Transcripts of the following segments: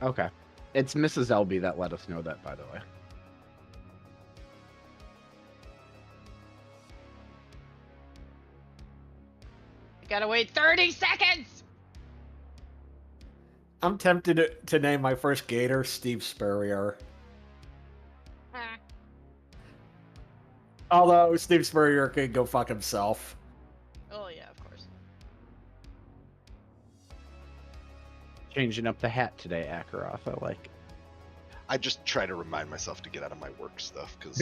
Okay. It's Mrs. Elby that let us know that, by the way. You gotta wait 30 seconds! I'm tempted to name my first gator Steve Spurrier. Although Steve Spurrier can go fuck himself. Oh, yeah, of course. Changing up the hat today, Akaroth. I like. I just try to remind myself to get out of my work stuff because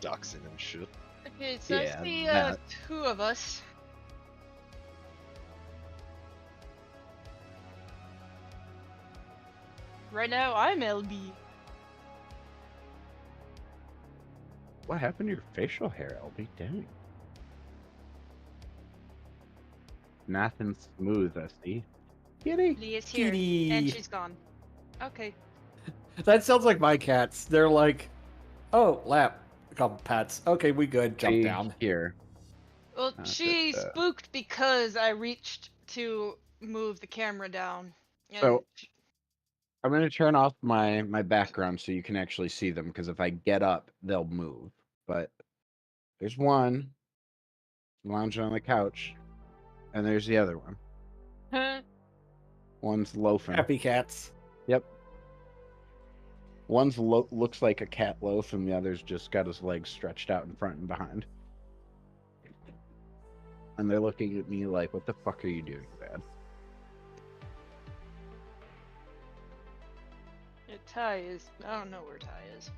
doxing and shit. Okay, so Yeah, I see that. 2 of us. Right now, I'm LB. What happened to your facial hair, Elby? Dang. Nothing smooth, I see. Kitty. Lee is here, Kitty. and she's gone. Okay. That sounds like my cats. They're like, oh, lap. A couple pets. Okay, we good. Jump Be down. Here. Well, Not she that, spooked because I reached to move the camera down. And So- I'm going to turn off my background so you can actually see them, because if I get up, they'll move. But there's one lounging on the couch, and there's the other one. One's loafing. Happy cats. Yep. One's looks like a cat loaf, and the other's just got his legs stretched out in front and behind. And they're looking at me like, what the fuck are you doing, Dad? Yeah, Ty is. I don't know where Ty is.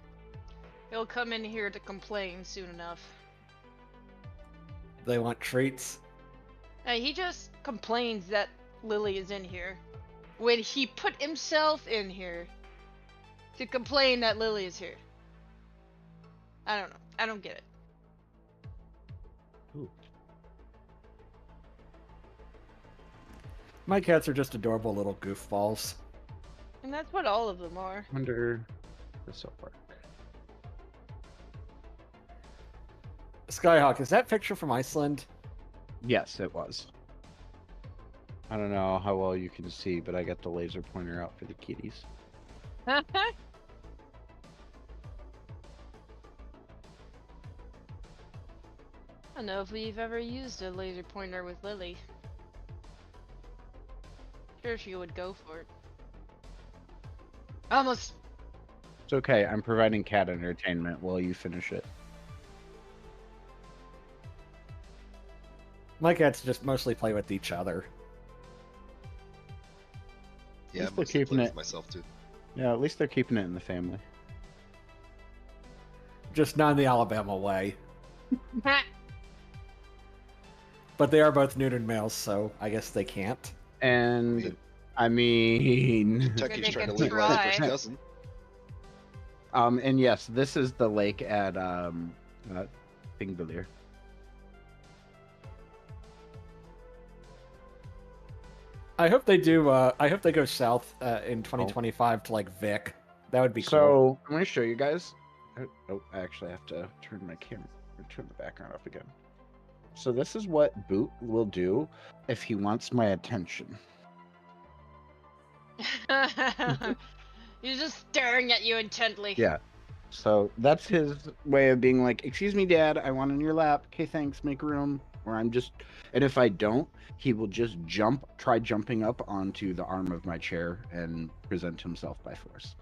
He'll come in here to complain soon enough. They want treats. He just complains that Lily is in here. When he put himself in here to complain that Lily is here. I don't know. I don't get it. Ooh. My cats are just adorable little goofballs. And that's what all of them are. Under the sofa. Skyhawk, is that picture from Iceland? Yes, it was. I don't know how well you can see, but I got the laser pointer out for the kitties. I don't know if we've ever used a laser pointer with Lily. Sure, she would go for it. Almost. It's okay. I'm providing cat entertainment while you finish it. My cats just mostly play with each other. Yeah, least I'm they're mostly keeping playing it- with myself too. Yeah, at least they're keeping it in the family. Just not in the Alabama way. But they are both neutered males, so I guess they can't. And I mean, Kentucky's Maybe trying to they can legalize try. first cousin. and yes, this is the lake at Thingvellir. I hope they do. I hope they go south in 2025 to like Vic. That would be cool. So I'm going to show you guys. Oh, I actually have to turn my camera, turn the background off again. So this is what Boot will do if he wants my attention. He's just staring at you intently. Yeah. So that's his way of being like, excuse me, Dad, I want in your lap. Okay, thanks, make room. Or I'm just, and if I don't, he will just try jumping up onto the arm of my chair and present himself by force.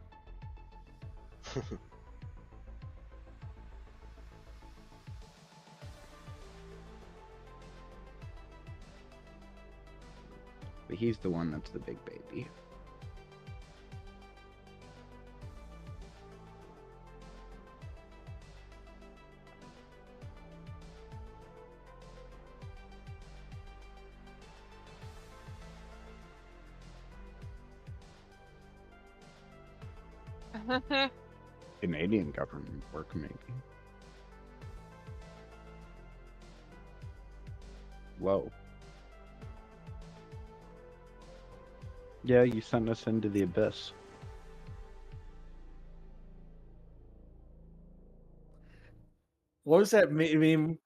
But he's the one that's the big baby. Canadian government work, maybe. Whoa. Yeah, you sent us into the abyss. What was that meme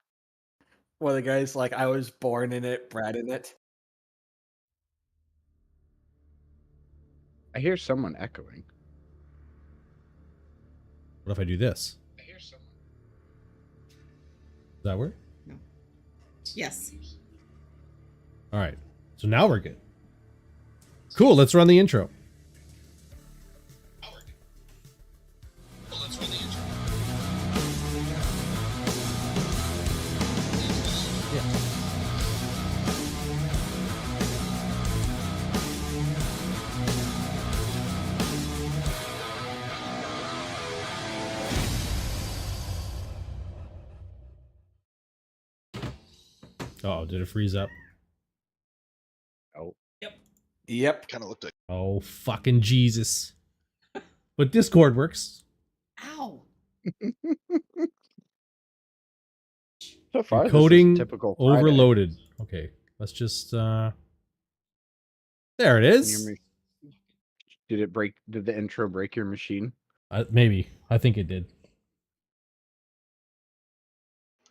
where the guy's like, I was born in it, bred in it? I hear someone echoing. What if I do this? Does that work? Yes. All right. So now we're good. Cool. Let's run the intro. Oh, did it freeze up? Oh, Yep. Kind of looked like Oh, fucking Jesus. But Discord works. Ow. so far this is Encoding typical Friday. overloaded. Okay, let's just there it Your is. ma- Did it break? Did the intro break your machine? Maybe. I think it did.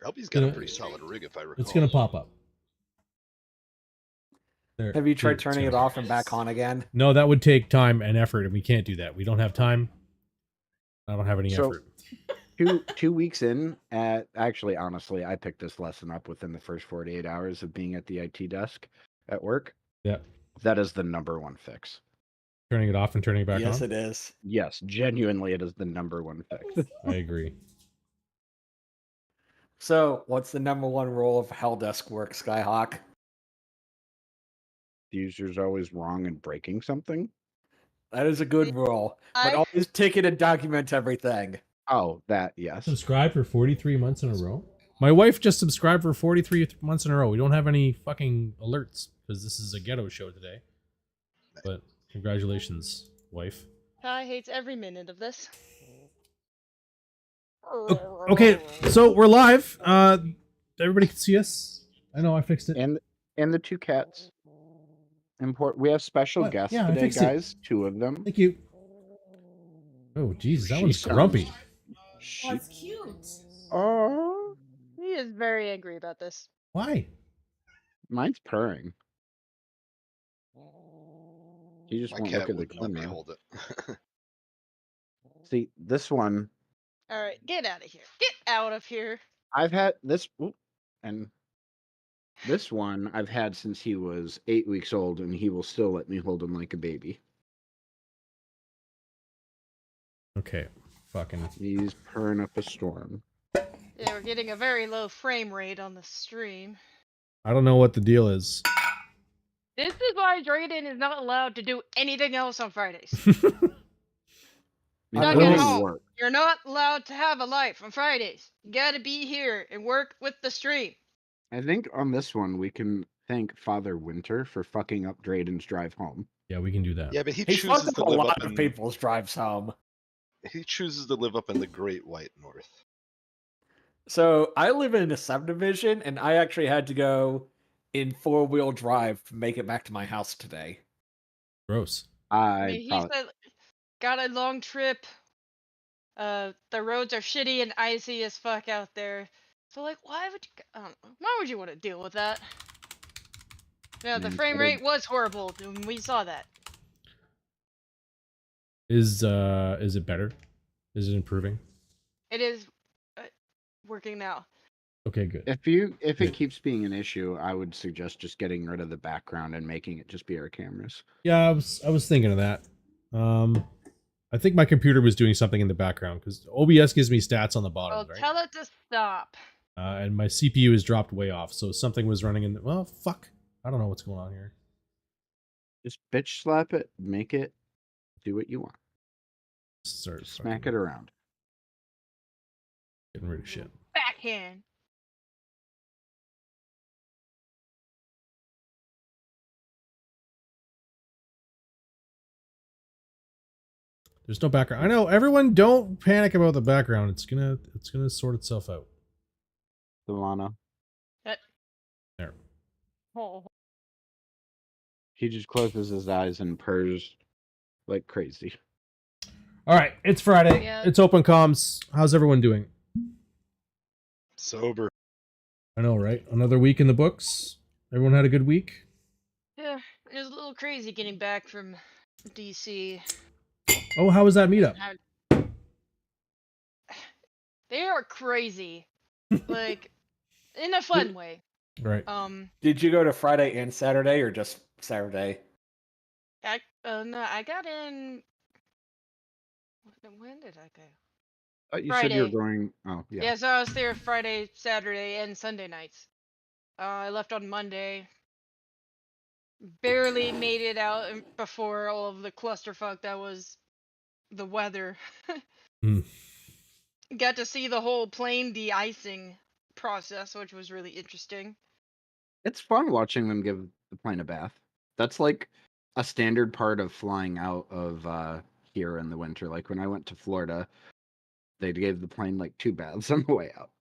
LB's got a Gonna- pretty solid rig, if I recall. It's gonna pop up. There. Have you tried It's turning it gonna- off and back on again? No, that would take time and effort, and we can't do that. We don't have time. I don't have any So- effort. 2 weeks in actually, honestly, I picked this lesson up within the first 48 hours of being at the IT desk at work. Yeah. That is the number one fix. Turning it off and turning it back Yes, on. it is. Yes, genuinely, it is the number one fix. I agree. So, what's the number one rule of Helldesk work, Skyhawk? The user's always wrong and breaking something. That is a good rule. But I- always take it and document everything. Oh, that, yes. Subscribe for 43 months in a row. My wife just subscribed for 43 months in a row. We don't have any fucking alerts because this is a ghetto show today. But congratulations, wife. Ty hates every minute of this. Okay, so we're live. Everybody can see us. I know I fixed it. And the two cats. We have special What? guests Yeah, I today, fixed it. guys. Two of them. Thank you. Oh, Jesus, that She one's sounds- grumpy. Oh, it's cute. Oh, He is very angry about this. Why? mine's purring. He just My won't cat look at the wouldn't let me camera. hold it. See, this one, All right, get out of here. Get out of here. I've had this, and this one I've had since he was 8 weeks old, and he will still let me hold him like a baby. Okay, fucking. He's purring up a storm. Yeah, we're getting a very low frame rate on the stream. I don't know what the deal is. This is why Drayden is not allowed to do anything else on Fridays. It Not really at all. works. You're not allowed to have a life on Fridays. You gotta be here and work with the stream. I think on this one we can thank Father Winter for fucking up Drayden's drive home. Yeah, we can do that. Yeah, but he He chooses fucked to up a live lot up of in people's drives home. he chooses to live up in the Great White North. So, I live in a subdivision, and I actually had to go in four-wheel drive to make it back to my house today. Gross. I mean, I he thought, said, got a long trip. The roads are shitty and icy as fuck out there. So, like, why would you? I don't know, why would you want to deal with that? Yeah, the Mm, frame better- rate was horrible, and we saw that. Is it better? Is it improving? It is working now. Okay, good. if Good. it keeps being an issue, I would suggest just getting rid of the background and making it just be our cameras. Yeah, I was thinking of that. I think my computer was doing something in the background because OBS gives me stats on the bottom, Well, right? tell it to stop. And my CPU is dropped way off, so something was running in. Well, fuck. I don't know what's going on here. Just bitch slap it, make it do what you want. Start Smack fucking it around. Getting rid of shit. Backhand. There's no background. I know everyone. Don't panic about the background. It's gonna sort itself out. Solana. There. Oh. He just closes his eyes and purrs like crazy. All right, it's Friday. Yeah. It's open comms. How's everyone doing? Sober. I know, right? Another week in the books. Everyone had a good week. Yeah, it was a little crazy getting back from DC. Oh, how was that meetup? They are crazy, like in a fun way. Right. Did you go to Friday and Saturday, or just Saturday? No, I got in. When did I go? You said you were Friday. going. Oh, yeah. Yeah, so I was there Friday, Saturday, and Sunday nights. I left on Monday. Barely made it out before all of the clusterfuck that was the weather. Mm. Got to see the whole plane de-icing process, which was really interesting. It's fun watching them give the plane a bath. That's like a standard part of flying out of here in the winter. Like when I went to Florida, they gave the plane like 2 baths on the way out.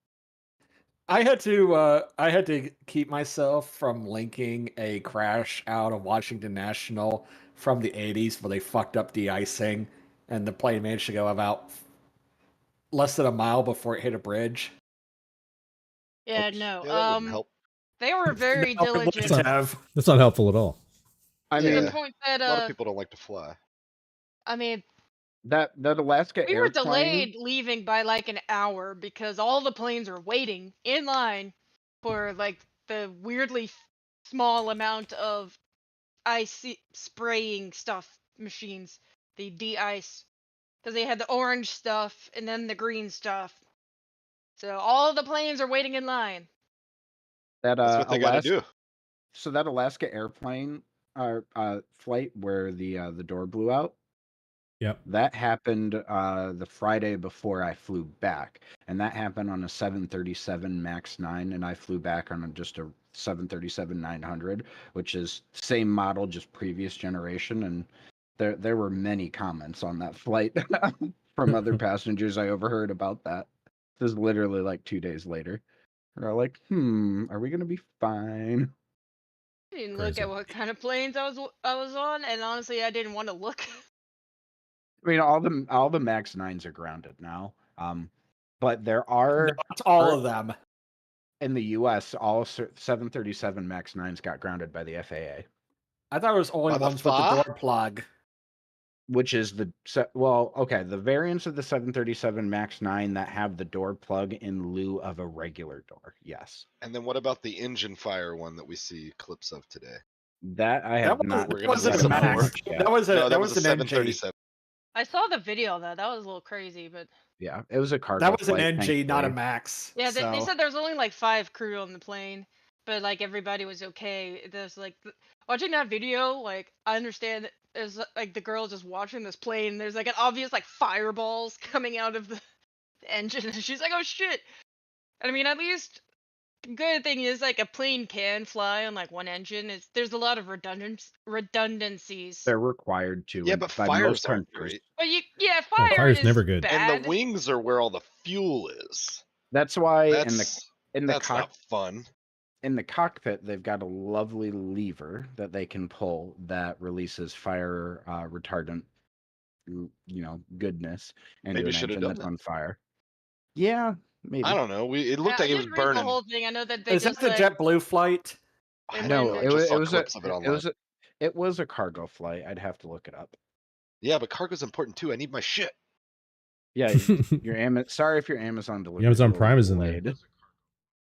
I had to keep myself from linking a crash out of Washington National from the 80s where they fucked up de-icing and the plane managed to go about less than a mile before it hit a bridge. Yeah, Oops. no. Yeah, that wouldn't help. They were very No, it diligent wouldn't have. That's not helpful at all. I to mean, the point that A lot of people don't like to fly. I mean, that Alaska we were airplane. delayed leaving by like an hour because all the planes are waiting in line for like the weirdly small amount of ice spraying stuff machines, the de-ice, because they had the orange stuff and then the green stuff. So all the planes are waiting in line. That That's what they got to Alaska. do. So that Alaska airplane flight where the door blew out. Yep. That happened the Friday before I flew back, and that happened on a 737 MAX 9, and I flew back on just a 737-900, which is same model, just previous generation. And there were many comments on that flight from other passengers I overheard about that. This is literally like 2 days later. They're all like, are we gonna be fine? I didn't look Crazy. at what kind of planes I was on, and honestly, I didn't want to look. I mean, all the MAX 9s are grounded now. But there are Not all of them. in the U.S. all 737 MAX 9s got grounded by the FAA, I thought it was only By the ones with the FAA? door plug. which is the variants of the 737 MAX 9 that have the door plug in lieu of a regular door. Yes, And then what about the engine fire one that we see clips of today? that I have not. We're That gonna wasn't see a some Max. more. yet. That was No, that was was a an NG. 737. I saw the video of that. That was a little crazy, but Yeah, it was a cargo. That was an flight, NG, not a thankfully. Max. yeah, they so. said there's only like 5 crew on the plane, but like everybody was okay. There's like watching that video, like I understand there's like the girl just watching this plane. There's like an obvious like fireballs coming out of the engine, and she's like, "Oh shit!" And I mean, at least good thing is like a plane can fly on like one engine. There's a lot of redundancies. They're required to. Yeah, and but by fires most aren't countries. great. But Oh, fire fire's is never good. bad. And the wings are where all the fuel is. That's why That's in the that's not fun. in the cockpit, they've got a lovely lever that they can pull that releases fire retardant, goodness into Maybe an should have engine done that's that. on fire. Yeah, maybe. I don't know. It looked like I it was didn't read the burning. whole thing. I know that they Is that just the like, JetBlue flight? I And don't No, know. then I just saw it was clips of it online. it was a cargo flight. I'd have to look it up. Yeah, but cargo's important too. I need my shit. Yeah, sorry if your Amazon delivery. Amazon Prime is in there.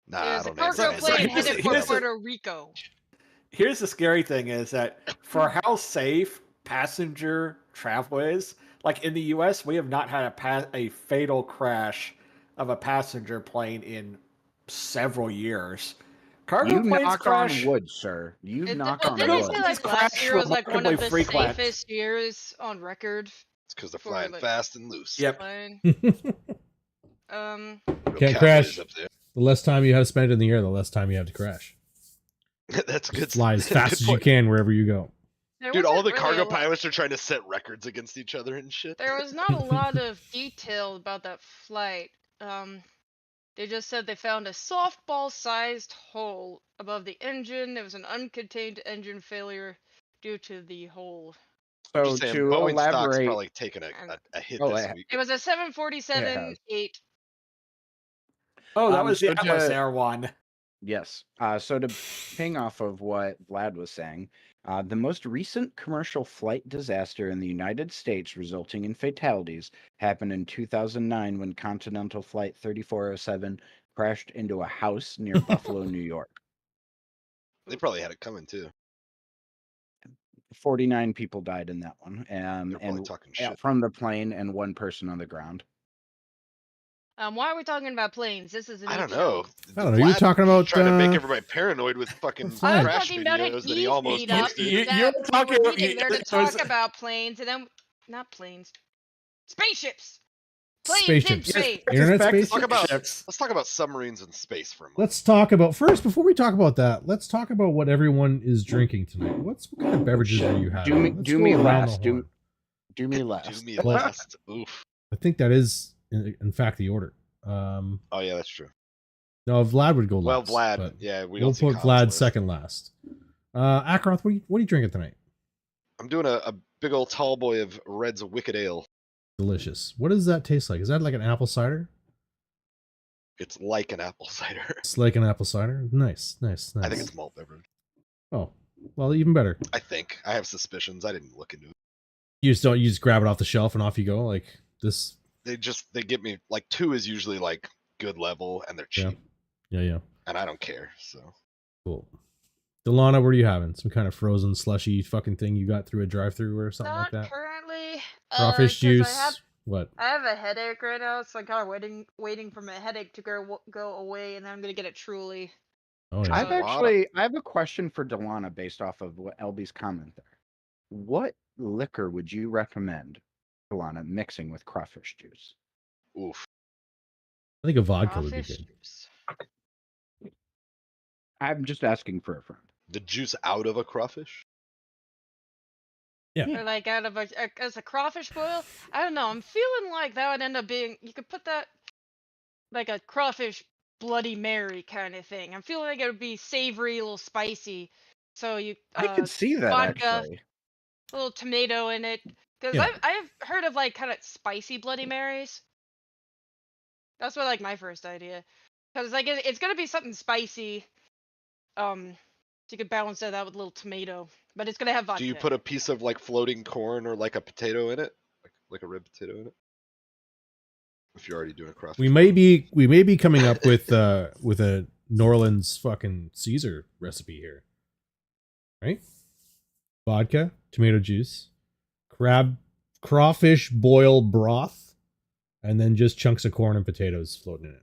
Nah, it I was a don't have cargo that. plane here's headed the- for here's the- Puerto Rico. Here's the scary thing is that for how safe passenger travel is, like in the U.S., we have not had a fatal crash of a passenger plane in several years. Cargo You planes knock crash. on wood, sir. You knock Well, on didn't they wood. say like These last crash year was like one of the remarkably frequent. safest years on record? It's because they're For, flying like- fast and loose. Yep. Flying. Real Can't cowboys crash. up there. The less time you have to spend in the air, the less time you have to crash. That's good. Fly as good fast as you point. can wherever you go. There Dude, all wasn't the really cargo a lot- pilots are trying to set records against each other and shit. There was not a lot of detail about that flight. They just said they found a softball-sized hole above the engine. There was an uncontained engine failure due to the hole. So Just saying, to Boeing stock's elaborate, probably taken a hit Oh, this yeah. week. It was a 747-8. Oh, that was the so Atlas to- Air one. yes. So to ping off of what Vlad was saying, The most recent commercial flight disaster in the United States resulting in fatalities happened in 2009 when Continental Flight 3407 crashed into a house near Buffalo, New York. They probably had it coming too. 49 people died in that one, They're probably and talking shit. from the plane, and 1 person on the ground. Why are we talking about planes? This is a I new don't show. know. I don't know, you're Vlad talking about, trying to make everybody paranoid with fucking Vlad. I'm crash talking about an videos that he almost e-meetup posted. You- that you're we talking were about- meeting there to it was- talk about planes, and then not planes, spaceships, planes Spaceships. in space. Internet Back to space? Talk about- spaceships. Let's talk about submarines in space for a moment. Let's talk about first before we talk about that. Let's talk about what everyone is drinking tonight. What kind of beverages are you having? Let's Do go me around last. the horn. Do me last. Do me Well- last. Oof. I think that is, in fact, the order. Oh yeah, that's true. No, Vlad would go Well, last. Vlad, but yeah, we we'll don't see put Colin's Vlad list. second last. Akaroth, what are you drinking tonight? I'm doing a big old tall boy of Red's Wicked Ale. Delicious. What does that taste like? Is that like an apple cider? It's like an apple cider. It's like an apple cider. Nice. I think it's malt beverage. Oh, well, even better. I think. I have suspicions. I didn't look into it. You just grab it off the shelf and off you go. Like this. They get me like 2 is usually like good level and they're cheap. Yeah. And I don't care. So Cool. Delana, what are you having? Some kind of frozen slushy fucking thing you got through a drive-through or something Not like that? currently. Crawfish 'cause juice. What? I have a headache right now, so I'm kind of waiting for my headache to go away, and then I'm gonna get a Truly. Oh yeah. I have a question for Delana based off of what LB's comment there. What liquor would you recommend, Delana, mixing with crawfish juice? oof. I think a vodka would be Crawfish good. juice. I'm just asking for a friend. The juice out of a crawfish? Or like out of as a crawfish boil. I don't know. I'm feeling like that would end up being. You could put that like a crawfish Bloody Mary kind of thing. I'm feeling like it would be savory, a little spicy. So you. I could see that vodka. actually. A little tomato in it. Because Yeah. I've heard of like kind of spicy Bloody Marys. That's what like my first idea. Because like it's gonna be something spicy. So you could balance that out with a little tomato, but it's gonna have vodka. Do you put a piece of like floating corn or like a potato in it? Like a red potato in it? If you're already doing a crawfish. We may be coming up with a New Orleans fucking Caesar recipe here. Right? Vodka, tomato juice, crawfish boil broth, and then just chunks of corn and potatoes floating in it.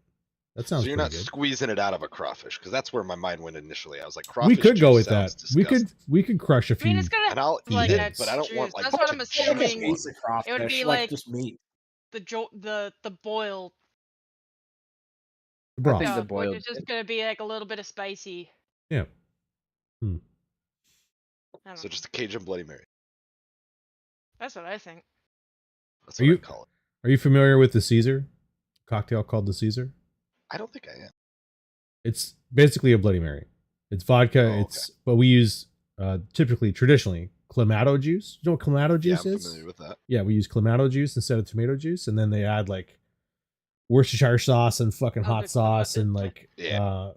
That sounds So you're pretty not good. squeezing it out of a crawfish, because that's where my mind went initially. I was like, We crawfish could go juice with that. sounds We disgusting. could crush a I mean, few. it's gonna And I'll Like eat that it, but I don't want juice. like That's what I'm to assuming. juice Just one. piece of crawfish, It would be like like- just meat. the boil Broth. think the stuff, which boiled- is just gonna be like a little bit of spicy. Yeah. I don't So know. just a Cajun Bloody Mary. That's what I think. That's Are what you- I call it. Are you familiar with the Caesar cocktail called the Caesar? I don't think I am. It's basically a Bloody Mary. It's vodka. Oh, okay. But we use traditionally clamato juice. You know what clamato Yeah, juice I'm is? familiar with that. Yeah, we use clamato juice instead of tomato juice, and then they add like Worcestershire sauce and fucking Oh, hot the sauce clamato. and like Yeah.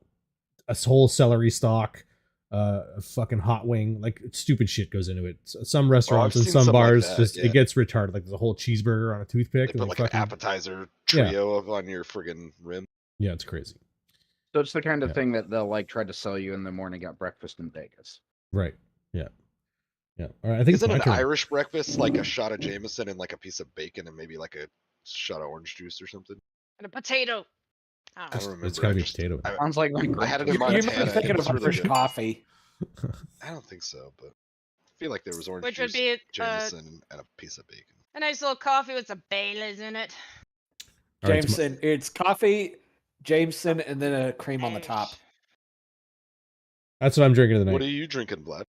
a whole celery stalk, a fucking hot wing, like stupid shit goes into it. Some restaurants I've and seen some some like bars that, just yeah. it gets retarded. Like there's a whole cheeseburger on a toothpick. They and put like fucking, an appetizer Yeah. trio of on your friggin' rim. yeah, it's crazy. So it's the kind of Yeah. thing that they'll like try to sell you in the morning at breakfast in Vegas. Right. Yeah. Yeah. All right. I think Isn't it's an my turn. Irish breakfast like a shot of Jameson and like a piece of bacon and maybe like a shot of orange juice or something? And a potato. I don't I know. don't remember. It's gotta I be just- potato. I- Sounds like I had it in You Montana. might be thinking and of it's really Irish good. coffee. I don't think so, but I feel like there was orange Which juice, would be Jameson, and a piece of bacon. a nice little coffee with some Baileys in it. All right, it's Jameson. It's coffee, Jameson, and then a cream on the top. That's what I'm drinking tonight. What are you drinking, Vlad?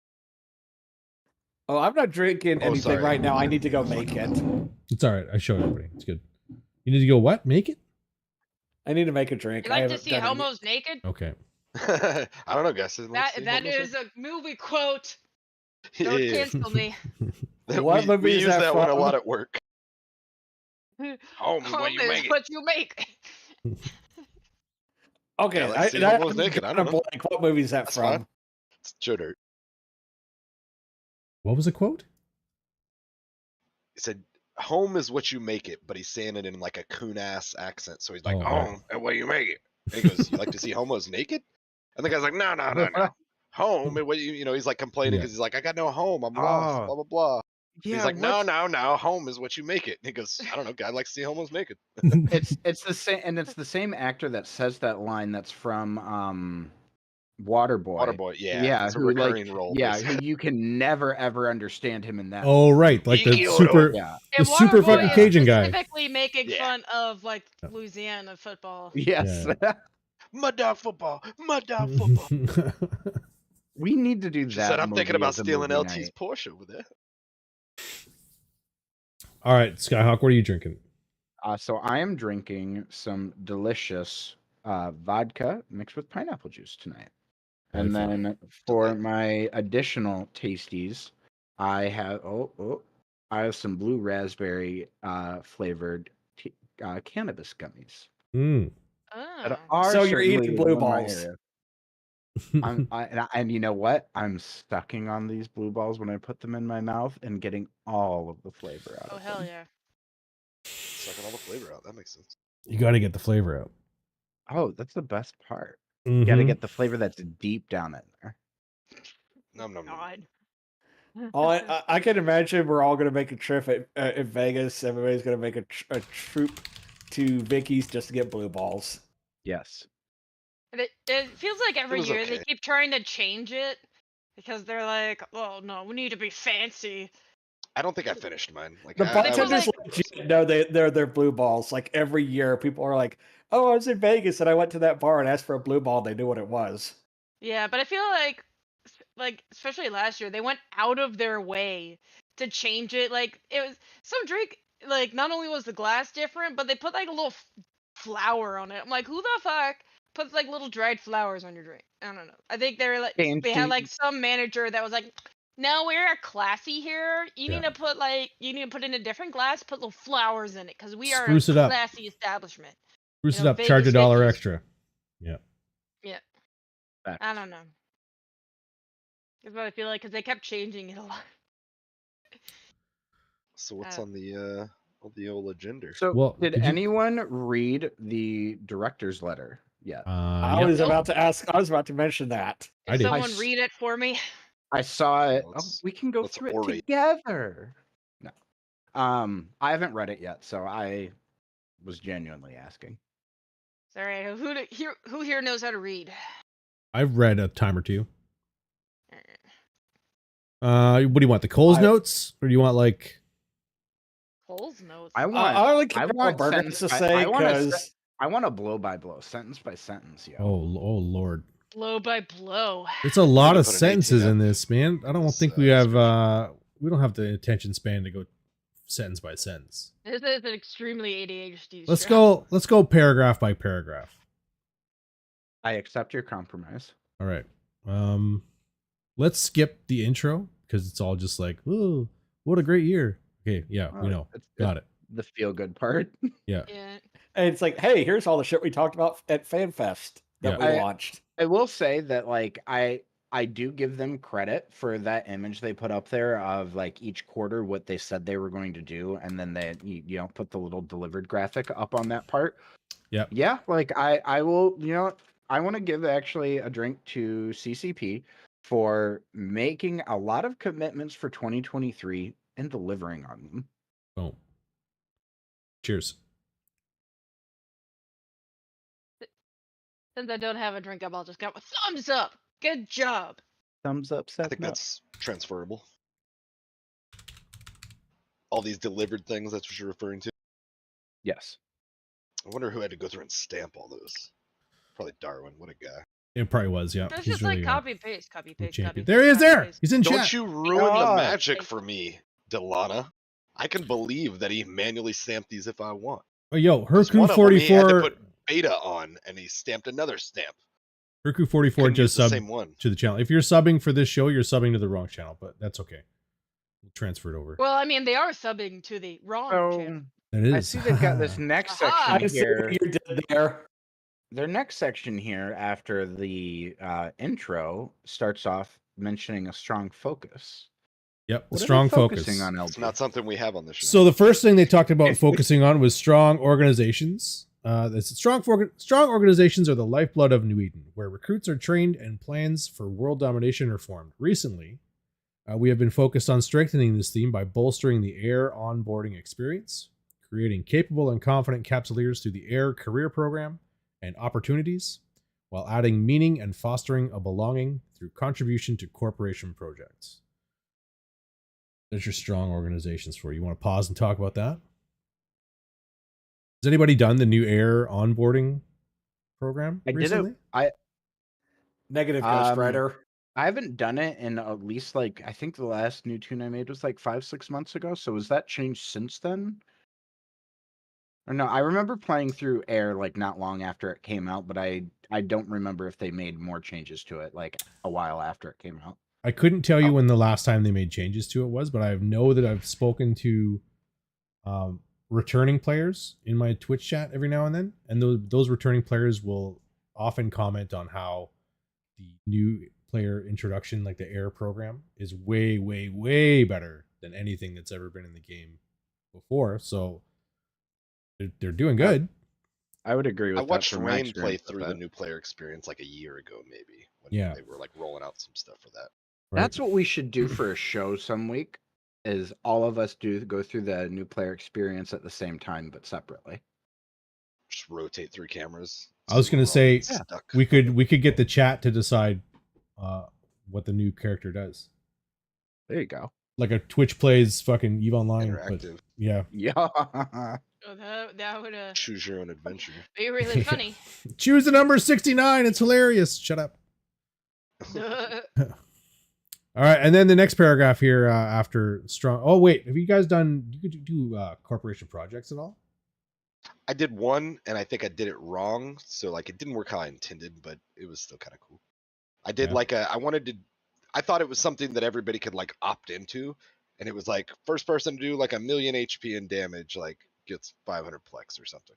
Oh, I'm not drinking Oh, anything sorry. right now. I need to go make it. It's all right. I showed everybody. It's good. You need to go what? Make it? I need to make a drink. You I like to haven't see done it yet. homos naked? Okay. I don't know, guys. That is a movie quote. Yeah, Don't yeah, yeah. cancel me. What movie we is use that that one a from? lot at work. Homie, Home what you is make it? what you make. Okay, Yeah, let's see homos I'm naked. I drawing don't a know. blank. What movie is that That's from? fine. It's Joe Dirt. What was the quote? He said, "Home is what you make it," but he's saying it in like a coon ass accent. So he's like, Oh, "Home and what you make it." And he goes, "You like to see homos naked?" And the guy's like, "No, no, no, no. Home and what you know." He's like complaining Yeah. because he's like, "I got no home. I'm lost." Oh. Blah blah blah. Yeah, He's like, "No, what's- no, no. Home is what you make it." And he goes, "I don't know. Guy likes to see homos naked." It's the same, and it's the same actor that says that line. That's from Waterboy. Waterboy, yeah, Yeah, it's a who, like, recurring role. yeah, basically. who you can never ever understand him in that. Oh, right. Like the Iggy super, Yeah. the And super Waterboy fucking is Cajun guy. specifically making Yeah. fun of like Yeah. Louisiana football. Yes. Mud dog football, mud dog football. We need to do She that. said, "I'm thinking movie about as a stealing movie LT's night. Porsche over there." All right, Skyhawk, what are you drinking? So I am drinking some delicious vodka mixed with pineapple juice tonight. And Delightful. then for Delightful. my additional tasties, I have I have some blue raspberry flavored cannabis gummies. Mm. That Oh. are So you're eating certainly blue legal in my balls. area. And you know what? I'm sucking on these blue balls when I put them in my mouth and getting all of the flavor out Oh of hell them. yeah. Sucking all the flavor out. That makes sense. You got to get the flavor out. Oh, that's the best part. You got to Mhm. get the flavor that's deep down in there. Nom nom nom. God. Oh, I can imagine we're all going to make a trip at Vegas. Everybody's going to make a troop to Vicky's just to get blue balls. Yes. And it feels like every was year they okay. keep trying to change it because they're like, "Oh no, we need to be fancy." I don't think I finished mine. Like The I bartenders like- legit know they're blue balls. Like every year, people are like, "Oh, I was in Vegas and I went to that bar and asked for a blue ball." They knew what it was. Yeah, but I feel like especially last year they went out of their way to change it. Like it was some drink. Like not only was the glass different, but they put like a little flower on it. I'm like, who the fuck puts like little dried flowers on your drink? I don't know. I think they're like Changed they had it. like some manager that was like, "No, we're classy here. You Yeah. need to put in a different glass, put little flowers in it, because we are Spruce a it up. classy establishment." Spruce You it know, up. Charge Vegas $1 Vicky's. extra. Yeah. I don't know. That's what I feel like because they kept changing it a lot. So what's Uh, on the old agenda? So, Well, did did you- anyone read the director's letter yet? I Yeah. was about to ask. I was about to mention that. I Did did. someone I read it for me? I saw it. Let's- we can go let's through it orate. together. No. I haven't read it yet, so I was genuinely asking. Sorry, who here knows how to read? I've read a time or two. What do you want? The Cole's notes, or do you want like? Cole's notes. I want. I only I care what want Burgers to sentence- say I want a because I want a blow by blow, sentence by sentence, yo. Oh Lord, Blow by blow. it's a lot gonna of put an 18 sentences up. in this, man. I don't This, think we have. We don't have the attention span to go sentence by sentence. This is an extremely ADHD. Let's show. go. Let's go paragraph by paragraph. I accept your compromise. All right. Let's skip the intro because it's all just like, "Ooh, what a great year." Okay, yeah, we know. It's Got it. The feel good part. Yeah. Yeah. and it's like, hey, here's all the shit we talked about at FanFest that Yeah. we launched. I will say that like I do give them credit for that image they put up there of like each quarter what they said they were going to do, and then they you know put the little delivered graphic up on that part. Yep. Yeah, like I will, you know, I want to give actually a drink to CCP for making a lot of commitments for 2023 and delivering on them. Boom. Cheers. Since I don't have a drink up, I'll just go thumbs up. Good job. Thumbs up, I Seth. think No. that's transferable. All these delivered things, that's what you're referring to. Yes. I wonder who had to go through and stamp all those. Probably Darwin. What a guy. It probably was. Yeah. It's He's just really like copy paste, copy paste, champion. copy paste. There he is. copy, There. paste. He's in Don't chat. you ruin the God. magic for me, Delana. I can believe that he manually stamped these if I want. Oh, yo, 'Cause Herku one of them he had to 44. put beta on, and he stamped another stamp. Herku 44 Couldn't use just the subbed same one. to the channel. If you're subbing for this show, you're subbing to the wrong channel, but that's okay. We'll transfer it over. Well, I mean, they are subbing to the wrong channel. So That is. I see they've got this next Aha. I section see here. what you did there. Their next section here after the intro starts off mentioning a strong focus. Yep, What are they strong focusing focus. on It's LP? not something we have on the show. So the first thing they talked about focusing on was strong organizations. Strong organizations are the lifeblood of New Eden, where recruits are trained and plans for world domination are formed. Recently, we have been focused on strengthening this theme by bolstering the AIR onboarding experience, creating capable and confident capsuleers through the AIR career program and opportunities, while adding meaning and fostering a belonging through contribution to corporation projects. There's your strong organizations for you. You want to pause and talk about that? Has anybody done the new AIR onboarding program recently? Negative Ghost Rider. I haven't done it in at least I think the last new tune I made was 5-6 months ago. So has that changed since then? Or no, I remember playing through Air not long after it came out, but I don't remember if they made more changes to it a while after it came out. I couldn't tell you when the last time they made changes to it was, but I know that I've spoken to returning players in my Twitch chat every now and then, and those returning players will often comment on how the new player introduction, like the AIR program, is way, way, way better than anything that's ever been in the game before. So they're doing good. I would agree with I that. watched from my Rain play experience with through the that. new player experience a year ago, maybe, when Yeah. they were rolling out some stuff for that. Right? That's what we should do for a show some week. Is all of us go through the new player experience at the same time but separately. Just rotate through cameras. I was so gonna we're all say, stuck. we could get the chat to decide what the new character does. There you go. Like a Twitch plays fucking EVE Online, but Interactive. yeah. Yeah. Oh, that would Choose your own adventure. be really funny. Choose the number 69. It's hilarious. Shut up. All right, and then the next paragraph here after strong. Oh wait, have you guys done? You could do corporation projects at all? I did one, and I think I did it wrong, so it didn't work how I intended, but it was still kind of cool. I did Yeah. I thought it was something that everybody could opt into, and it was first person to do 1,000,000 HP and damage gets 500 plex or something,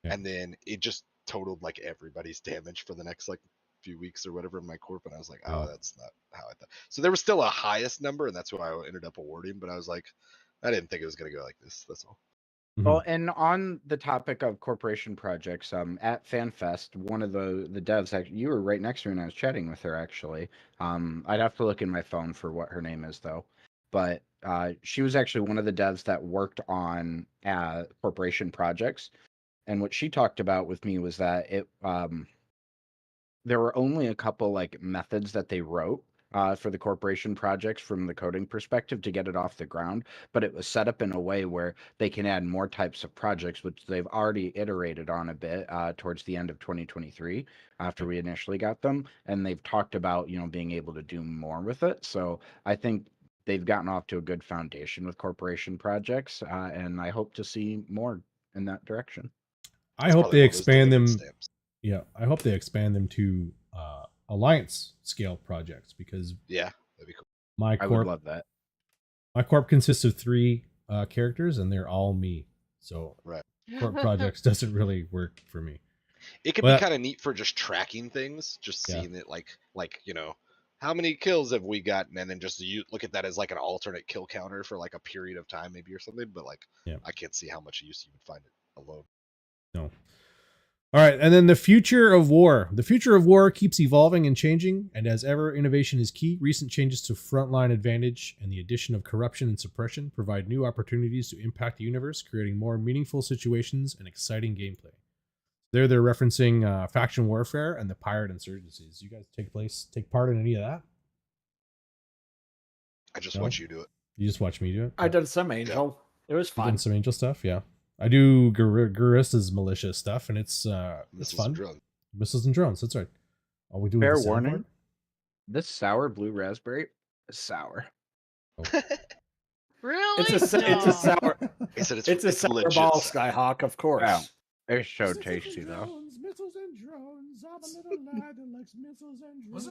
Yeah. and then it just totaled everybody's damage for the next few weeks or whatever in my corp, and I was Oh. that's not how I thought. So there was still a highest number, and that's what I ended up awarding, but I was I didn't think it was gonna go like this. That's all. Well, and on the topic of corporation projects, at FanFest, one of the devs, actually, you were right next to me when I was chatting with her. Actually, I'd have to look in my phone for what her name is though, but she was actually one of the devs that worked on corporation projects, and what she talked about with me was that there were only a couple methods that they wrote for the corporation projects from the coding perspective to get it off the ground, but it was set up in a way where they can add more types of projects, which they've already iterated on a bit towards the end of 2023 after we initially got them, and they've talked about being able to do more with it. So I think they've gotten off to a good foundation with corporation projects, and I hope to see more in that direction. I It's hope probably they one of those expand them. dividend stamps. Yeah, I hope they expand them to alliance scale projects because Yeah, that'd be cool. my I would corp love that. my corp consists of 3 characters and they're all me. So Right. corp projects doesn't really work for me. It could Well, be kind of neat for just tracking things, just Yeah. seeing it how many kills have we gotten, and then just you look at that as an alternate kill counter for a period of time maybe or something. But Yeah. I can't see how much use you would find it alone. No. All right, and then the future of war. The future of war keeps evolving and changing, and as ever, innovation is key. Recent changes to frontline advantage and the addition of corruption and suppression provide new opportunities to impact the universe, creating more meaningful situations and exciting gameplay. They're referencing faction warfare and the pirate insurgencies. You guys take part in any of that? I just No? watch you do it. You just watch me do it? I did some Angel. It was You've fun. done some angel stuff, yeah. I do Garista's militia stuff, and it's Missiles fun. and drones. Missiles and drones. That's right. All we do Fair with the warning. soundboard? This sour blue raspberry is sour. Really? It's a sour. I said It's a sour legit ball, sour. Skyhawk, of course. Wow. It's so tasty though. Missiles and drones. I'm a little lad that likes missiles and drones.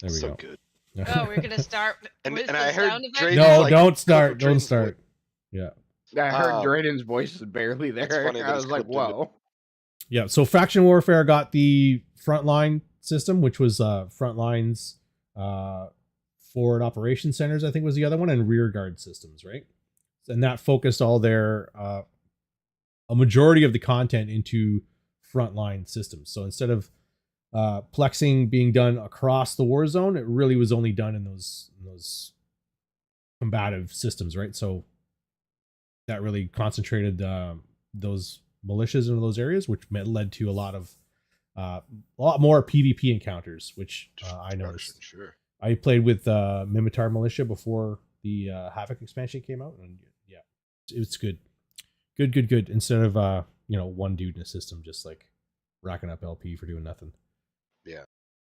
There we So go. good. Oh, we're gonna start. And- with and the I heard sound effect? Drayden's No, like, don't go start. for Don't Drayden's start. Yeah. I heard Oh. Drayden's voice is barely That's there. funny that I it's was like, clipped into- whoa. Yeah. So faction warfare got the frontline system, which was frontlines forward operation centers, I think was the other one, and rear guard systems, right? And that focused all their a majority of the content into frontline systems. So instead of plexing being done across the war zone, it really was only done in those combative systems, right? So that really concentrated those militias into those areas, which led to a lot more PvP encounters, which I noticed. Sure. I played with Mimitar Militia before the Havoc expansion came out, and yeah, it's good. Good. Instead of one dude in a system just like racking up LP for doing nothing. Yeah.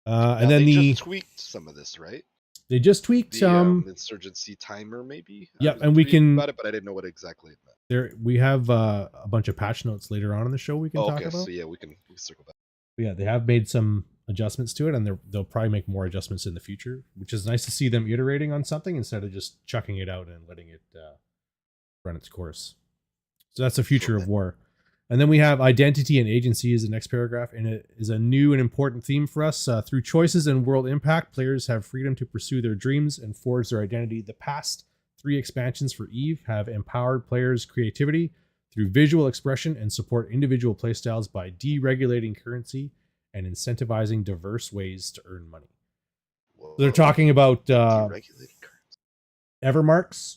And then they just tweaked some of this, right? They just tweaked the insurgency timer, maybe. Yeah, I was and we reading can about it, but I didn't know what exactly it meant. there. We have a bunch of patch notes later on in the show we can talk about. So yeah, we can circle back. But yeah, they have made some adjustments to it, and they'll probably make more adjustments in the future, which is nice to see them iterating on something instead of just chucking it out and letting it run its course. So that's the future of war. And then we have identity and agency as the next paragraph, and it is a new and important theme for us. Through choices and world impact, players have freedom to pursue their dreams and forge their identity. The past 3 expansions for EVE have empowered players' creativity through visual expression and support individual playstyles by deregulating currency and incentivizing diverse ways to earn money. Whoa. They're talking about Deregulated currency. Evermarks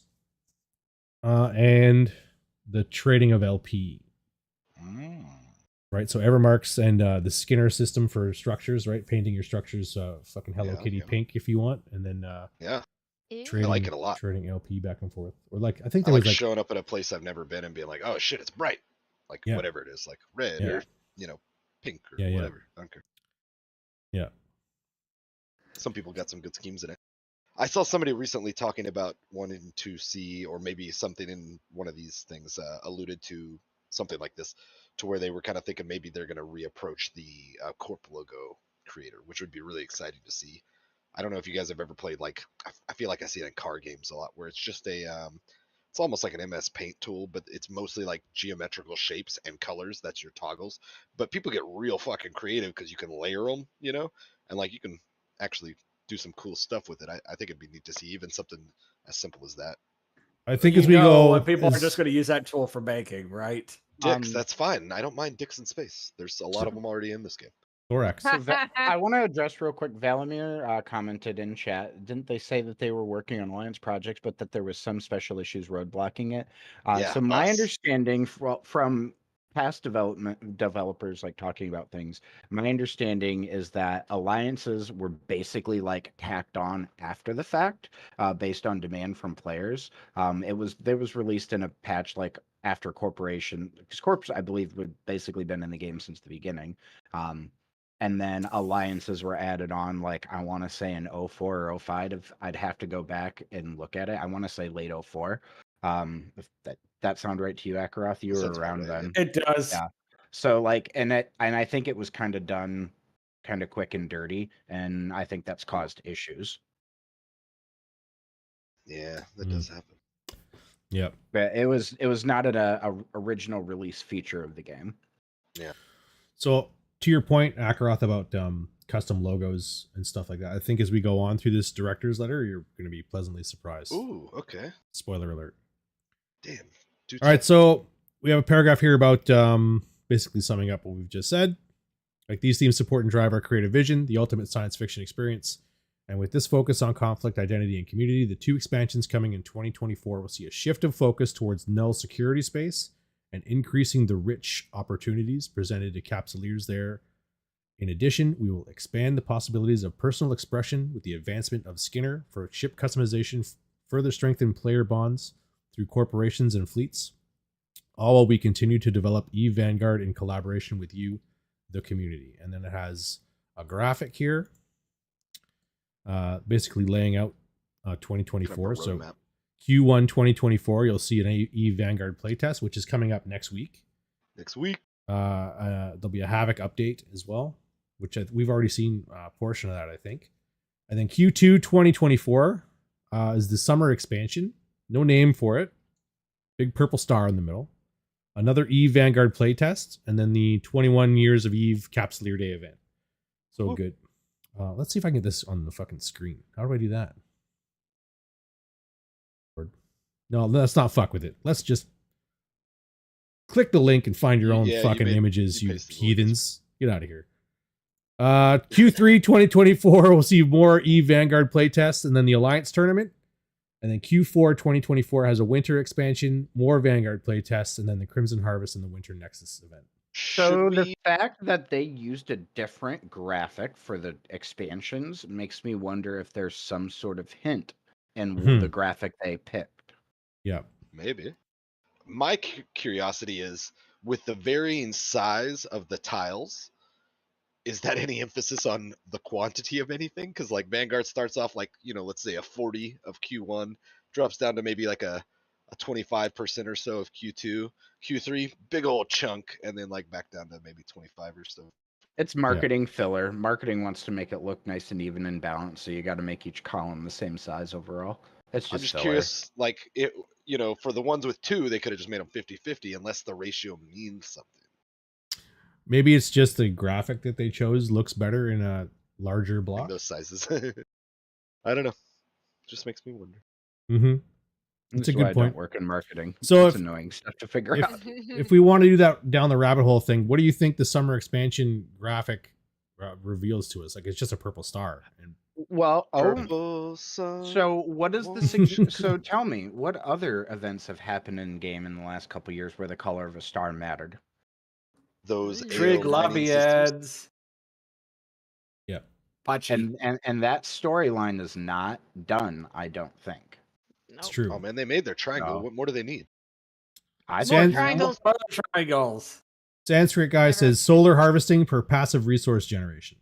and the trading of LP. Right, so Evermarks and the Skinner system for structures, right? Painting your structures fucking Hello Kitty pink if you want, and then trading, I like it a lot. Trading LP back and forth, or like I think I there like was like showing up at a place I've never been and being like, oh shit, it's bright, like whatever it is, like red or pink or whatever. I don't care. Yeah. Some people got some good schemes in it. I saw somebody recently talking about wanting to see, or maybe something in one of these things alluded to something like this, to where they were kind of thinking maybe they're going to reapproach the Corp logo creator, which would be really exciting to see. I don't know if you guys have ever played, like, I feel like I see it in car games a lot, where it's just it's almost like an MS Paint tool, but it's mostly like geometrical shapes and colors. That's your toggles. But people get real fucking creative because you can layer them, and like you can actually do some cool stuff with it. I think it'd be neat to see even something as simple as that. I think as we go, people are just going to use that tool for banking, right? Dicks, that's fine. I don't mind dicks in space. There's a lot of them already in this game. Thorax. So I want to address real quick. Valamir commented in chat. Didn't they say that they were working on Alliance projects, but that there was some special issues roadblocking it? So my understanding from past developers like talking about things, my understanding is that alliances were basically like tacked on after the fact, based on demand from players. It was released in a patch like after Corporation, because Corp's I believe would basically been in the game since the beginning. And then alliances were added on, like I want to say in 04 or 05. I'd have to go back and look at it. I want to say late 04. If that sound right to you, Akaroth? You were around then. It does. Yeah. So like, and I think it was kind of done kind of quick and dirty, and I think that's caused issues. Yeah, that does happen. Yep. But it was not a original release feature of the game. Yeah. So to your point, Akaroth, about custom logos and stuff like that, I think as we go on through this director's letter, you're going to be pleasantly surprised. Ooh, okay. Spoiler alert. Damn. All right, so we have a paragraph here about basically summing up what we've just said. Like, these themes support and drive our creative vision, the ultimate science fiction experience. And with this focus on conflict, identity, and community, the 2 expansions coming in 2024 will see a shift of focus towards null security space and increasing the rich opportunities presented to Capsuleers there. In addition, we will expand the possibilities of personal expression with the advancement of Skinner for ship customization, further strengthen player bonds through corporations and fleets, all while we continue to develop EVE Vanguard in collaboration with you, the community. And then it has a graphic here, basically laying out 2024. So Q1 2024, you'll see an EVE Vanguard playtest, which is coming up next week. There'll be a Havoc update as well, which we've already seen a portion of that, I think. And then Q2 2024 is the summer expansion. No name for it. Big purple star in the middle. Another EVE Vanguard playtest, and then the 21 Years of EVE Capsuleer Day event. So good. Let's see if I can get this on the fucking screen. How do I do that? No, let's not fuck with it. Let's just click the link and find your own Yeah, you fucking made- images, you you pasted the link. heathens. Get out of here. Q3 2024, we'll see more Eve Vanguard playtests and then the Alliance tournament. And then Q4 2024 has a winter expansion, more Vanguard playtests, and then the Crimson Harvest and the Winter Nexus event. So Should the we- fact that they used a different graphic for the expansions makes me wonder if there's some sort of hint in the graphic they picked. Yeah. Maybe. My curiosity is, with the varying size of the tiles, is that any emphasis on the quantity of anything? Because like Vanguard starts off like, let's say a 40 of Q1, drops down to maybe like a 25% or so of Q2, Q3, big old chunk, and then like back down to maybe 25 or so. It's marketing filler. Marketing wants to make it look nice and even and balanced, so you got to make each column the same size overall. It's just I'm just filler. curious, like it, for the ones with 2, they could have just made them 50-50 unless the ratio means something. Maybe it's just the graphic that they chose looks better in a larger Like block. those sizes. I don't know. Just makes me wonder. Mm-hmm. That's It's a why good I point. don't work in marketing. So it's if- annoying stuff to figure if- out. If we want to do that down the rabbit hole thing, what do you think the summer expansion graphic reveals to us? Like it's just a purple star. And Well, Purple sun. so what is the so tell me, what other events have happened in game in the last couple years where the color of a star mattered? Those Trig AO mining systems. Labiads. Yep. Pachi. And that storyline is not done, I don't think. it's Nope. true. Oh man, they made their triangle. No. What more do they need? I More don't triangles. know. Triangles. Sanskrit guy says solar harvesting per passive resource generation.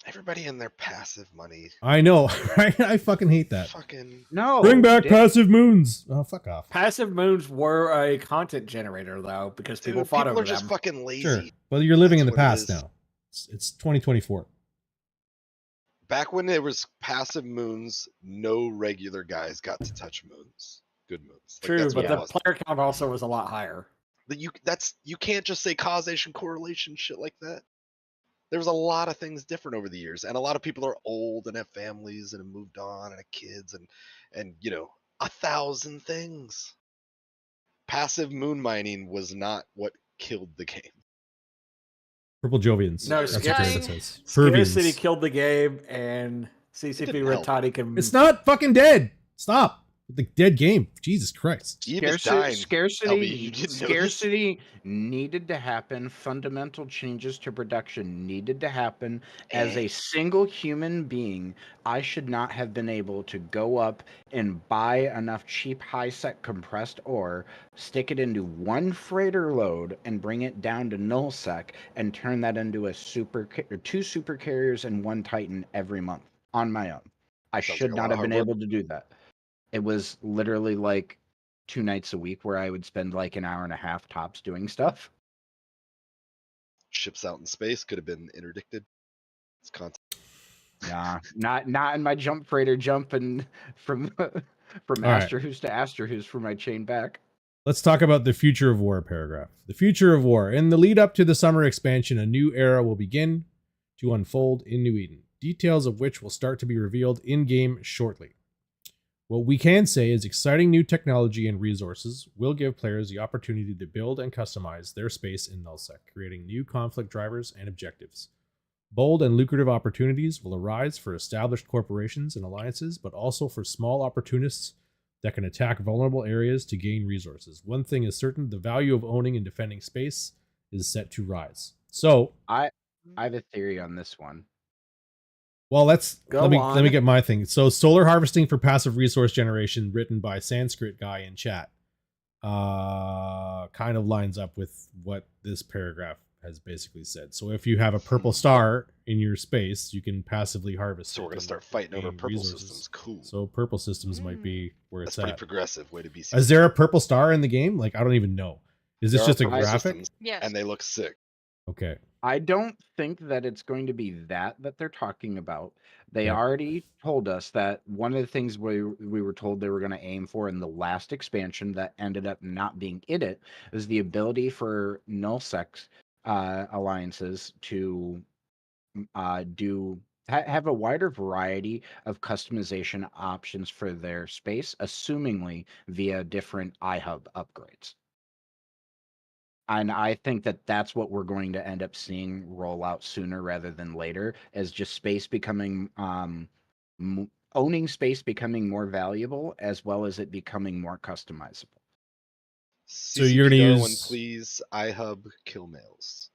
Everybody and their passive money. I know. Right? I fucking hate that. Fucking No. Bring back Dick. passive moons. Oh, fuck off. Passive moons were a content generator though, because dude, people fought people over are just them. fucking lazy. Sure. Well, you're living in the That's what it past is. now. It's 2024. Back when there was passive moons, no regular guys got to touch moons. Good moons. Like, True, that's but what the it was. player count also was a lot higher. But you can't just say causation, correlation, shit like that. There's a lot of things different over the years, and a lot of people are old and have families and have moved on and have kids and 1,000 things. Passive moon mining was not what killed the game. Purple Jovians. No, That's what scarcity- it says. Scarcity Pervians. killed the game, and CCP didn't Red help. Toddy can. It's not fucking dead. Stop. The dead game. Jesus Christ. Eve is dying. Scarcity, LB, you didn't know this? scarcity needed to happen. Fundamental changes to production needed to happen. As a single human being, I should not have been able to go up and buy enough cheap high-sec compressed ore, stick it into one freighter load, and bring it down to nullsec, and turn that into a two super carriers and one Titan every month on my own. I Sounds should like a not lot of have been hard work. able to do that. It was literally like 2 nights a week where I would spend like an hour and a half tops doing stuff. Ships out in space could have been interdicted. It's content. Nah, not in my jump freighter jumping from from All right. Asterhus to Asterhus for my chain back. Let's talk about the future of war paragraph. The future of war. In the lead up to the summer expansion, a new era will begin to unfold in New Eden, details of which will start to be revealed in-game shortly. What we can say is exciting new technology and resources will give players the opportunity to build and customize their space in nullsec, creating new conflict drivers and objectives. Bold and lucrative opportunities will arise for established corporations and alliances, but also for small opportunists that can attack vulnerable areas to gain resources. One thing is certain, the value of owning and defending space is set to rise. So, I have a theory on this one. well, let me on. get my thing. So, solar harvesting for passive resource generation, written by Sanskrit guy in chat, kind of lines up with what this paragraph has basically said. So, if you have a purple star in your space, you can passively harvest. So it we're gonna and start fighting over gain purple resources. systems. Cool. So, purple systems might be where That's it's pretty at. progressive. Way to be. Is there a purple star in the game? Like, I don't even know. Is this There are just a purple graphic? systems, Yes. and they look sick. Okay. I don't think that it's going to be that they're talking about. They Yeah. already told us that one of the things we were told they were going to aim for in the last expansion that ended up not being in it is the ability for nullsec alliances to do have a wider variety of customization options for their space, assumingly via different iHub upgrades. And I think that that's what we're going to end up seeing roll out sooner rather than later, as just space becoming owning space becoming more valuable, as well as it becoming more customizable. So you're gonna Darwin, use- please. iHub kill mails.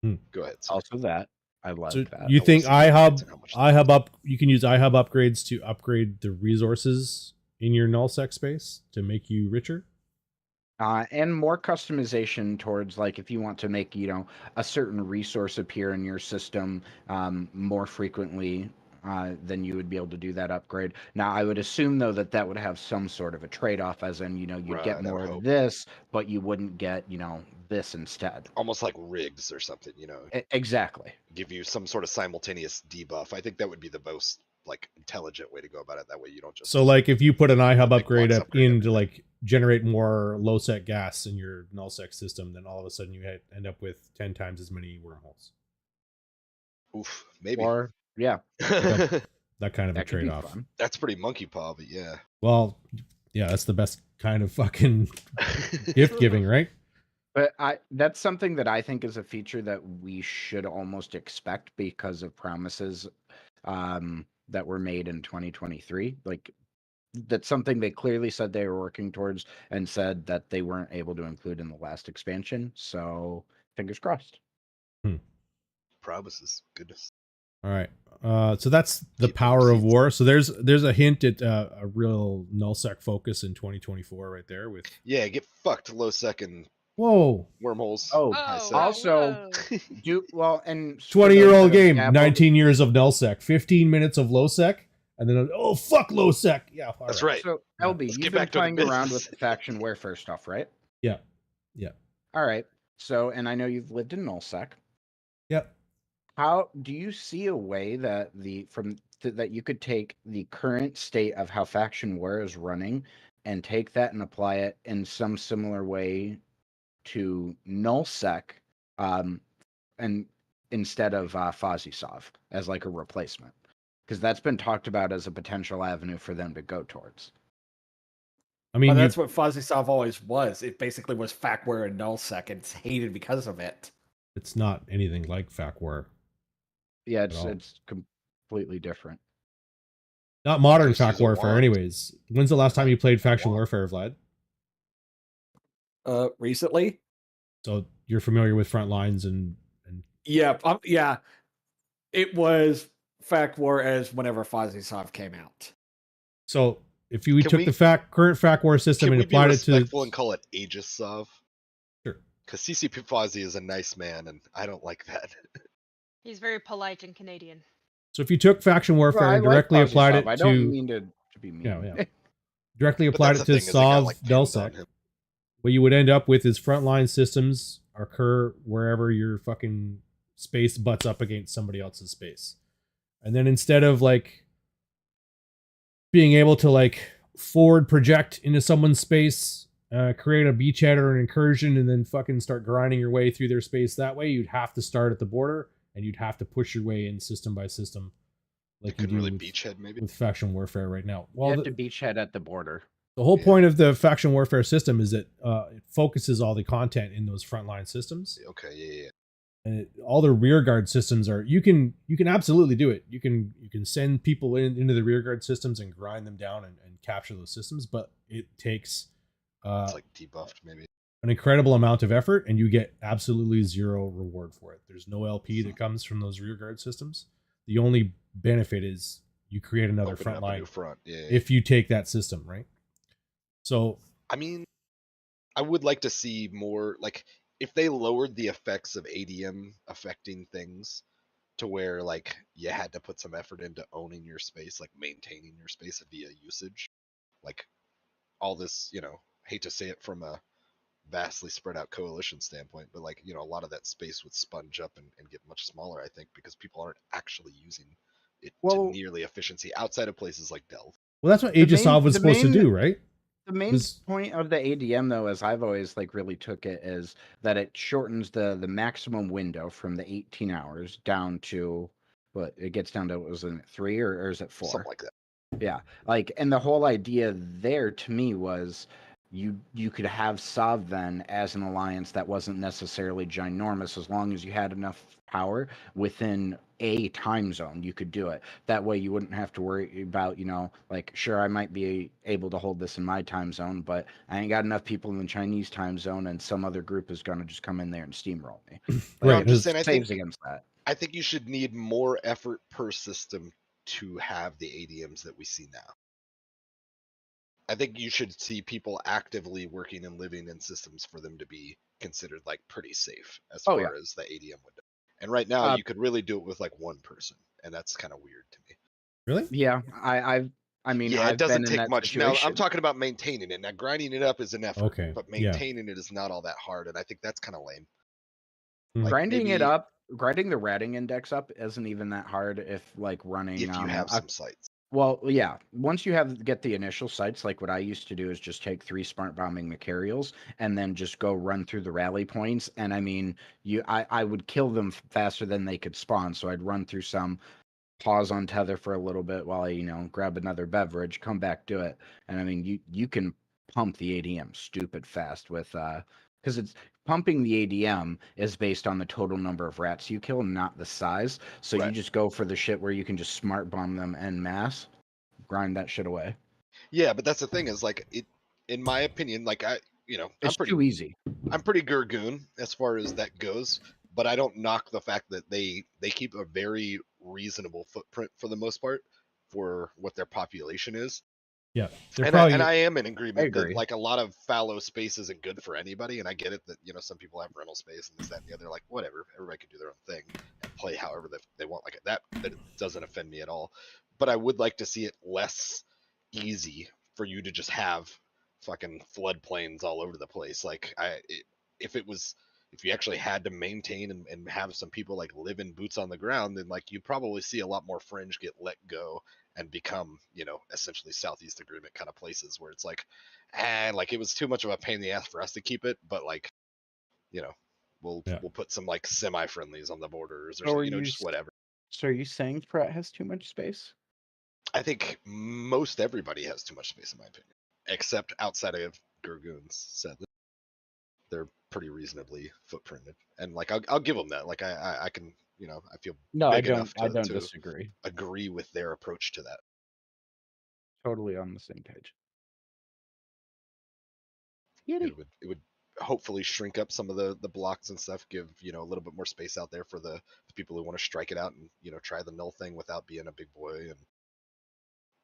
Hmm. Go ahead. Sorry. Also, that I love So that. you I think wasn't expecting how much iHub up? You can use iHub upgrades to upgrade the resources in your nullsec space to make you richer. And more customization towards, like, if you want to make, a certain resource appear in your system more frequently than you would be able to do that upgrade. Now, I would assume, though, that would have some sort of a trade-off, as in, you'd Right, I get would more of hope. this, but you wouldn't get, this instead. Almost like rigs or something, Exactly. give you some sort of simultaneous debuff. I think that would be the most like intelligent way to go about it. That way you don't just So, like, if you put an iHub big upgrade box up upgrade in to everything. like generate more low sec gas in your nullsec system, then all of a sudden you end up with 10 times as many wormholes. Oof, maybe. Or, yeah, That kind of a that could be trade-off. fun. That's pretty monkey paw, but yeah. Well, yeah, that's the best kind of fucking gift giving, right? But that's something that I think is a feature that we should almost expect because of promises that were made in 2023. Like, that's something they clearly said they were working towards and said that they weren't able to include in the last expansion. So fingers crossed. Promises. Goodness. All right. So that's the Keep power of receipts. war. So there's a hint at a real nullsec focus in 2024 right there with Yeah, get fucked, low second whoa, wormholes. Oh, high Oh, sec. also, whoa. and for 20-year-old those that have game, dabbled- 19 years of nullsec, 15 minutes of low sec, and then oh fuck low sec. Yeah, all That's right. So Yeah. LB, Let's you've get been back to the playing around business. with the faction warfare stuff, right? Yeah. Yeah. All right. So, and I know you've lived in nullsec. Yep. How do you see a way that that you could take the current state of how faction war is running and take that and apply it in some similar way to nullsec, and instead of FozzieSov as like a replacement, because that's been talked about as a potential avenue for them to go towards. I mean, But that's what FozzieSov always was. It basically was FacWare and nullsec, and it's hated because of it. it's not anything like fac war. Yeah, all. it's completely different. Not modern Just use fac a warfare, wand. anyways. When's the last time you played faction Wand. warfare, Vlad? Recently? So you're familiar with front lines and Yeah, yeah. It was FacWar as whenever FozzieSov came out. so if we Can took we- the current fac war system Can and we be applied it to respectful and call it Aegis Sov? Sure. Because CCP Fozzie is a nice man, and I don't like that. He's very polite and Canadian. so if you took faction warfare Well, I and like directly applied FozzieSov. it I to don't mean to be mean. yeah. directly But applied that's it the to thing, is they got, Sov like, pins on Delsec, him. what you would end up with is frontline systems occur wherever your fucking space butts up against somebody else's space. And then instead of like being able to like forward project into someone's space, create a beachhead or an incursion, and then fucking start grinding your way through their space that way, you'd have to start at the border and you'd have to push your way in system by system. Like you Could do really with, beachhead, maybe? with faction warfare right now. You Well, have to beachhead at the border. the whole Yeah. point of the faction warfare system is that it focuses all the content in those frontline systems, Okay, yeah. and all the rear guard systems are. You can absolutely do it. You can send people into the rear guard systems and grind them down and capture those systems, but it takes It's like debuffed, maybe. an incredible amount of effort, and you get absolutely zero reward for it. There's no LP that comes from those rear guard systems. The only benefit is you create another Open front up a line new front. Yeah. if you take that system, right? So I mean, I would like to see more, like, if they lowered the effects of ADM affecting things to where, like, you had to put some effort into owning your space, like maintaining your space via usage. Like, all this, hate to say it from a vastly spread out coalition standpoint, but like, a lot of that space would sponge up and get much smaller, I think, because people aren't actually using it Well- to nearly efficiency outside of places like Delve. well, that's what The Aegisov was the supposed to main- do, right? The main Was- point of the ADM, though, as I've always like really took it, is that it shortens the maximum window from the 18 hours down to But it gets down to, was it 3 or is it 4? Something like that. Yeah, like, and the whole idea there to me was you could have Sov then as an alliance that wasn't necessarily ginormous, as long as you had enough power within a time zone, you could do it. That way you wouldn't have to worry about, like, sure, I might be able to hold this in my time zone, but I ain't got enough people in the Chinese time zone, and some other group is going to just come in there and steamroll me. Right. I'm just saying, Saves against that. I think you should need more effort per system to have the ADMs that we see now. I think you should see people actively working and living in systems for them to be considered like pretty safe as Oh, far yeah. as the ADM window. And right now Uh, you could really do it with like one person, and that's kind of weird to me. Really? Yeah, I mean, Yeah, I've it doesn't been in take that much. Now I'm situation. talking about maintaining it. Now grinding it up is an effort, Okay, but yeah. maintaining it is not all that hard, and I think that's kind of lame. Hmm. Like, Grinding it maybe up, grinding the ratting index up isn't even that hard if like running. if you have some sites. Well, yeah. Once you get the initial sites, like what I used to do is just take 3 smart bombing materials and then just go run through the rally points. And I mean, I would kill them faster than they could spawn. So I'd run through some, pause on tether for a little bit while I, grab another beverage, come back, do it. And I mean, you can pump the ADM stupid fast with because it's pumping the ADM is based on the total number of rats you kill, not the size. So you Right. just go for the shit where you can just smart bomb them en masse, grind that shit away. Yeah, but that's the thing is like it. In my opinion, like It's too easy. I'm pretty Gurgoon as far as that goes, but I don't knock the fact that they keep a very reasonable footprint for the most part for what their population is. Yeah. They're And probably I am in agreement that agree. like a lot of fallow space isn't good for anybody, and I get it that some people have rental space and this, that, and the other. Like whatever, everybody can do their own thing and play however they want. Like that doesn't offend me at all. But I would like to see it less easy for you to just have fucking floodplains all over the place. Like if you actually had to maintain and have some people like live in boots on the ground, then like you probably see a lot more fringe get let go and become, essentially Southeast Agreement kind of places where it's like, like it was too much of a pain in the ass for us to keep it, but like, we'll put some like semi-friendlies on the borders or something, just whatever. So are you saying Pratt has too much space? I think most everybody has too much space in my opinion, except outside of Gurgoons said that they're pretty reasonably footprinted, and like I'll give them that. Like I can, I feel No, I big don't. enough I don't to disagree. agree with their approach to that. Totally on the same page. It would hopefully shrink up some of the blocks and stuff, give a little bit more space out there for the people who want to strike it out and try the null thing without being a big boy. And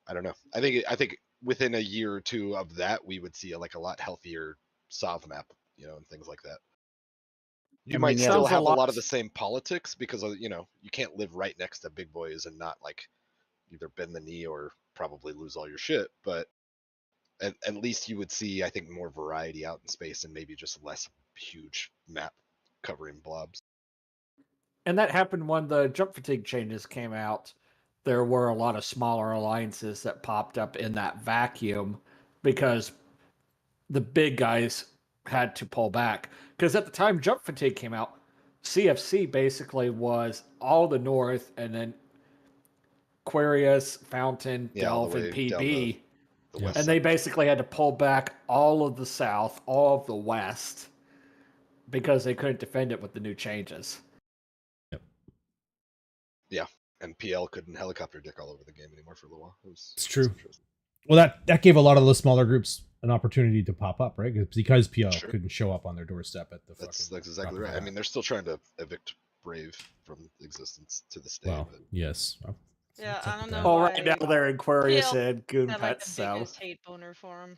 I don't know. I think within a year or two of that, we would see a lot healthier Sov map, and things like that. You might still have a lot of the same politics because you can't live right next to big boys and not like either bend the knee or probably lose all your shit, but at least you would see, I think, more variety out in space and maybe just less huge map covering blobs. And that happened when the jump fatigue changes came out. There were a lot of smaller alliances that popped up in that vacuum because the big guys had to pull back. Because at the time jump fatigue came out, CFC basically was all the north and then Aquarius, Fountain, Delve, and PB. And they basically had to pull back all of the south, all of the west, because they couldn't defend it with the new changes. Yep. Yeah, and PL couldn't helicopter dick all over the game anymore for a little while. It's true. Well, that gave a lot of the smaller groups an opportunity to pop up, right? Because PL couldn't show up on their doorstep at the. That's exactly right. I mean, they're still trying to evict Brave from existence to this day. Well, yes. Yeah, I don't know. Oh, right now they're Aquarius and Goon Pets. Pets. The biggest hate boner for him.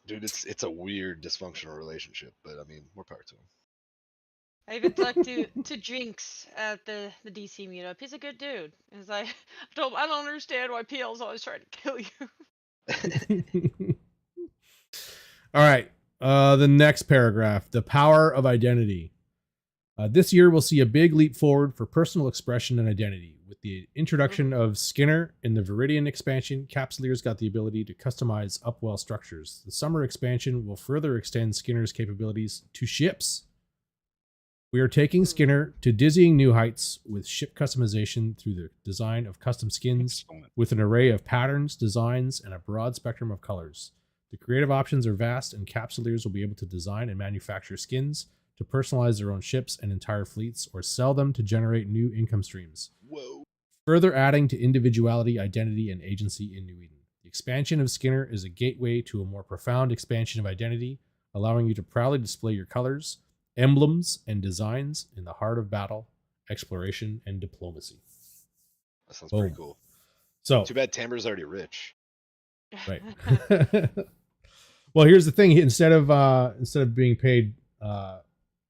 Dude, it's a weird dysfunctional relationship, but I mean, more power to him. I even talked to Jinx at the DC meetup. He's a good dude. He's like, I don't understand why PL's always trying to kill you. All right. The next paragraph, the power of identity. This year, we'll see a big leap forward for personal expression and identity. With the introduction of Skinner in the Viridian expansion, Capsuleers got the ability to customize Upwell structures. The summer expansion will further extend Skinner's capabilities to ships. We are taking Skinner to dizzying new heights with ship customization through the design of custom skins Excellent. with an array of patterns, designs, and a broad spectrum of colors. The creative options are vast, and capsuleers will be able to design and manufacture skins to personalize their own ships and entire fleets or sell them to generate new income streams, Whoa. further adding to individuality, identity, and agency in New Eden. The expansion of Skinner is a gateway to a more profound expansion of identity, allowing you to proudly display your colors, emblems, and designs in the heart of battle, exploration, and diplomacy. That sounds Boom. pretty cool. So, Too bad Tamber's already rich. right. Well, here's the thing: instead of being paid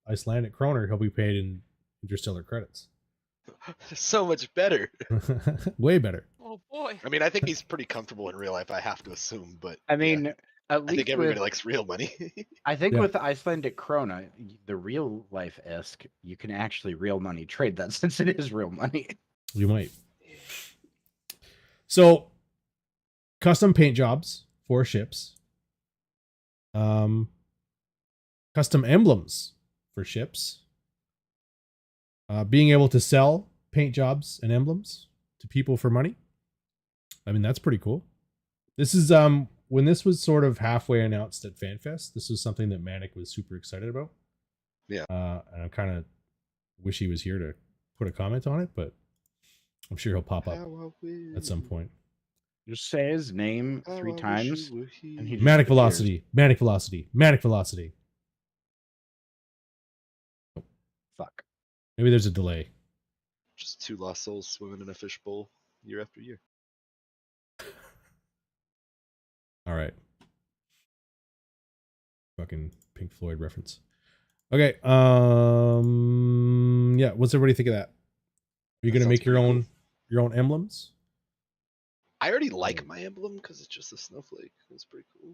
Icelandic kroner, he'll be paid in interstellar credits. So much better. Way better. Oh boy. I mean, I think he's pretty comfortable in real life, I have to assume, but I yeah, mean, at I least think everybody with, likes real money. I think Yeah. with Icelandic krona, the real life isk, you can actually real money trade that since it is real money. You might. So, custom paint jobs for ships. Custom emblems for ships. Being able to sell paint jobs and emblems to people for money. I mean, that's pretty cool. This is when this was sort of halfway announced at FanFest. This was something that Manic was super excited about. Yeah. And I kind of wish he was here to put a comment on it, but I'm sure he'll pop up at some point. Just say his name 3 times. and he just Manic appears. velocity, manic velocity, manic velocity. Fuck. Maybe there's a delay. Just 2 lost souls swimming in a fishbowl year after year. All right. Fucking Pink Floyd reference. Okay. Yeah. What's everybody think of that? Are you That gonna sounds make your pretty own cool. emblems? I already like my emblem because it's just a snowflake. It's pretty cool.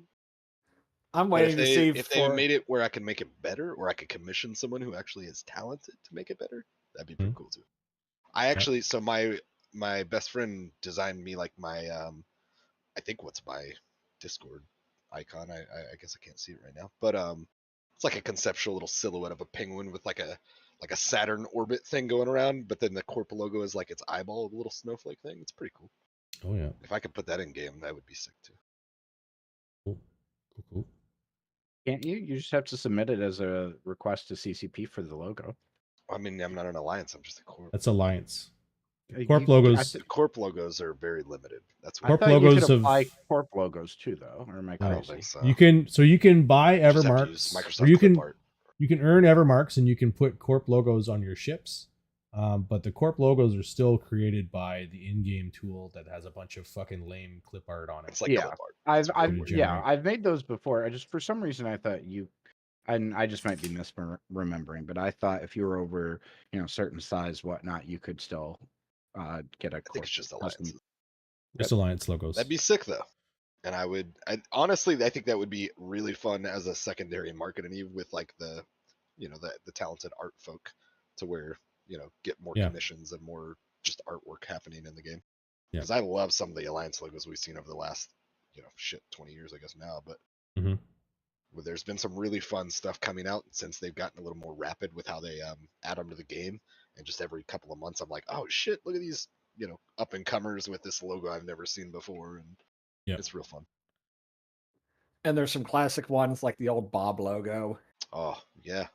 I'm But waiting to see if they for. made it where I can make it better, or I could commission someone who actually is talented to make it better, that'd be pretty cool too. I actually, so my best friend designed me like my I think what's my Discord icon. I guess I can't see it right now, but it's like a conceptual little silhouette of a penguin with like a Saturn orbit thing going around, but then the Corp logo is like its eyeball, a little snowflake thing. It's pretty cool. Oh yeah. If I could put that in game, that would be sick too. Cool. Cool. Can't you? You just have to submit it as a request to CCP for the logo. I mean, I'm not an alliance. I'm just a corp. That's Alliance. You- Corp I logos. th- The corp logos are very limited. That's I what Corp thought you logos could of- apply corp logos too, though. Or am I I crazy? don't think so. You can buy You just have to use Evermarks, Microsoft or you clip can art. earn Evermarks, and you can put Corp logos on your ships. But the Corp logos are still created by the in-game tool that has a bunch of fucking lame clip art on it. It's like Yeah. clip art. I've It's really pretty weird. generate. I've made those before. I just for some reason I thought you, and I just might be misremembering, but I thought if you were over certain size whatnot, you could still get a I think corp it's just custom. alliances. Just Alliance logos. That'd be sick though. And honestly, I think that would be really fun as a secondary marketing Eve with like the talented art folk to where, get more Yeah. commissions and more just artwork happening in the game. Yeah. Because I love some of the alliance logos we've seen over the last, 20 years, I guess now, but Mhm. there's been some really fun stuff coming out since they've gotten a little more rapid with how they add them to the game. And just every couple of months, I'm like, oh shit, look at these, up and comers with this logo I've never seen before. And Yeah. it's real fun. And there's some classic ones like the old Bob logo. Oh, yeah.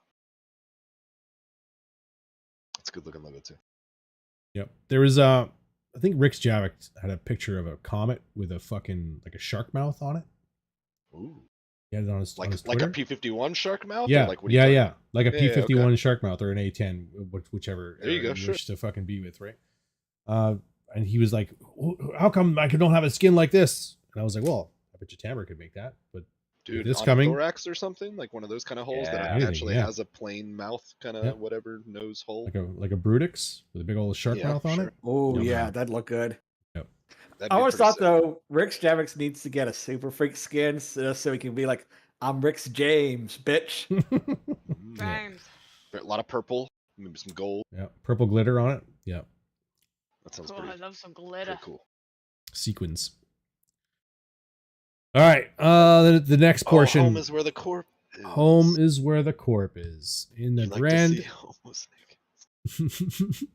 It's a good looking logo too. Yep. There was I think Rick's Javik had a picture of a comet with a fucking like a shark mouth on it. Ooh. He had it on his Like on his a Twitter. P-51 shark mouth? Or Yeah, like, what are you talking- yeah. Like a Yeah, yeah, P-51 shark mouth or an A-10, whichever There you go, sure. wish to fucking be with, right? And he was like, "How come I don't have a skin like this?" And I was like, "Well, I bet you Tamara could make that." But Dude, this on coming- a thorax or something? Like one of those kind of holes Yeah. that Anything, actually yeah. has a plain mouth kind of Yeah. whatever nose hole. like a Brutix with a big old shark Yeah, mouth on sure. it. Oh Yeah. yeah, that'd look good. That'd I be always pretty thought sick. though, Rick Javix needs to get a Super Freak skin so he can be like, "I'm Rick's James, bitch." Mm. Rhymes. A lot of purple, maybe some gold. Yeah, purple glitter on it. Yeah, That sounds Cool. I pretty, love some glitter. pretty cool. sequins. All right, the next Oh, portion. home is where the corp Home is where the corp is. In the You like to grand see homeless naked.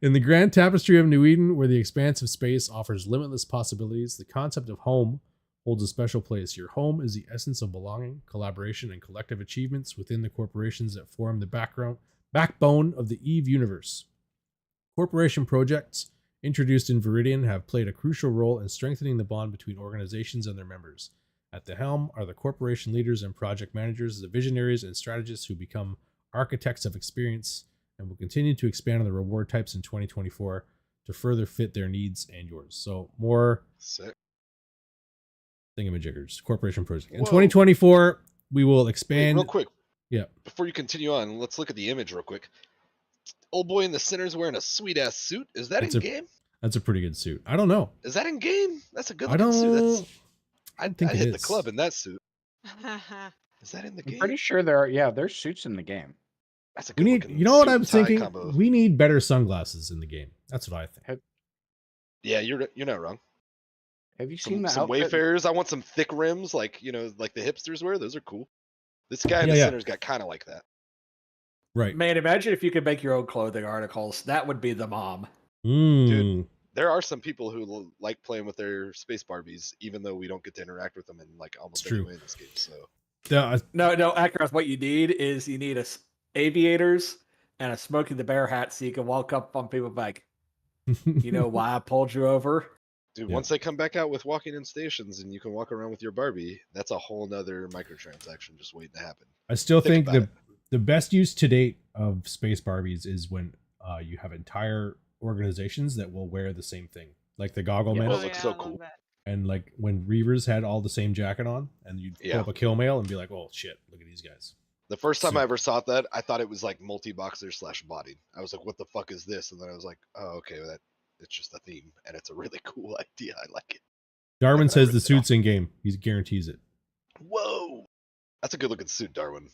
in the grand tapestry of New Eden, where the expanse of space offers limitless possibilities, the concept of home holds a special place. Your home is the essence of belonging, collaboration, and collective achievements within the corporations that form the backbone of the EVE universe. Corporation projects introduced in Viridian have played a crucial role in strengthening the bond between organizations and their members. At the helm are the corporation leaders and project managers, the visionaries and strategists who become architects of experience and will continue to expand on the reward types in 2024 to further fit their needs and yours. So more Sick. thingamajiggers, corporation project. In Whoa. 2024, we will Wait, expand. real quick. Yeah. Before you continue on, let's look at the image real quick. Old boy in the center's wearing a sweet ass suit. Is that It's in game? That's a pretty good suit. I don't know. Is that in game? That's a good I looking don't suit. I'd think it hit the is. club in that suit. Is that in the I'm game? pretty sure there are. Yeah, there's suits in the game. That's a We good need. looking You know what suit I'm and tie thinking? combo. We need better sunglasses in the game. That's what I think. Yeah, you're not wrong. Have you seen Some the outfit? Wayfarers. I want some thick rims, like like the hipsters wear. Those are cool. This guy in Yeah, the yeah. center's got kind of like that. Right. Man, imagine if you could make your own clothing articles. That would be the mom. Mm. There are some people who like playing with their space Barbies, even though we don't get to interact with them in like almost It's any true. way in this game. So No, Akaroth, what you need is aviators and a Smokey the Bear hat so you can walk up on people like, you know why I pulled you over? dude, Yeah. once they come back out with walking in stations and you can walk around with your Barbie, that's a whole nother microtransaction just waiting to happen. I still Think think about the best use to date of space Barbies is when you have entire organizations that will wear the same thing, like the Goggle Yeah. Men, Oh, it looks so cool. and like when Reavers had all the same jacket on, and you'd pull Yeah. up a kill mail and be like, "Oh shit, look at these guys." The first time Sick. I ever saw that, I thought it was like multi-boxer / body. I was like, what the fuck is this? And then I was like, oh, okay, it's just a theme, and it's a really cool idea. I like it. Darwin I says the ripped it suit's in game. He guarantees it. Whoa, that's a good looking suit, Darwin.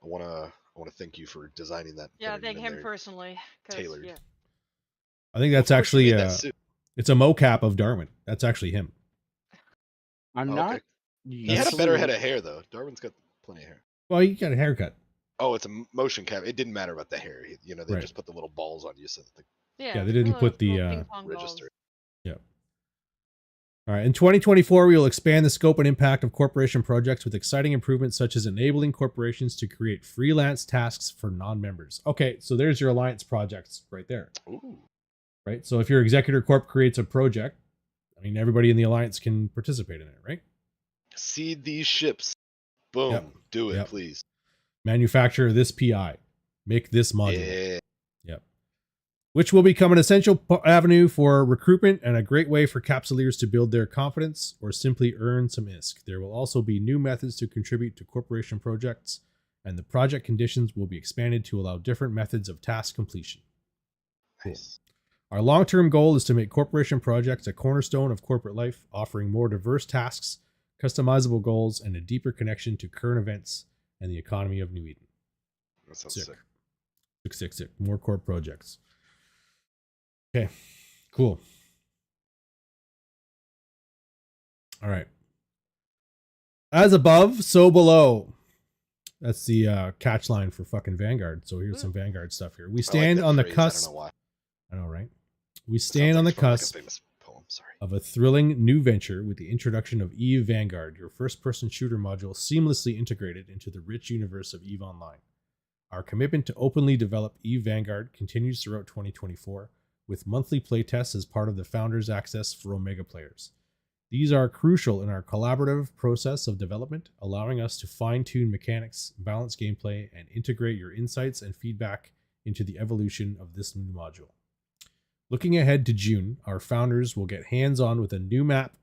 I wanna thank you for designing that. Yeah, putting it thank in him there. personally. 'Cause, Tailored. Yeah. I think that's Of course actually you made that suit. it's a mocap of Darwin. That's actually him. I'm Oh, not. okay. He had a usually- better head of hair though. Darwin's got plenty of hair. Well, you got a haircut. Oh, it's a motion cap. It didn't matter about the hair. They Right. just put the little balls on you so that the Yeah, they didn't put the, little ping pong balls. register. All right. In 2024, we will expand the scope and impact of corporation projects with exciting improvements such as enabling corporations to create freelance tasks for non-members. Okay, so there's your alliance projects right there. Ooh. Right. So if your executor corp creates a project, I mean, everybody in the alliance can participate in it, right? Seed these ships. Boom. Yep. Do it, Yep. please. Manufacture this PI, make this module. Yeah. Which will become an essential avenue for recruitment and a great way for capsuleers to build their confidence or simply earn some ISK. There will also be new methods to contribute to corporation projects, and the project conditions will be expanded to allow different methods of task completion. Nice. Our long-term goal is to make corporation projects a cornerstone of corporate life, offering more diverse tasks, customizable goals, and a deeper connection to current events and the economy of New Eden. That sounds Sick. sick. Sick. More corp projects. Okay, cool. All right. As above, so below. That's the catch line for fucking Vanguard. So here's some Vanguard stuff here. We I like stand that on the phrase. cusp. I don't know why. I know, right? We Sounds stand on the like from, like, a cusp famous poem. Sorry. of a thrilling new venture with the introduction of EVE Vanguard, your first-person shooter module seamlessly integrated into the rich universe of EVE Online. Our commitment to openly develop EVE Vanguard continues throughout 2024, with monthly playtests as part of the Founders Access for Omega players. These are crucial in our collaborative process of development, allowing us to fine-tune mechanics, balance gameplay, and integrate your insights and feedback into the evolution of this new module. Looking ahead to June, our founders will get hands-on with a new map,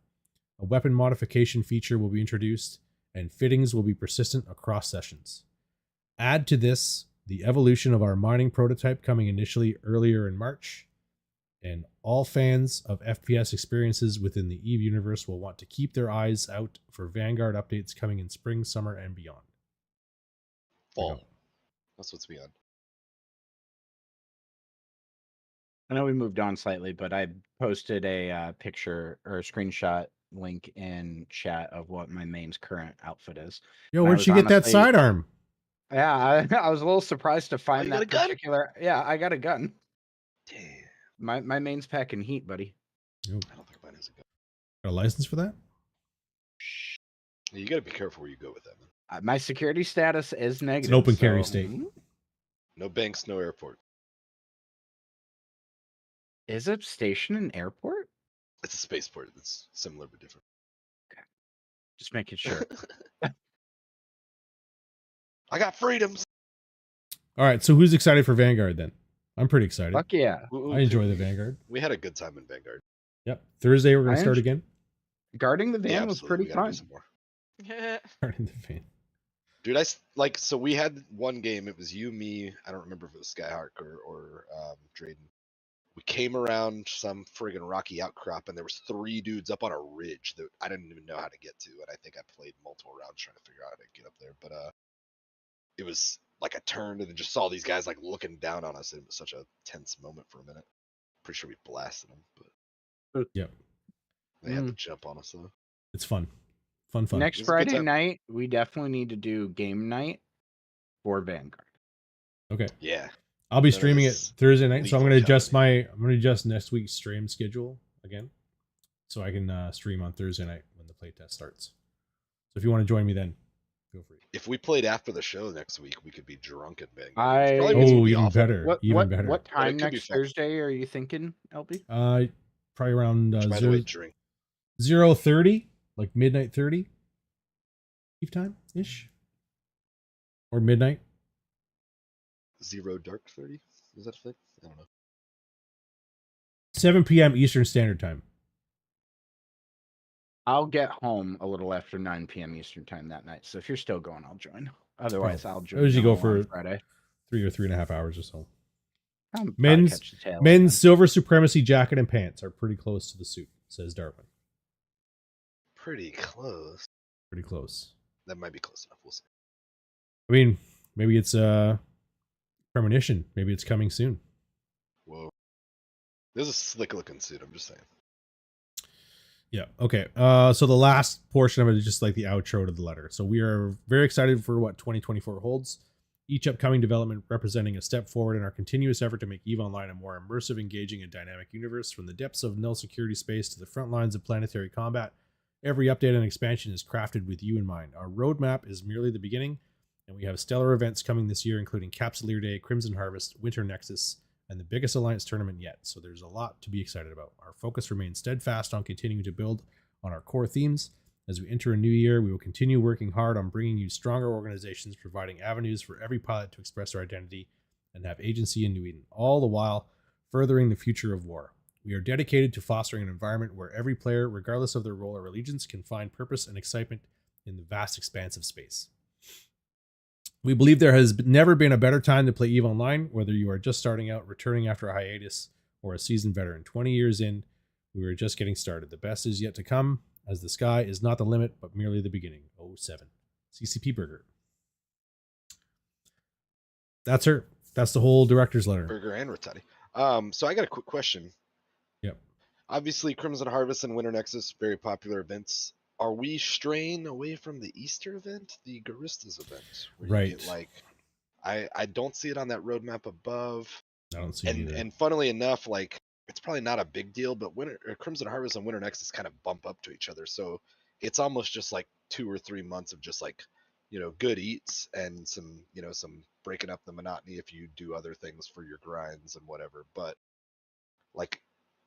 a weapon modification feature will be introduced, and fittings will be persistent across sessions. Add to this the evolution of our mining prototype coming initially earlier in March, and all fans of FPS experiences within the EVE universe will want to keep their eyes out for Vanguard updates coming in spring, summer, and beyond. Fall. That's what's beyond. I know we moved on slightly, but I posted a picture or a screenshot link in chat of what my main's current outfit is. Yo, And I where'd was you get that honestly- sidearm? Yeah, I was a little surprised to find you got that a gun? particular. Yeah, I got a gun. Damn. My main's packing heat, buddy. I don't think mine has a gun. Got a license for that? You got to be careful where you go with that, man. My security status is negative. It's an open carry so- state. No banks, no airport. Is it stationed in airport? It's a spaceport. It's similar but different. Just making sure. I got freedoms. All right, so who's excited for Vanguard then? I'm pretty excited. Fuck yeah. I enjoy the Vanguard. We had a good time in Vanguard. Yep. Thursday we're gonna I start again. Guarding the van Yeah, was absolutely. pretty We gotta do fun. some more. Starting the van. Dude, so we had one game. It was you, me. I don't remember if it was Skyhawk or Drayden. We came around some friggin' rocky outcrop, and there was 3 dudes up on a ridge that I didn't even know how to get to, and I think I played multiple rounds trying to figure out how to get up there. But it was like I turned and just saw these guys like looking down on us, and it was such a tense moment for a minute. Pretty sure we blasted them, but Yep. they had to jump on us though. It's fun. Fun. Next It was a good Friday time. night, we definitely need to do game night for Vanguard. Okay. Yeah. I'll be That streaming it is Thursday night, so I'm lethal gonna adjust company. I'm gonna adjust next week's stream schedule again, so I can stream on Thursday night when the playtest starts. So if you want to join me, then feel free. If we played after the show next week, we could be drunk in Vanguard. I- Which probably means we'll Oh, be even awful. better. Even better. What But it time could be next fun. Thursday are you thinking, LB? Probably around Which, by the way, drink 0:30, like midnight 30 Eve time ish, or midnight. 0 dark 30. Is that a thing? I don't know. 7 p.m. Eastern Standard Time. I'll get home a little after 9 p.m. Eastern time that night. So if you're still going, I'll join. Otherwise, I'll join. usually go on for Friday. 3 or 3.5 hours or so. I'll probably Men's- catch the tail end Men's then. silver supremacy jacket and pants are pretty close to the suit, says Darwin. Pretty close. Pretty close. That might be close enough. We'll see. I mean, maybe it's a premonition. Maybe it's coming soon. Whoa. This is a slick looking suit. I'm just saying. Yeah. Okay. So the last portion of it is just like the outro to the letter. So we are very excited for what 2024 holds. Each upcoming development representing a step forward in our continuous effort to make EVE Online a more immersive, engaging, and dynamic universe. From the depths of null security space to the front lines of planetary combat, every update and expansion is crafted with you in mind. Our roadmap is merely the beginning, and we have stellar events coming this year, including Capsuleer Day, Crimson Harvest, Winter Nexus, and the biggest Alliance tournament yet. So there's a lot to be excited about. Our focus remains steadfast on continuing to build on our core themes. As we enter a new year, we will continue working hard on bringing you stronger organizations, providing avenues for every pilot to express their identity and have agency in New Eden, all the while furthering the future of war. We are dedicated to fostering an environment where every player, regardless of their role or allegiance, can find purpose and excitement in the vast expanse of space. We believe there has never been a better time to play EVE Online, whether you are just starting out, returning after a hiatus, or a seasoned veteran. 20 years in, we are just getting started. The best is yet to come, as the sky is not the limit, but merely the beginning. 07. CCP Burger. That's her. That's the whole director's letter. Burger and Rotati. So I got a quick question. Yep. Obviously, Crimson Harvest and Winter Nexus, very popular events. Are we straying away from the Easter event, the Garistas event? where you Right. get, like, I don't see it on that roadmap above. I don't see it either. And funnily enough, like, it's probably not a big deal, but Crimson Harvest and Winter Nexus kind of bump up to each other. So it's almost just like 2 or 3 months of just like, good eats and some breaking up the monotony if you do other things for your grinds and whatever. But like,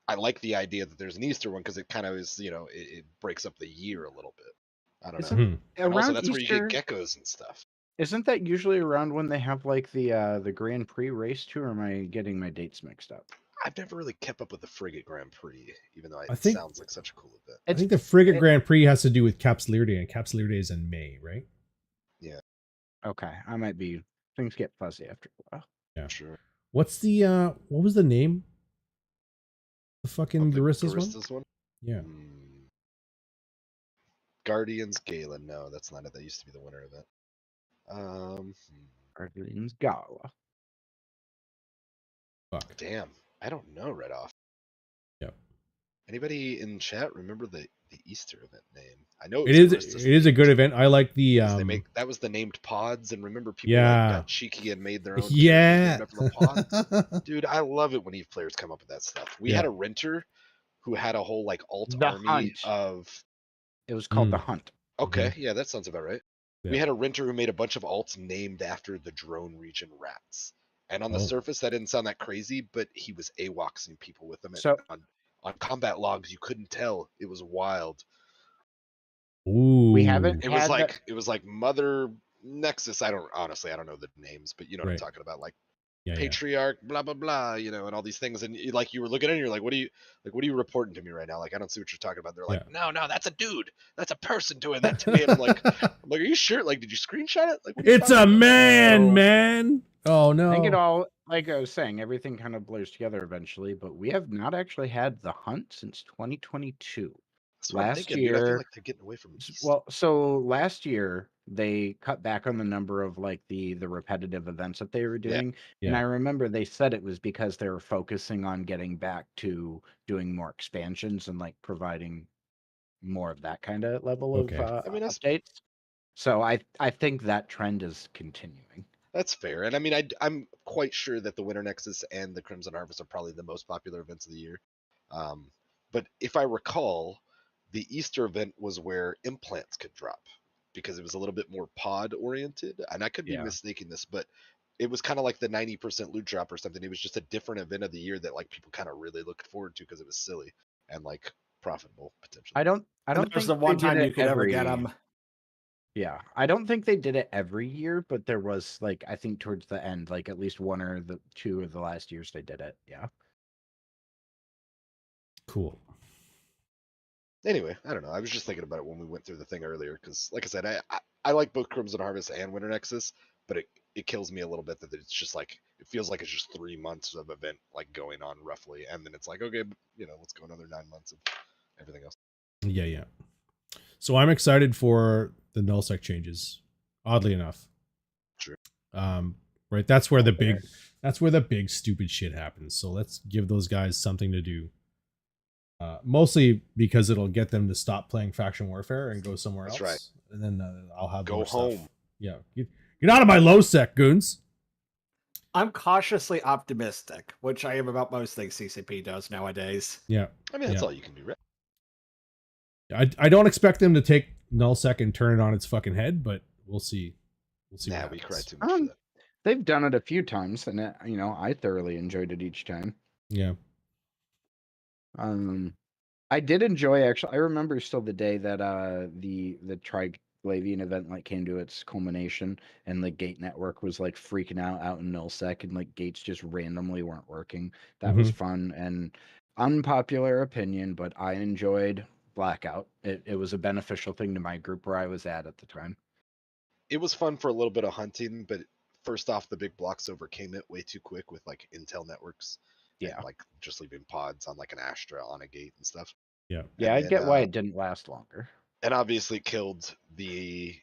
I like the idea that there's an Easter one because it kind of is, it breaks up the year a little bit. I don't know. Hmm. And also, Around that's Easter, where you get geckos and stuff. isn't that usually around when they have like the Grand Prix race too? Or am I getting my dates mixed up? I've never really kept up with the Frigate Grand Prix, even though I it think- sounds like such a cool event. I think the Frigate Grand Prix has to do with Capsuleer Day, and Capsuleer Day is in May, right? Okay, I might be. Things get fuzzy after a while. Yeah. Sure. What's the what was the name? The fucking Of the Garistas one? Garistas one? Yeah. Guardians Gala. No, that's not it. That used to be the winter event. Guardians Gala. Fuck. Damn. I don't know right off. Yep. Anybody in chat remember the Easter event name? I know It was is. It is a good event. I like the 'cause they make that was the named pods, and remember people like Yeah. got cheeky and made their own characters Yeah. named after the pods. Dude, I love it when Eve players come up with that stuff. We had Yeah. a renter who had a whole like alt The army Hunt. of. It was called the Mm. Hunt. Okay, yeah, that sounds about right. We Yeah. had a renter who made a bunch of alts named after the drone region rats. And on the Oh. surface, that didn't sound that crazy, but he was AWACSing people with them. And So- on combat logs, you couldn't tell. It was wild. Ooh. We haven't It was had like that- it was like Mother Nexus. I don't know the names, but you know what I'm Right. talking about. Like Yeah. Patriarch, blah blah blah, and all these things. And like you were looking at it, and you're like, what are you reporting to me right now? Like I don't see what you're talking about. They're like, no, that's a dude. That's a person doing that to me. And I'm like, are you sure? Like, did you screenshot it? Like, what are you It's talking a about? man, So- man. Oh no. I think it all, like I was saying, everything kind of blurs together eventually, but we have not actually had the Hunt since 2022. That's what I'm Last thinking, dude. I feel year- like they're getting away from East. Well, so last year they cut back on the number of like the repetitive events that they were Yeah. doing. Yeah. And I remember they said it was because they were focusing on getting back to doing more expansions and like providing more of that kind of level Okay. of I mean, that's- updates. So I think that trend is continuing. That's fair. And I mean, I'm quite sure that the Winter Nexus and the Crimson Harvest are probably the most popular events of the year. But if I recall, the Easter event was where implants could drop because it was a little bit more pod oriented. And I could be Yeah. mistaking this, but it was kind of like the 90% loot drop or something. It was just a different event of the year that like people kind of really looked forward to because it was silly and like profitable potentially. I don't And think there's the they one did time it you could ever get every- them. Yeah, I don't think they did it every year, but there was like I think towards the end, like at least one or the two of the last years they did it. Yeah. Cool. Anyway, I don't know. I was just thinking about it when we went through the thing earlier because, like I said, I like both Crimson Harvest and Winter Nexus, but it kills me a little bit that it's just like it feels like it's just 3 months of event like going on roughly, and then it's like okay, let's go another 9 months of everything else. Yeah. So I'm excited for the nullsec changes. Oddly enough. Sure. Right. That's where the big stupid shit happens. So let's give those guys something to do. Mostly because it'll get them to stop playing faction warfare and go somewhere That's else. right. And then I'll have Go more home. Stuff. Yeah. Get out of my low sec, goons. I'm cautiously optimistic, which I am about most things CCP does nowadays. Yeah. I mean, that's Yeah. all you can be, right? I don't expect them to take nullsec and turn it on its fucking head, but we'll see. We'll see. Nah, what we happens. cry too much for that. They've done it a few times, and I thoroughly enjoyed it each time. Yeah. I did enjoy actually. I remember still the day that the Triglavian event like came to its culmination, and the Gate network was like freaking out in nullsec, and like gates just randomly weren't working. That was fun and unpopular opinion, but I enjoyed Blackout. It was a beneficial thing to my group where I was at the time. It was fun for a little bit of hunting, but first off, the big blocks overcame it way too quick with like Intel networks. and, Yeah. like just leaving pods on like an Astra on a gate and stuff. Yeah. Yeah, I And get then, why it didn't last longer. And obviously killed the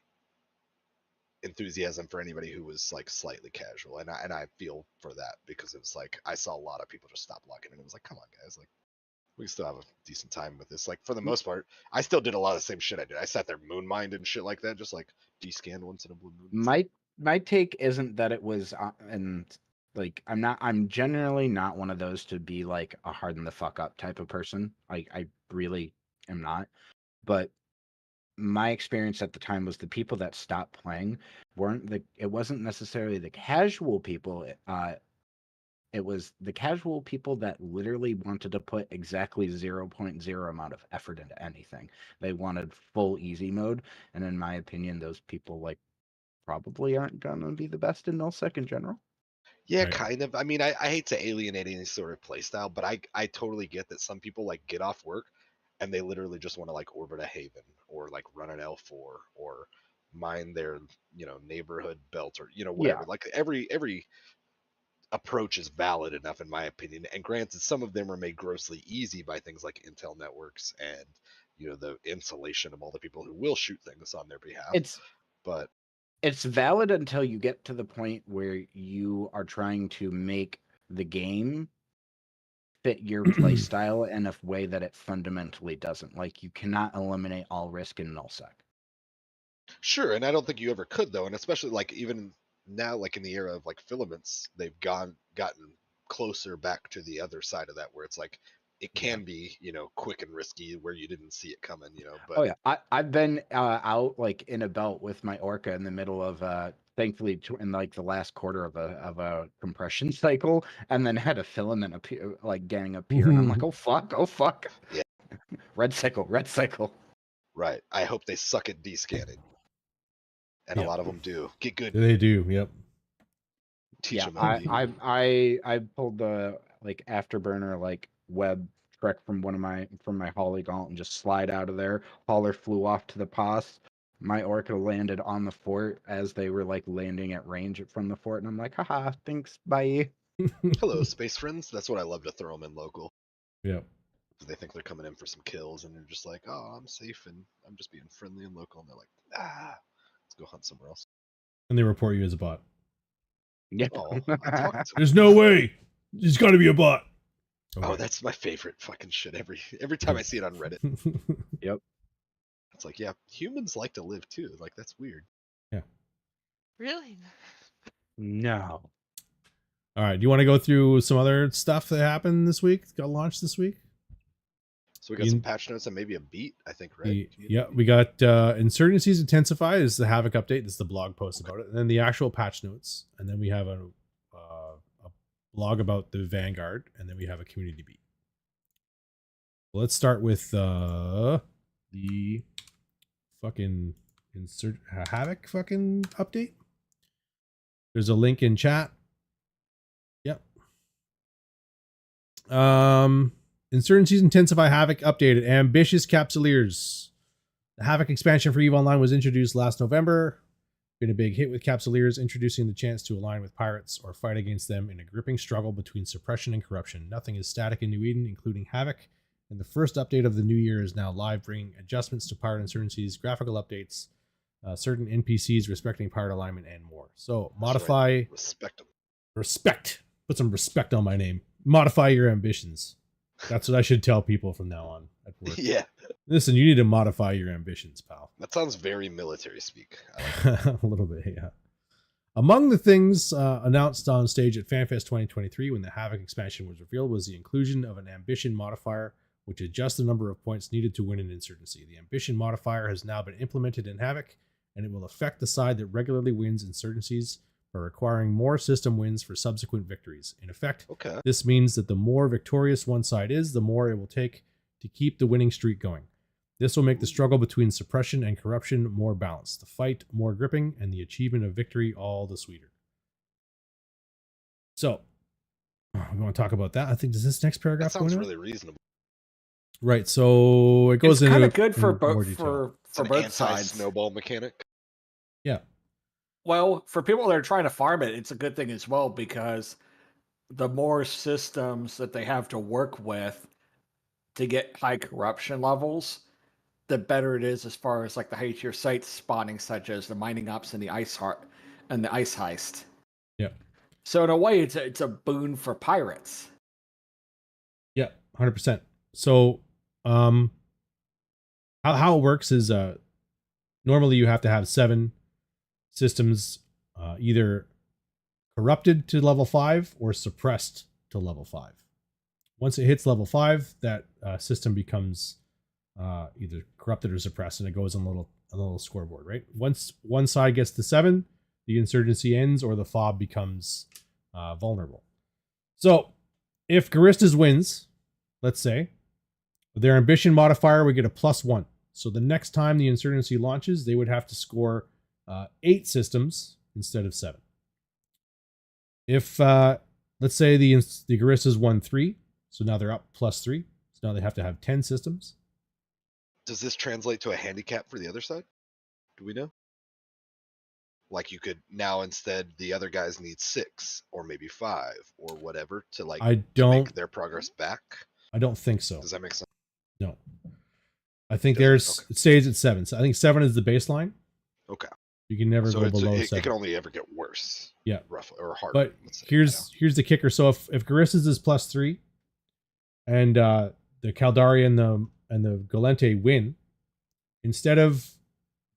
enthusiasm for anybody who was like slightly casual, and I feel for that because it was like I saw a lot of people just stop logging, and it was like, come on guys, like we can still have a decent time with this. Like for the most part, I still did a lot of the same shit I did. I sat there moon mined and shit like that, just like descanned once in a blue moon. My take isn't that it was and like I'm generally not one of those to be like a harden the fuck up type of person. I really am not. But my experience at the time was the people that stopped playing it wasn't necessarily the casual people. It was the casual people that literally wanted to put exactly 0.0 amount of effort into anything. They wanted full easy mode, and in my opinion, those people like probably aren't gonna be the best in nullsec in general. Yeah, Right. kind of. I mean, I hate to alienate any sort of playstyle, but I totally get that some people like get off work and they literally just want to like orbit a haven or like run an L4 or mine their neighborhood belt or whatever. Yeah. Like every approach is valid enough in my opinion. And granted, some of them are made grossly easy by things like Intel networks and the insulation of all the people who will shoot things on their behalf. But It's valid until you get to the point where you are trying to make the game fit your play style in a way that it fundamentally doesn't. Like, you cannot eliminate all risk in nullsec. Sure, and I don't think you ever could though, and especially like even now, like in the era of like filaments, they've gotten closer back to the other side of that, where it's like it can be, quick and risky where you didn't see it coming, But Oh yeah, I've been out like in a belt with my orca in the middle of thankfully in like the last quarter of a compression cycle, and then had a filament appear, like gang appear, and I'm like, oh fuck, Yeah. red cycle. right. I hope they suck at descanning, and Yep. a lot of them do. Get good. They do. Yep. Teach Yeah, them how to be. I pulled the like afterburner like web trick from my Holly Gaunt and just slide out of there. Hauler flew off to the pass. My orca landed on the fort as they were like landing at range from the fort, and I'm like, haha, thanks, bye. Hello, space friends. That's what I love to throw them in local. Yep. They think they're coming in for some kills, and they're just like, oh, I'm safe, and I'm just being friendly and local, and they're like, let's go hunt somewhere else. And they report you as a bot. Yeah. Oh, I talked to There's no way. There's got to be a bot. Oh, that's my favorite fucking shit. Every time I see it on Reddit, Yep. it's like, yeah, humans like to live too. Like that's weird. Really? No. All right. Do you want to go through some other stuff that happened this week? Got launched this week? So we got some patch notes and maybe a beat, I think, right? Yeah, we got Insurgencies Intensify is the Havoc update. This is the blog post about it. And then the actual patch notes. And then we have a blog about the Vanguard. And then we have a community beat. Let's start with the fucking Havoc fucking update. There's a link in chat. Yep. Insurgencies Intensify Havoc updated. Ambitious Capsuleers. The Havoc expansion for EVE Online was introduced last November. Been a big hit with Capsuleers, introducing the chance to align with pirates or fight against them in a gripping struggle between suppression and corruption. Nothing is static in New Eden, including Havoc. And the first update of the new year is now live, bringing adjustments to pirate insurgencies, graphical updates, certain NPCs respecting pirate alignment, and more. So modify, Right. Respect them. respect. Put some respect on my name. Modify your ambitions. That's what I should tell people from now on at work. Yeah, Listen, you need to modify your ambitions, pal. that sounds very military speak. I like A little bit, yeah. Among the things announced on stage at FanFest 2023 when the Havoc expansion was revealed was the inclusion of an ambition modifier, which adjusts the number of points needed to win an insurgency. The ambition modifier has now been implemented in Havoc, and it will affect the side that regularly wins insurgencies by requiring more system wins for subsequent victories. In effect, Okay. this means that the more victorious one side is, the more it will take to keep the winning streak going. This will make the struggle between suppression and corruption more balanced, the fight more gripping, and the achievement of victory all the sweeter. So, we want to talk about that. I think, does this next That paragraph go sounds into it? really reasonable. Right, so it goes It's kind into of good for more both detail. It's for an both sides. anti-snowball mechanic. Yeah, Well, for people that are trying to farm it, it's a good thing as well because the more systems that they have to work with to get high corruption levels, the better it is as far as like the high tier sites spawning, such as the mining ops and the ice heart and the ice heist. yeah, So in a way, it's a boon for pirates. yeah, 100%. So, how it works is normally you have to have 7 systems either corrupted to level 5 or suppressed to level 5. Once it hits level 5, that system becomes either corrupted or suppressed, and it goes on a little scoreboard, right? Once one side gets to 7, the insurgency ends or the fob becomes vulnerable. So if Garistas wins, let's say, their ambition modifier would get a +1. So the next time the insurgency launches, they would have to score 8 systems instead of 7. If let's say the Garistas won 3, so now they're up +3. So now they have to have 10 systems. Does this translate to a handicap for the other side? Do we know? Like you could now instead the other guys need 6 or maybe 5 or whatever to like I to don't make their progress back. I don't think so. Does that make sense? No. I think Doesn't? there's Okay. it stays at 7. So I think 7 is the baseline. Okay. You can never So go it's, below it 7. can only ever get worse. Yeah. Roughly or harder. But let's say, here's the kicker. So if Garistas is +3, and the Caldari and the Galente win, instead of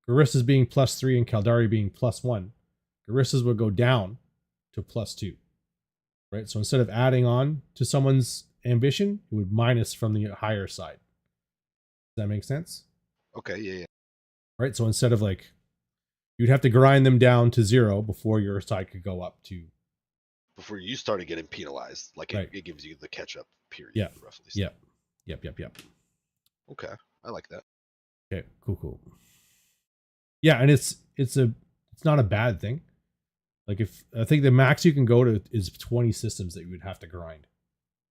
Garissas being +3 and Caldari being +1, Garissas would go down to +2. Right? So instead of adding on to someone's ambition, it would minus from the higher side. Does that make sense? Okay, yeah. Right? So instead of like, you'd have to grind them down to 0 before your side could go up to. Before you started getting penalized, like Right. it gives you the catch-up period, Yeah. roughly. Yep. Okay, I like that. Okay, cool. Yeah, and it's not a bad thing. Like, if I think the max you can go to is 20 systems that you would have to grind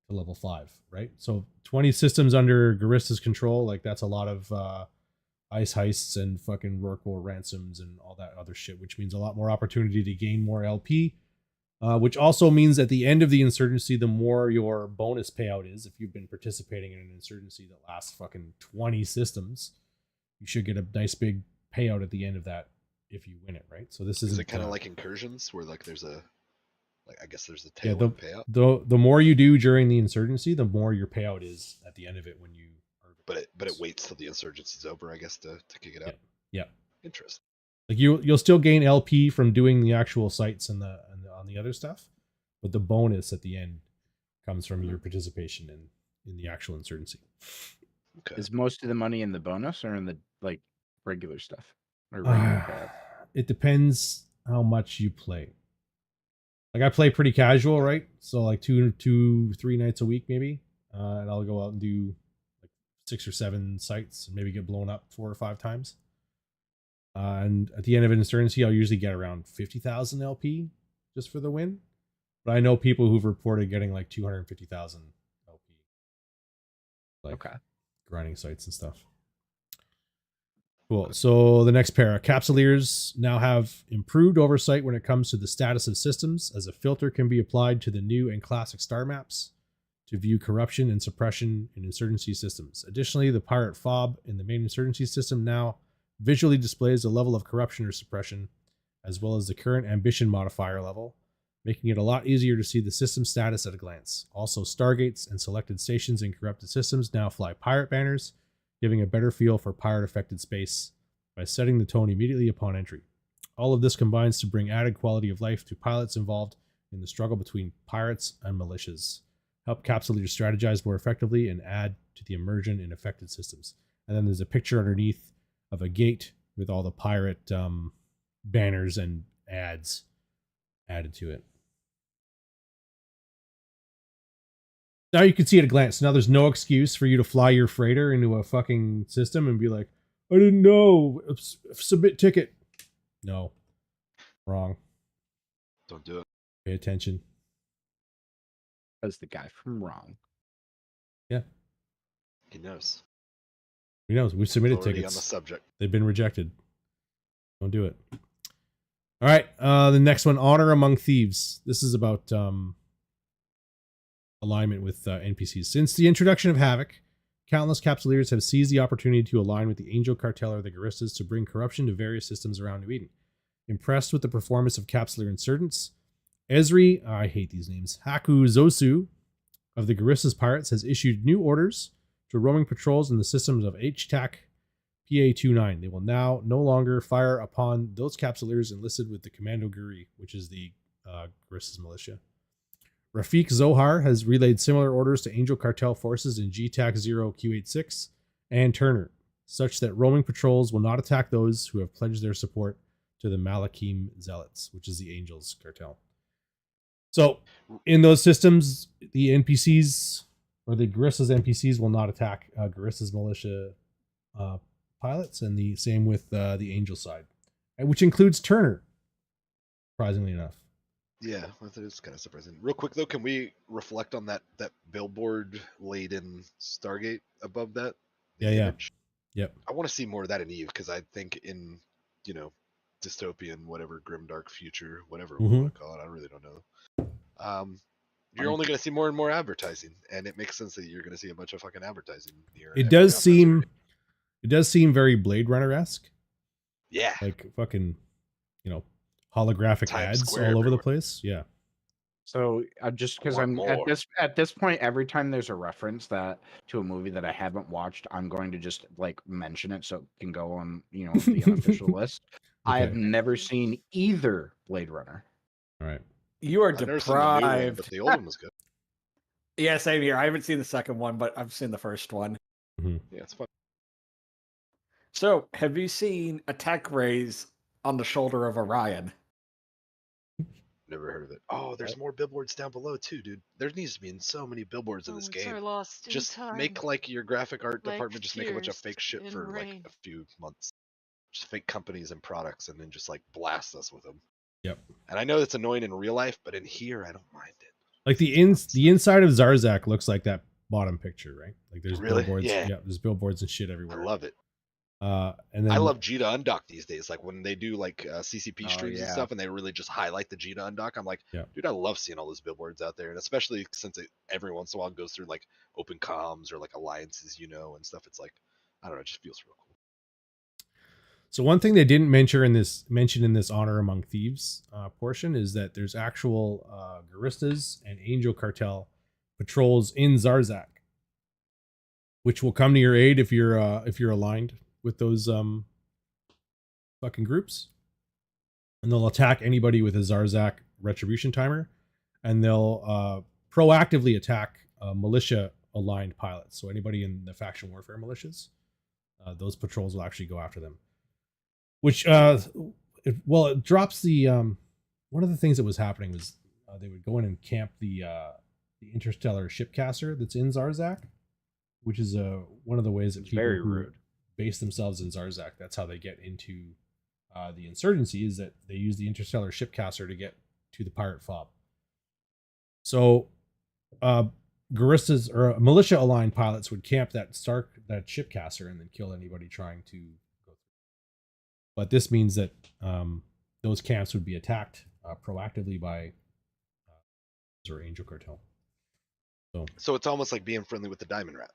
to level 5, right? So 20 systems under Garissa's control, like that's a lot of ice heists and fucking Rorqual ransoms and all that other shit, which means a lot more opportunity to gain more LP. Which also means at the end of the insurgency, the more your bonus payout is, if you've been participating in an insurgency that lasts fucking 20 systems, you should get a nice big payout at the end of that if you win it, right? So this Is it kind of like incursions where like there's a, like I guess there's a tail the end payout, the more you do during the insurgency, the more your payout is at the end of it when you are. but it waits till the insurgency's over, I guess, to kick it out. Yeah. Interesting. Like you'll still gain LP from doing the actual sites and on the other stuff, but the bonus at the end comes from your participation in the actual insurgency. Okay. Is most of the money in the bonus or in the like regular stuff? Or regular payout? It depends how much you play. Like I play pretty casual, right? So like 3 nights a week maybe, and I'll go out and do like 6 or 7 sites and maybe get blown up 4 or 5 times. And at the end of an insurgency, I'll usually get around 50,000 LP just for the win. But I know people who've reported getting like 250,000 LP. Like Okay. grinding sites and stuff. Cool. So the next pair, Capsuleers now have improved oversight when it comes to the status of systems, as a filter can be applied to the new and classic star maps to view corruption and suppression in insurgency systems. Additionally, the pirate fob in the main insurgency system now visually displays the level of corruption or suppression, as well as the current ambition modifier level, making it a lot easier to see the system status at a glance. Also, stargates and selected stations in corrupted systems now fly pirate banners, giving a better feel for pirate-affected space by setting the tone immediately upon entry. All of this combines to bring added quality of life to pilots involved in the struggle between pirates and militias, help Capsuleers strategize more effectively, and add to the immersion in affected systems. And then there's a picture underneath of a gate with all the pirate banners and ads added to it. Now you can see at a glance. Now there's no excuse for you to fly your freighter into a fucking system and be like, I didn't know. Submit ticket. No. Wrong. Don't do it. Pay attention. As the guy from Wrong. Yeah. He knows. Who knows? We've submitted Already tickets. on the subject. They've been rejected. Don't do it. All right. The next one, Honor Among Thieves. This is about alignment with NPCs. Since the introduction of Havoc, countless Capsuleers have seized the opportunity to align with the Angel Cartel or the Garissas to bring corruption to various systems around New Eden. Impressed with the performance of Capsuleer insurgents, Esri, I hate these names, Haku Zosu of the Garissas Pirates has issued new orders to roaming patrols in the systems of HTAC PA-29. They will now no longer fire upon those Capsuleers enlisted with the Commando Guri, which is the Garissas militia. Rafik Zohar has relayed similar orders to Angel Cartel forces in GTAC 0Q86 and Turner, such that roaming patrols will not attack those who have pledged their support to the Malakim Zealots, which is the Angels Cartel. So, in those systems, the NPCs, or the Garissas NPCs, will not attack Garissas militia pilots, and the same with the Angel side, which includes Turner, surprisingly enough. Yeah, that is kind of surprising. Real quick though, can we reflect on that billboard laid in Stargate above that? The Yeah. image? Yep. I want to see more of that in Eve, because I think in, dystopian, whatever, grimdark future, whatever we want to call it, I really don't know. You're only going to see more and more advertising, and it makes sense that you're going to see a bunch of fucking advertising here. It does seem very Blade Runner-esque. Yeah. Like fucking, holographic Times ads Square all over the everywhere. place. Yeah. So just because want I'm more. at this point, every time there's a reference that to a movie that I haven't watched, I'm going to just like mention it so it can go on, the unofficial list. I have Okay. never seen either Blade Runner. All right. You are I've never seen the new one, deprived. but the old one was good. Yeah, same here. I haven't seen the second one, but I've seen the first one. Mhm. Yeah, it's fun. So, have you seen Attack Rays on the Shoulder of Orion? Never heard of it. Oh, there's more billboards down below too, dude. There needs to be so many billboards in this Moments are game. lost in Just time. make like your graphic art like department just make a bunch of tears fake shit in for like rain. a few months. Just fake companies and products and then just like blast us with them. Yep. And I know it's annoying in real life, but in here I don't mind it. Like the inside of Zarzak looks like that bottom picture, right? Like there's Really? billboards. Yeah. There's billboards and shit I everywhere. love it. And then I love G to Undock these days. Like when they do like CCP Oh, streams and yeah. stuff, and they really just highlight the G to Undock. I'm like, Yeah. dude, I love seeing all those billboards out there, and especially since it every once in a while goes through like open comms or like alliances, and stuff. It's like, I don't know, it just feels real cool. So one thing they didn't mention in this Honor Among Thieves portion is that there's actual Guristas and Angel Cartel patrols in Zarzak, which will come to your aid if you're aligned with those fucking groups, and they'll attack anybody with a Zarzak retribution timer, and they'll proactively attack militia aligned pilots. So anybody in the faction warfare militias, those patrols will actually go after them. Which it drops the one of the things that was happening was they would go in and camp the interstellar shipcaster that's in Zarzak, which is one of the ways that It's people very who rude. base themselves in Zarzak, that's how they get into the insurgency, is that they use the interstellar shipcaster to get to the pirate fob. So Guristas or militia aligned pilots would camp that shipcaster and then kill anybody trying to go through. But this means that those camps would be attacked proactively by or Angel Cartel. So it's almost like being friendly with the Diamond Rat.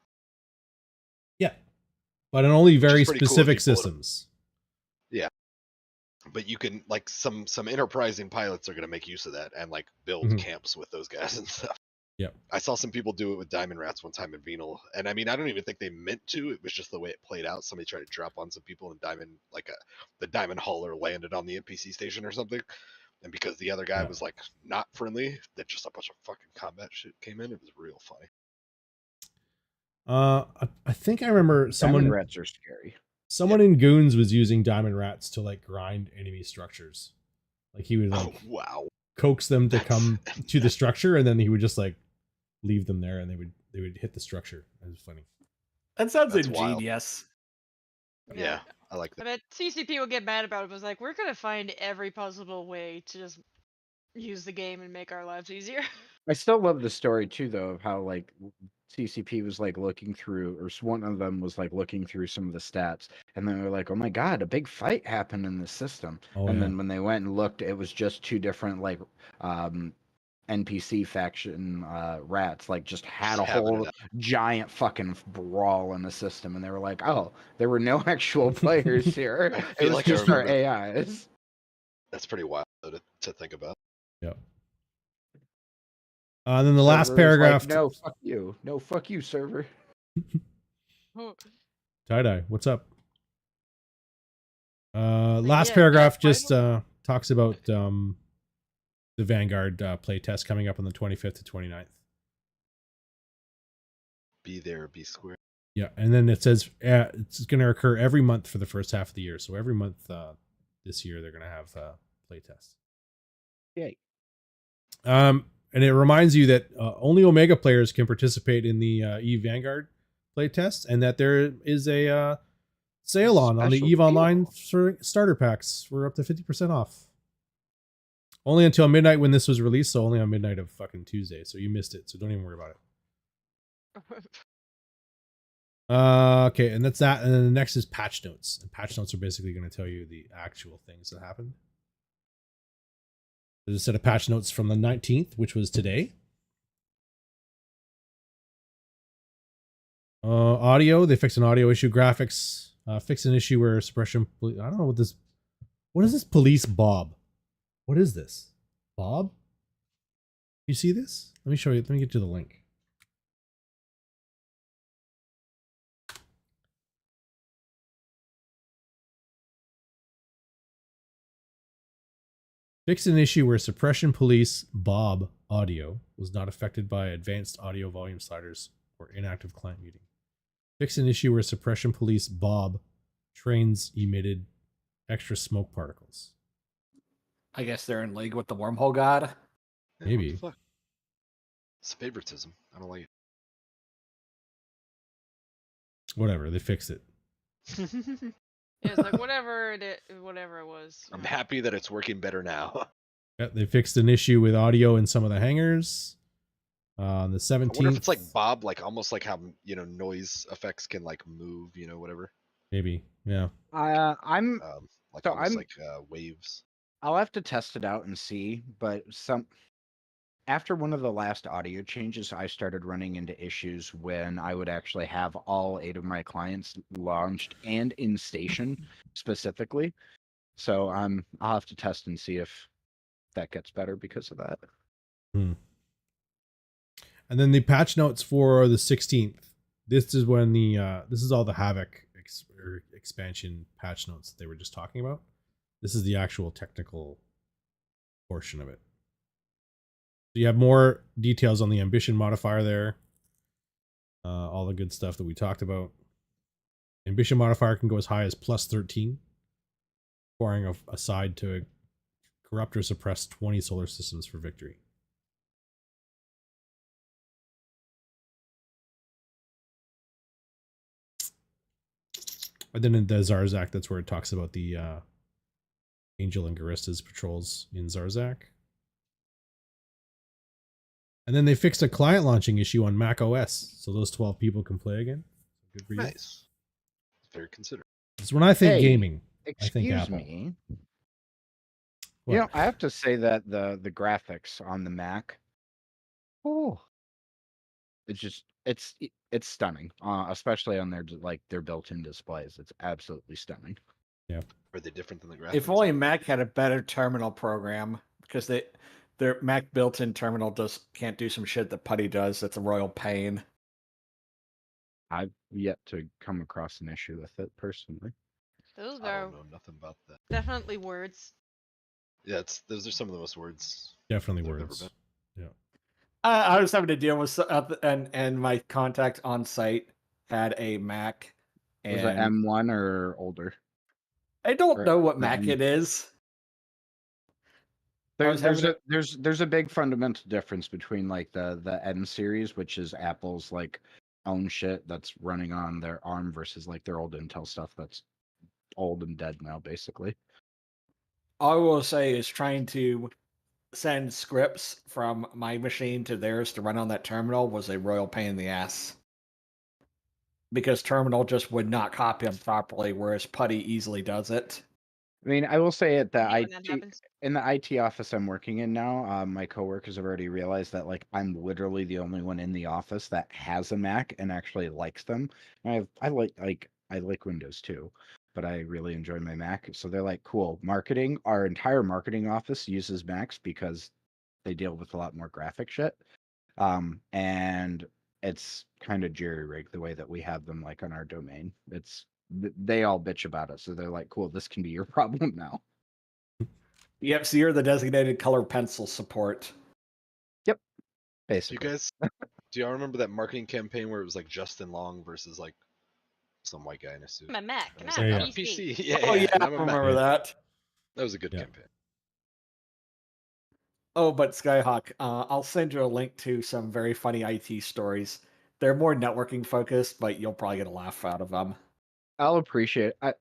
Yeah, but in only very pretty cool if specific you pull it. systems. But you can like some enterprising pilots are going to make use of that and like build Mhm. camps with those guys and stuff. Yep. I saw some people do it with Diamond Rats one time in Venal, and I mean I don't even think they meant to. It was just the way it played out. Somebody tried to drop on some people, and the Diamond hauler landed on the NPC station or something. And because the other guy Yeah. was like not friendly, that just a bunch of fucking combat shit came in. It was real funny. I think I remember Diamond rats are scary. someone in Goons was using Diamond Rats to like grind enemy structures. Like he would like Oh wow. coax them to That's- come to the structure, and then he would just like leave them there, and they would hit the structure. It was funny. That sounds That's wild. ingenious. Yeah, I like I that. bet CCP would get mad about it. Was like, we're gonna find every possible way to just use the game and make our lives easier. I still love the story too, though, of how like CCP was like looking through, or one of them was like looking through some of the stats, and then they were like, "Oh my god, a big fight happened in the system." Oh, and yeah. then when they went and looked, it was just two different like NPC faction rats, like just had Just a having whole it giant fucking brawl in the system, and they were like, "Oh, there were no actual players here. I It feel was like I just our remember. AIs." That's pretty wild though, to think about. Yep. And then the last Server was paragraph. Like, no, fuck you. No, fuck you, server. Tie-dye, what's up? Last yeah, paragraph yeah, just talks about the Vanguard playtest coming up on the 25th to 29th. Be there, be square. Yeah, and then it says it's going to occur every month for the first half of the year. So every month this year they're going to have playtest. Yay. And it reminds you that only Omega players can participate in the EVE Vanguard playtest, and that there is a sale on the Special EVE Online deal. starter packs for up to 50% off. Only until midnight when this was released, so only on midnight of fucking Tuesday. So you missed it, so don't even worry about it. Okay, and that's that. And then the next is patch notes. And patch notes are basically going to tell you the actual things that happened. There's a set of patch notes from the 19th, which was today. Audio, they fixed an audio issue. Graphics, fixed an issue where suppression. I don't know what this. What is this? Police Bob. What is this? Bob? You see this? Let me show you. Let me get you the link. Fixed an issue where suppression police Bob audio was not affected by advanced audio volume sliders or inactive client muting. Fixed an issue where suppression police Bob trains emitted extra smoke particles. I guess they're in league with the wormhole god. Yeah, Maybe. What the fuck? It's favoritism. I don't like it. Whatever, they fixed it. Yeah, it's like whatever whatever it was. I'm happy that it's working better now. Yeah, they fixed an issue with audio in some of the hangars. On the I 17th. wonder if it's like Bob, like almost like how noise effects can like move, whatever. Maybe, yeah. I'm Like So almost I'm- like waves. I'll have to test it out and see, but after one of the last audio changes, I started running into issues when I would actually have all 8 of my clients launched and in station specifically. So I'll have to test and see if that gets better because of that. And then the patch notes for the 16th. This is when this is all the Havoc expansion patch notes that they were just talking about. This is the actual technical portion of it. So you have more details on the ambition modifier there. All the good stuff that we talked about. Ambition modifier can go as high as +13, requiring a side to corrupt or suppress 20 solar systems for victory. And then in the Zarzak, that's where it talks about the Angel and Garista's patrols in Zarzak. And then they fixed a client launching issue on Mac OS, so those 12 people can play again. Good for you. Nice. Very considerate. It's when I think Hey, gaming. I think Excuse Apple. me. What? You know, I have to say that the graphics on the Mac, oh, it's stunning. Especially on their built-in displays. It's absolutely stunning. Are they different than the graphics? If only Mac had a better terminal program, because their Mac built-in terminal can't do some shit that Putty does. That's a royal pain. I've yet to come across an issue with it personally. Those I are don't know nothing about that. definitely words. Yeah, those are some of the most words. Definitely I've ever words. been. I was having to deal with and my contact on site had a Mac, Was it and M1 or older? I don't or know what the Mac M- it is. I was There's having there's a big fundamental difference between like the M series, which is Apple's like own shit that's running on their ARM versus like their old Intel stuff that's old and dead now, basically. All I will say is trying to send scripts from my machine to theirs to run on that terminal was a royal pain in the ass. Because terminal just would not copy them properly, whereas Putty easily does it. I mean, I will say at the Hate when that IT happens. in the IT office I'm working in now, my coworkers have already realized that like I'm literally the only one in the office that has a Mac and actually likes them. And I like Windows too, but I really enjoy my Mac. So they're like, cool. Marketing, our entire marketing office uses Macs because they deal with a lot more graphic shit. And it's kind of jerry-rigged the way that we have them like on our domain. They all bitch about it, so they're like, cool, this can be your problem now. Yep, so you're the designated color pencil support. Do you Basically. guys, do y'all remember that marketing campaign where it was like Justin Long versus like some white guy in a suit? I'm a Mac. And it was Mac. Yeah, like, yeah. "I'm PC. PC. Yeah, Oh yeah, and I I'm a Mac." remember that. That was a good Yeah. campaign. Oh, but Skyhawk, I'll send you a link to some very funny IT stories. They're more networking focused, but you'll probably get a laugh out of them. I'll appreciate I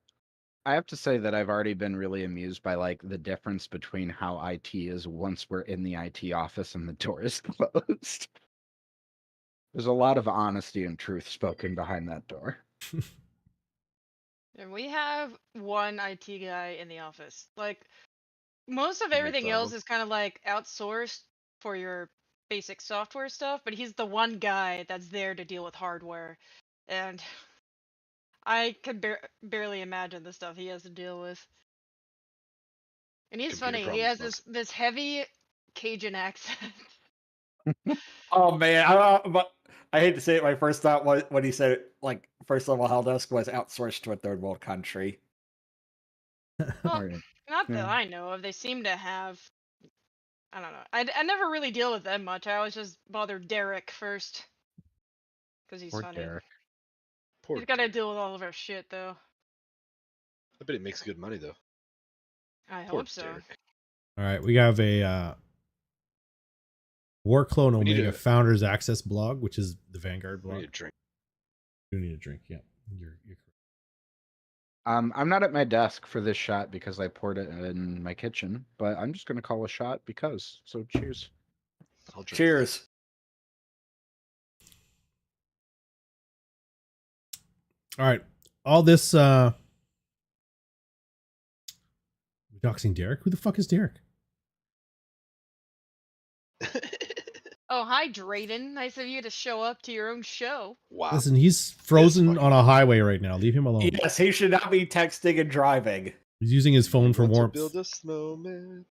have to say that I've already been really amused by like the difference between how IT is once we're in the IT office and the door is closed. There's a lot of honesty and truth spoken behind that door. And we have one IT guy in the office. Like most of You make everything fun of else him? is kind of like outsourced for your basic software stuff, but he's the one guy that's there to deal with hardware. And I can barely imagine the stuff he has to deal with. And he's Computer funny. He has problems, this heavy Cajun accent. Oh man, but I hate to say it. My first thought was when he said like first level helpdesk was outsourced to a third world country. Well, Alright. not that Yeah. I know of. They seem to have. I don't know. I never really deal with them much. I always just bother Derek first. Because he's Poor funny. Derek. Poor He's got to Derek. deal with all of our shit, though. I bet he makes good money though. I Poor hope so. Derek. All right, we have a War Clone We need Omega to- Founders Access blog, which is the Vanguard We blog. need a drink. You need a drink. Yeah, you're correct. I'm not at my desk for this shot because I poured it in my kitchen, but I'm just gonna call a shot because. So cheers. I'll drink. Cheers. All right, all this doxing Derek. Who the fuck is Derek? Oh, hi, Drayden. Nice of you to show up to your own show. Wow. Listen, he's frozen fucking on a highway right now. Leave him alone. Yes, he should not be texting and driving. He's using his phone for Want to warmth. build a snowman.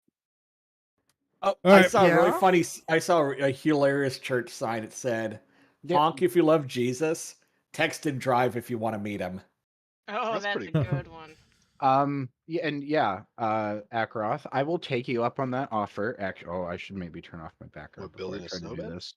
Oh, All I right. saw a really Yeah? funny. I saw a hilarious church sign. It said, Yeah. "Honk if you love Jesus. Text and drive if you want to meet him." Oh, That's that's a pretty good one. Yeah, and yeah, Akroth, I will take you up on that offer. Actually, oh, I should maybe turn off my background What, before I building a try to do snowman? this.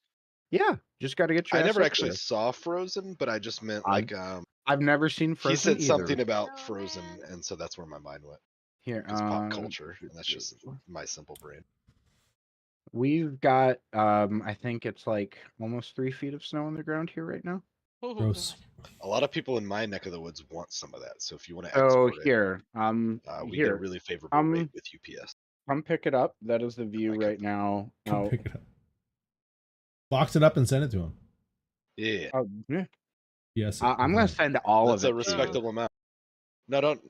Yeah, just got to get your I ass never up actually there. saw Frozen, but I just meant I've- like I've never seen Frozen he said either. something about Frozen, Snowman. and so that's where my mind went. Here, It's pop culture, and that's just my simple brain. We've got I think it's like almost 3 feet of snow on the ground here right now. Oh, Gross. God. A lot of people in my neck of the woods want some of that. So if you want to So export here, it, we get a here, really favorable rate with UPS. come pick it up. That is the view Okay. right now. Come Oh, pick it up. Box it up and send it to him. Yeah, yeah. Yes. I'm gonna send all that's of a it. to you. respectable amount. No, don't.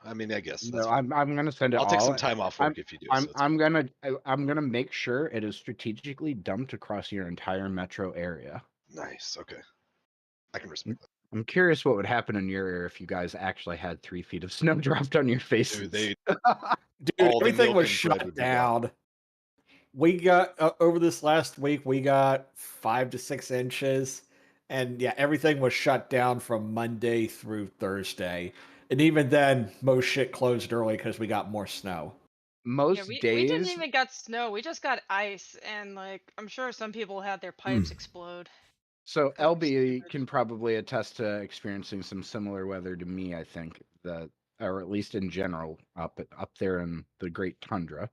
I mean, I guess. That's No, fine. I'm gonna send it I'll all. take some time off work if you do. so it's I'm gonna make sure it is strategically dumped across your entire metro area. nice. Okay, I can respect that. I'm curious what would happen in your area if you guys actually had 3 feet of snow dropped on your faces. Dude, they Dude, All the everything was milk and bread shut would be gone. down. We got over this last week. We got 5 to 6 inches, and yeah, everything was shut down from Monday through Thursday. And even then, most shit closed early because we got more snow. Most Yeah, we days, didn't even got snow. We just got ice, and like I'm sure some people had their pipes explode. so Fucking LB stupid. can probably attest to experiencing some similar weather to me. I think that, or at least in general, up there in the Great Tundra.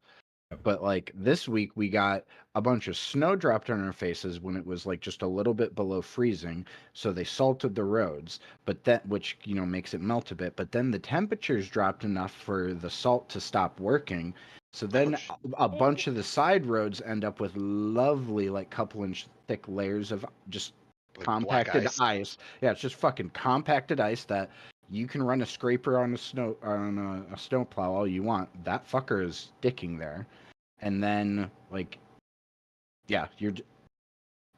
But like this week, we got a bunch of snow dropped on our faces when it was like just a little bit below freezing. So they salted the roads, but that which makes it melt a bit. But then the temperatures dropped enough for the salt to stop working. So then a bunch of the side roads end up with lovely like couple inch thick layers of just Like black compacted ice. ice. Yeah, it's just fucking compacted ice that you can run a scraper on a snowplow all you want. That fucker is sticking there, and then like, yeah,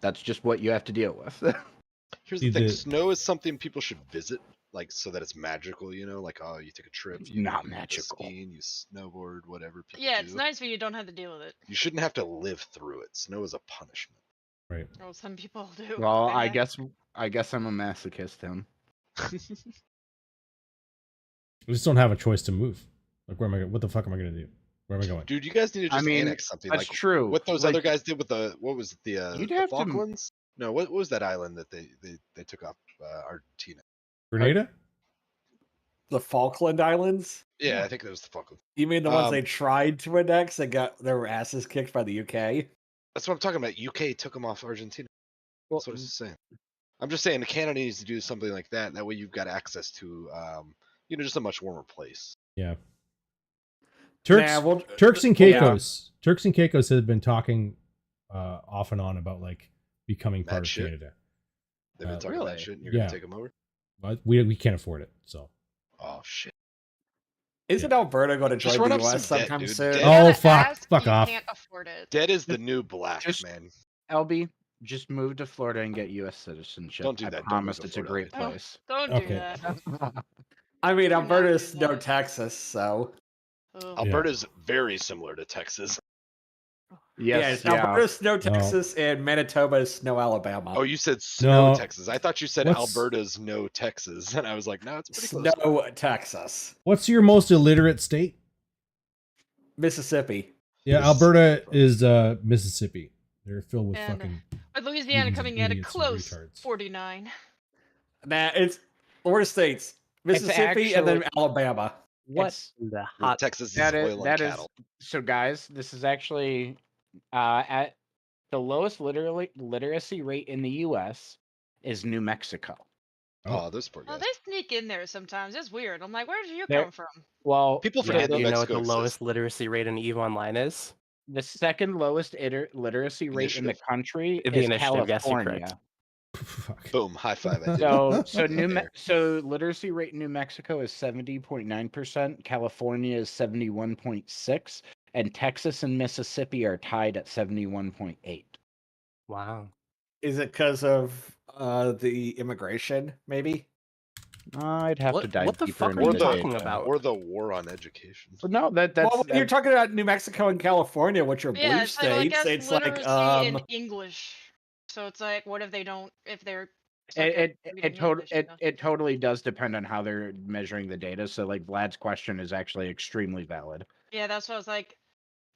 that's just what you have to deal with. Here's See, the thing: the- snow is something people should visit, like so that it's magical. Like, oh, you take a trip, you Not go magical. skiing, you snowboard, whatever. People Yeah, do. it's nice when you don't have to deal with it. You shouldn't have to live through it. Snow is a punishment. Right. Oh, some people do. Well, They I have- guess I'm a masochist, Tim. We just don't have a choice to move. Like, where am I? What the fuck am I gonna do? Where am I going? Dude, you guys need to I just mean, annex something. That's like true. what those Like, other guys did with what was it, the You'd have to- Falklands? No, what was that island that they took off Argentina? Grenada? The Falkland Islands? Yeah, I think that was the Falklands. You mean the ones they Um, tried to annex and got their asses kicked by the UK? That's what I'm talking about. UK took them off Argentina. Well, That's what it's saying. I'm just saying Canada needs to do something like that. That way you've got access to just a much warmer place. Yeah. Turks. Nah, well, Turks and yeah. Caicos. Turks and Caicos have been talking off and on about like becoming part Mad of shit. Canada. They've been talking Really? that shit, and you're Yeah. gonna take them over. But we can't afford it. So. Oh shit! Isn't Alberta going to Just join run the up US some debt, sometime dude. soon? Debt. You Oh, gotta fuck. ask, Fuck you off. Can't afford it. Dead is the new black, just- man. LB, just move to Florida and get U.S. citizenship. Don't do I that. Don't move promise to it's a Florida. great Oh. place. Don't do Okay. that. I mean, Do not Alberta's do no that. Texas, so Ugh. Alberta's very similar to Texas. Yes, yeah, yeah. Alberta, snow, Texas, and Manitoba is snow, Alabama. Oh, you said snow, No. Texas. I thought you said What's- Alberta's no, Texas, and I was like, no, it's pretty close. Snow, Texas, What's your most illiterate state? Mississippi. Yeah, Mississippi, Alberta probably. is Mississippi. They're filled with And, fucking. With Louisiana Heathens and coming at a idiots and close retards. 49. Nah, it's Florida states, Mississippi, and then actually- Alabama. What It's- the Well, hot? Texas is That is oil that and is cattle. so, guys. This is actually at the lowest literacy rate in the U.S. is New Mexico. Oh, those poor Oh, guys. they sneak in there sometimes. It's weird. I'm like, where did you They're- come from? Well, People Do forget you New know what Mexico the exists. lowest literacy rate in EVE Online is? the second lowest literacy rate in the Initiative. country The is initiative, yes, you're California. correct. Fuck. Boom, high five. I did. So There. so literacy rate in New Mexico is 70.9%, California is 71.6, and Texas and Mississippi are tied at 71.8. Wow. Is it because of the immigration? Maybe. I'd have to What- dive what the deeper fuck into are you the talking data. about? Or the war on education. But no, that's Well, when you're talking about New Mexico and California, which are blue Yeah, it's like, well, I states, guess it's like literacy in English. So it's like, what if they don't? If they're suck at it reading it, English, you know? it totally does depend on how they're measuring the data. So like Vlad's question is actually extremely valid. Yeah, that's what I was like.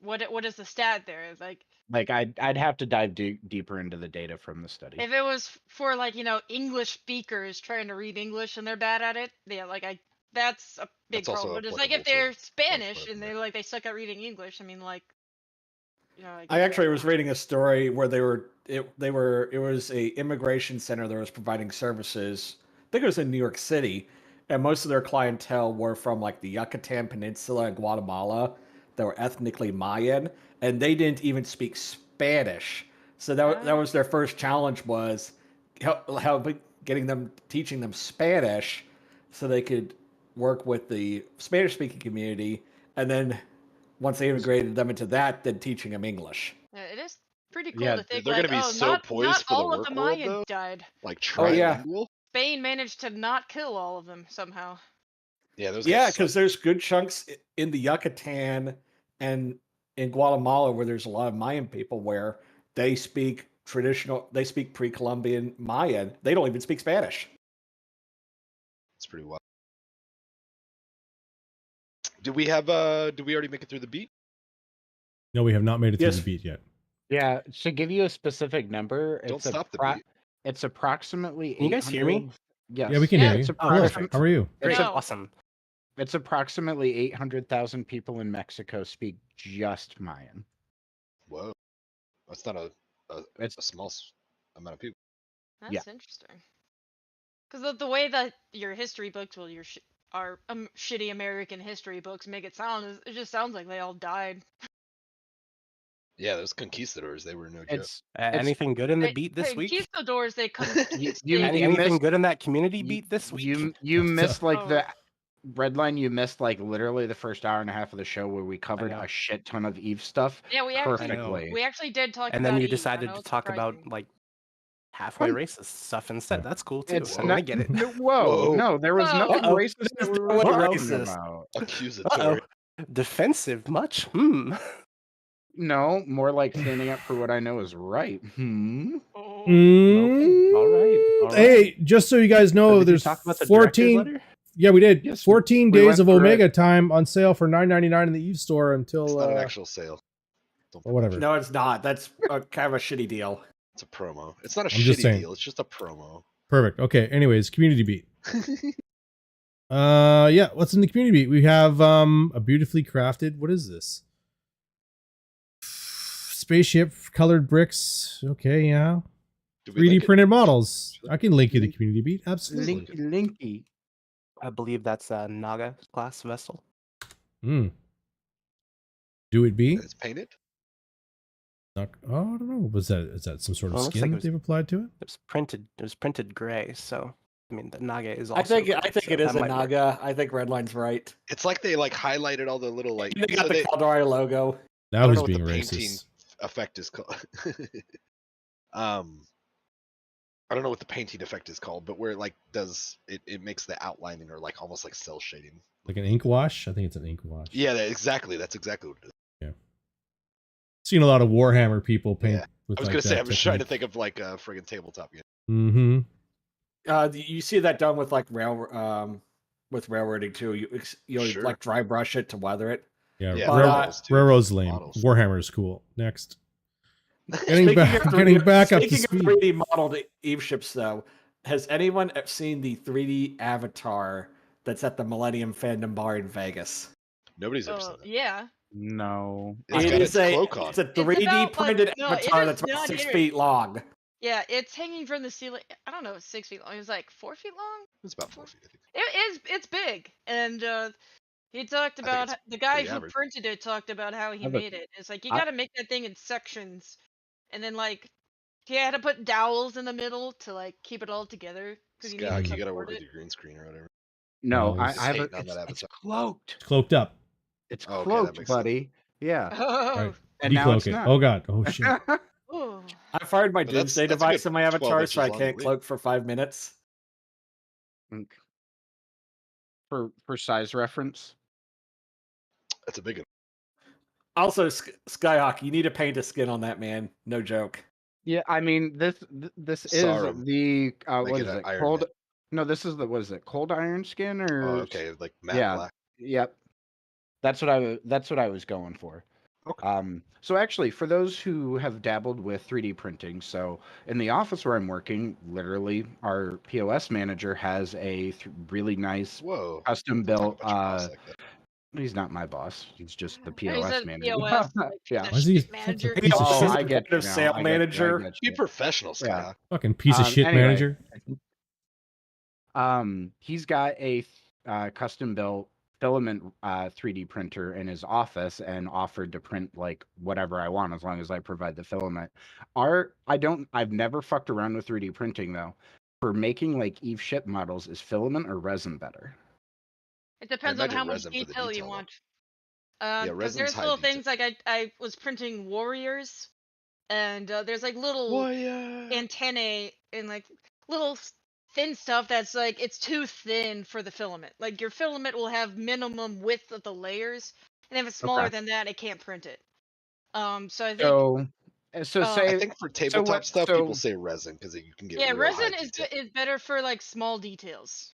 What is the stat there? Like, Like I'd have to dive deeper into the data from the study. if it was for like English speakers trying to read English and they're bad at it, yeah, that's a big That's also problem. But it's like if applicable to they're most Spanish part, and yeah. they're they suck at reading English, I mean I actually was reading a story where it was a immigration center that was providing services. I think it was in New York City, and most of their clientele were from like the Yucatan Peninsula and Guatemala that were ethnically Mayan, and they didn't even speak Spanish. So that was their first challenge, was teaching them Spanish so they could work with the Spanish speaking community, and then once they integrated them into that, then teaching them English. Yeah, it is pretty cool Yeah, to think they're like, gonna be oh, so not poised for the all of work the world, Mayans though. died. Like Oh, yeah. trilingual. Spain managed to not kill all of them somehow. Yeah, those Yeah, guys because suck. there's good chunks in the Yucatan and in Guatemala where there's a lot of Mayan people where they speak pre-Columbian Mayan. They don't even speak Spanish. It's pretty wild. Did we already make it through the beat? No, we have not made it through Yes. the beat yet. Yeah, to give you a specific number, Don't it's stop the beat. It's approximately. Can you guys hear me? 800 Yes. Yeah, we can Yeah, hear you. it's Oh, Perfect. perfect. How are you? Great. No. Awesome. It's approximately 800,000 people in Mexico speak just Mayan. Whoa, that's not a It's small amount of people. That's Yeah. interesting. Because the way that your history books, well, our shitty American history books make it sound, it just sounds like they all died. Yeah, those conquistadors, they were no joke. it's Anything good in the beat this Hey, week? Conquistadors, they come. Anything missed- good in that community you- beat this week? You missed like Oh. the red line. You missed like literally the first hour and a half of the show where we covered know. a shit ton of Eve stuff Yeah, we perfectly. we actually did talk. And about then you Eve, I decided know, to it's talk about surprising. like halfway What? racist stuff instead. Yeah. That's cool too. It's I mean, not. I get it. Whoa, Whoa. no, there was Whoa. nothing Uh-oh. racist that we were What talking racist? about. Accusatory. Defensive much? Hmm. No, more like standing up for what I know is right. Oh. Mm, All right. Hey, just so you guys know, So did you there's talk about the 14. director's letter? Yeah, we did. Yes, 14 we days went of through Omega it. time on sale for $9.99 in the Eve store until It's not an actual sale. Don't or whatever. No, it's not. That's kind of a shitty deal. It's a promo. It's not a I'm just shitty saying. deal. It's just a promo. Perfect. Okay. Anyways, community beat. Yeah. What's in the community beat? We have a beautifully crafted. What is this? Spaceship colored bricks. Okay. Yeah. Did we 3D link it? printed models. I can link you the community beat. Absolutely. Linky. I believe that's a Naga class vessel. Hmm. Do it be? It's painted. Oh, I don't know. Was that? Is that some sort of Well, it looks skin like that it was- they've applied to it? It was printed gray, so I mean the Naga is also I think gray, it so is that a might work. Naga. I think Redline's right. It's like they highlighted all the little They got so the Caldari logo. Now don't he's know what being the painting racist. effect is called. I don't know what the painting effect is called, but where it does it makes the outlining or almost like cell shading. Like an ink wash? I think it's an ink wash. Yeah, exactly. That's exactly what it is. seen a lot of Warhammer people paint Yeah. with I was like gonna say, that I'm just trying to technique. think of like a friggin' tabletop game. Mm-hmm. You see that done with like with railroading too. You Sure. like dry brush it to weather it. Yeah, Yeah, But, models too, Railroad's for lame. models. Warhammer is cool. Next. Speaking Getting back up to speaking speed. of 3D modeled Eve ships, though, has anyone seen the 3D avatar that's at the Millennium Fandom Bar in Vegas? Nobody's ever seen that. Yeah. No. It's It got is its cloak on. it's a It's 3D about, like- printed no, it avatar is that's about not 6 here. feet long. Yeah, it's hanging from the ceiling. I don't know, 6 feet long. It was like 4 feet long. It's about 4 feet, I think. It's big, and he talked think about it's the guy pretty who average. printed it talked about how he I have a- made it. It's like you I- got to make that thing in sections, and then like he had to put dowels in the middle to like keep it all together because you need Sky, to you gotta support work with it. your green screen or whatever. No, No, I it's have a. hating on that It's avatar. cloaked. Cloaked up. It's Oh, okay, that cloaked, makes sense. buddy. Yeah. Oh, Right. And now Decloak it's it. not. Oh god. Oh shit. oh. I fired my But that's- Doomsday that's a good device in my 12 avatar, so I inches long can't to read. cloak for 5 minutes. For size reference. That's a big one. Also, Skyhawk, you need to paint a skin on that man. No joke. Yeah, I mean this Sarum. is the Make what it is a it? Iron Cold. Man. No, this is the what is it? Cold iron skin or? Oh, okay, like matte yeah. black. Yep. That's what I was going for. Okay. So actually, for those who have dabbled with 3D printing, so in the office where I'm working, literally our POS manager has a really nice Whoa. custom Don't talk built. about your boss like that. He's not my boss. He's just the He POS said manager. POS, like, Yeah. the Why is he shit such a manager. piece of Oh, shit? I get you now. Sale I get you, manager. I get Be you. professional, Yeah. Sky. Fucking piece of shit Anyway. manager. He's got a custom built filament 3D printer in his office and offered to print like whatever I want as long as I provide the filament. I've never fucked around with 3D printing though. For making like Eve ship models, is filament or resin better? It depends on imagine how much resin for the detail you detail, though. want. Yeah, Because resin's there's high little detail. things like I was printing warriors, and there's like little antennae and like little thin stuff that's like it's too thin for the filament. Like your filament will have minimum width of the layers, and if it's smaller Okay. than that, it can't print it. So I think So I say I think for tabletop stuff, so- people say resin because you can get yeah, real high resin is detail. is better for like small details.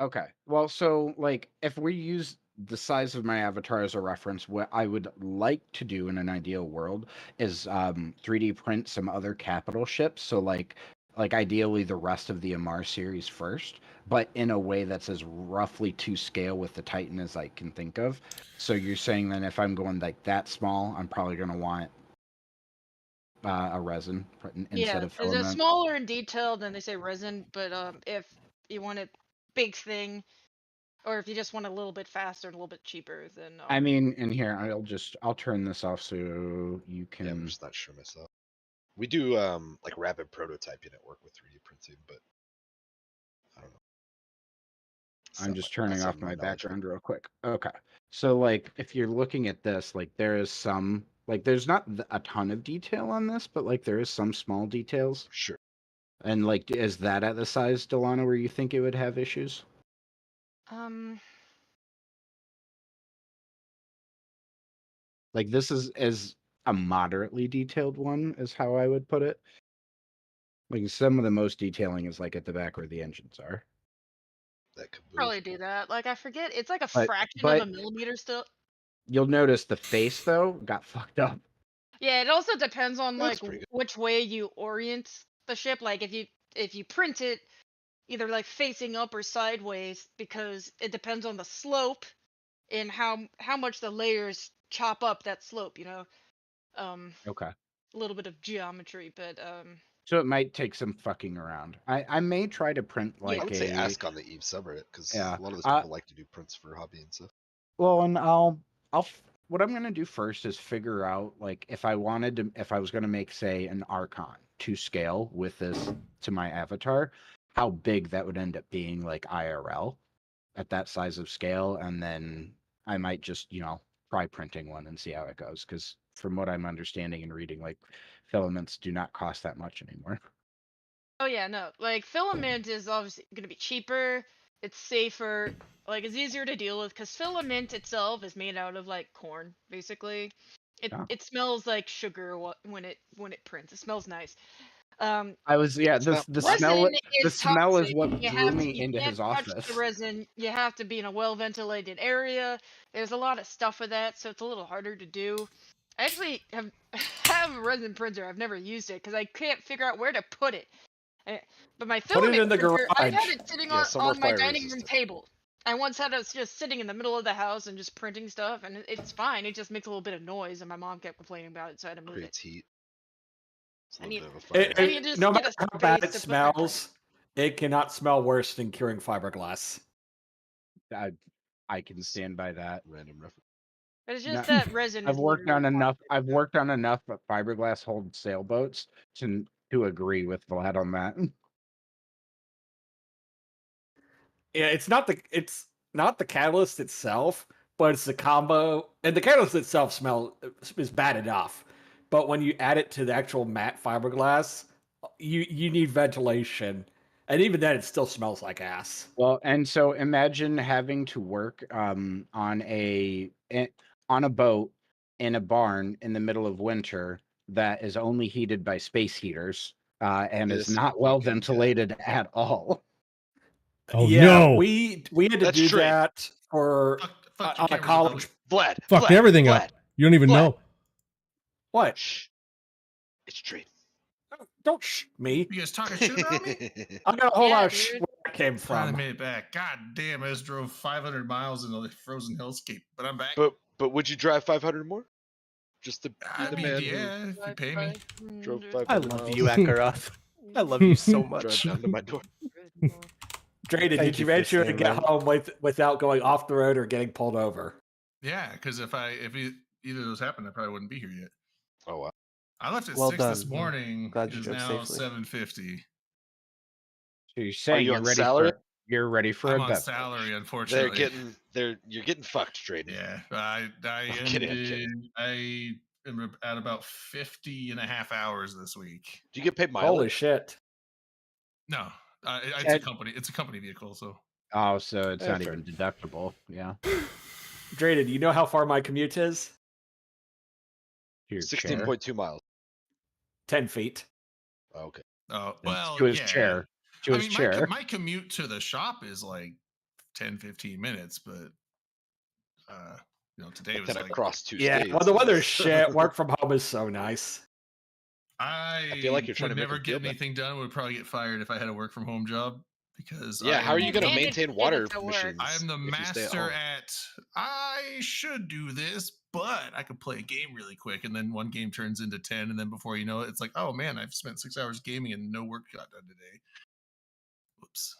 okay. Well, so like if we use the size of my avatar as a reference, what I would like to do in an ideal world is 3D print some other capital ships. So like ideally the rest of the Amar series first, but in a way that's as roughly to scale with the Titan as I can think of. So you're saying that if I'm going like that small, I'm probably going to want a resin instead of Is filament. it smaller in detail than they say resin? But if you want it big thing, or if you just want a little bit faster and a little bit cheaper, then I mean, in here, I'll turn this off so you can. Yeah, I'm just not sure myself. We do like rapid prototyping at work with 3D printing, but I don't know. I'm just turning off my background real quick. Okay. So like if you're looking at this, like there is some like there's not a ton of detail on this, but like there is some small details. Sure. And like is that at the size, Delana, where you think it would have issues? Like this is a moderately detailed one is how I would put it. Like some of the most detailing is like at the back where the engines are. That could probably do that. Like I forget, it's like a But- fraction but- of a millimeter still. You'll notice the face though got fucked up. Yeah, it also depends on That's like pretty good. which way you orient the ship. Like if you print it either like facing up or sideways, because it depends on the slope and how much the layers chop up that slope. You know, Okay. a little bit of geometry, but So it might take some fucking around. I may try to print like I would a say ask on the Eve subreddit because Yeah, a lot of those people like to do prints for hobby and stuff. Well, and what I'm gonna do first is figure out like if I was gonna make say an Archon to scale with this to my avatar, how big that would end up being like IRL at that size of scale, and then I might just try printing one and see how it goes. Because from what I'm understanding and reading, like filaments do not cost that much anymore. oh yeah, no, like filament is obviously gonna be cheaper. It's safer. Like it's easier to deal with because filament itself is made out of like corn, basically. Yeah. It smells like sugar when it prints. It smells nice. I was It's not the black. smell Resin the is smell is toxic. what You drew have to, me you into can't his touch the office. resin. You have to be in a well ventilated area. There's a lot of stuff with that, so it's a little harder to do. I actually have a resin printer. I've never used it because I can't figure out where to put it. But my Put it filament in the printer, I had garage. it sitting Yeah, somewhere on my fire dining room resistant. table. I once had it just sitting in the middle of the house and just printing stuff, and it's fine. It just makes a little bit of noise, and my mom kept complaining about it, so I had to move it. Creates heat. It's a I little need- bit of a fire. I need to just No get matter a how bad space it to put my printer. smells, it cannot smell worse than curing fiberglass. I can stand by that. Random reference. But it's No, just that resin I've is worked literally on enough. toxic. I've worked on enough fiberglass hold sailboats to agree with Vlad on that. Yeah, it's not the catalyst itself, but it's the combo. And the catalyst itself is bad enough, but when you add it to the actual matte fiberglass, you need ventilation, and even then, it still smells like ass. Well, and so imagine having to work on a boat in a barn in the middle of winter that is only heated by space heaters and is This not well fucking guy. ventilated at all. Oh Yeah, no! we had to That's do straight. that for Fuck your on a cameras, college. Vlad. Fucked Vlad, everything Vlad, up. You don't even Vlad. know. What? Shh. It's straight. Don't shh me. You guys talking shit about me? I got a whole Yeah, lot of dude. shit where that came Finally from. made it back. God damn, I just drove 500 miles in the frozen hellscape, but I'm back. but would you drive 500 more? Just to be I the mean, man yeah, if you pay me. who drove Mm, 500 I love miles, you, Akaroth. I love you so drive much. down to my door. Drayden, Thank did you you for make sure to saying get that. home without going off the road or getting pulled over? Yeah, because if either of those happened, I probably wouldn't be here yet. Oh wow. I left at Well 6 this done. morning. Glad It you is drove now safely. 7:50. So you're saying you you're on ready salary? you're ready for I'm a on beverage. salary, They're unfortunately. you're getting fucked, Drayden. Yeah, I I'm kidding, I'm kidding. I am at about 50 and a half hours this week. Do you get paid Holy mileage? shit. No, it's And- a company vehicle, so Oh, so it's Yeah, not fair. even deductible. Yeah. Drayden, you know how far my commute is? To your chair. 16.2 miles. 10 feet. Oh, okay. oh That's well, to his yeah. chair. To I his mean, chair. my commute to the shop is like 10-15 minutes, but today But was then like across 2 Yeah, states. well, the weather's is- shit. Work from home is so nice. I feel like you're trying would to make never him feel get bad. anything done. Would probably get fired if I had a work from home job because Yeah, how are you going gonna to maintain water to work. machines? I am the if you stay at master home? at I should do this, but I could play a game really quick, and then one game turns into 10, and then before you know it, it's like, oh man, I've spent 6 hours gaming and no work got done today. Whoops.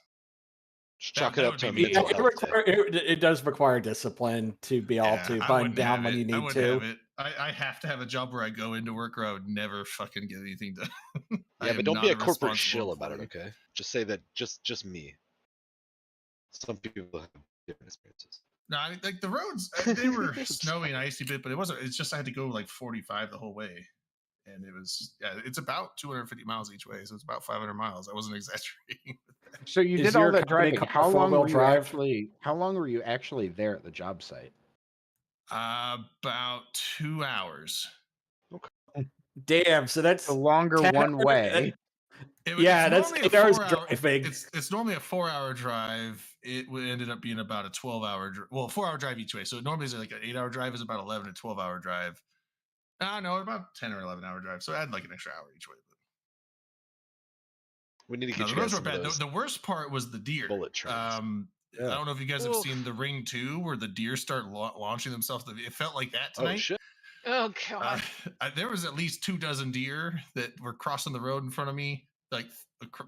Just That- chalk it that up would to a be me. mental health day. It does require discipline to be able to I button wouldn't down have when it. you I need wouldn't to. have it. I have to have a job where I go into work, or I would never fucking get anything done. I Yeah, am but don't be not a corporate responsible shill about it, employee. okay? Just say that just me. Some people have different experiences. No, I mean, like the roads, they were snowy and icy bit, but it wasn't. It's just I had to go like 45 the whole way, and it was it's about 250 miles each way, so it's about 500 miles. I wasn't exaggerating. So you Is did all your that company driving. called four-wheel drive? How long were you actually there at the job site? About 2 hours. Damn, so that's The longer 10 one hours- way. Yeah, it's that's normally 8 hours 4 hour. driving. It's normally a 4-hour drive. It ended up being about a 12-hour. Well, 4-hour drive each way. So it normally is like an 8-hour drive is about 11 to 12-hour drive. No, about 10 or 11-hour drive. So I had like an extra hour each way. We need to No, get the you roads guys were some of bad. those The worst part was the deer. bullet trains. I don't know if you guys have Oof. seen The Ring 2, where the deer start launching themselves. It felt like that Oh tonight. shit! Oh god. There was at least 24 deer that were crossing the road in front of me, like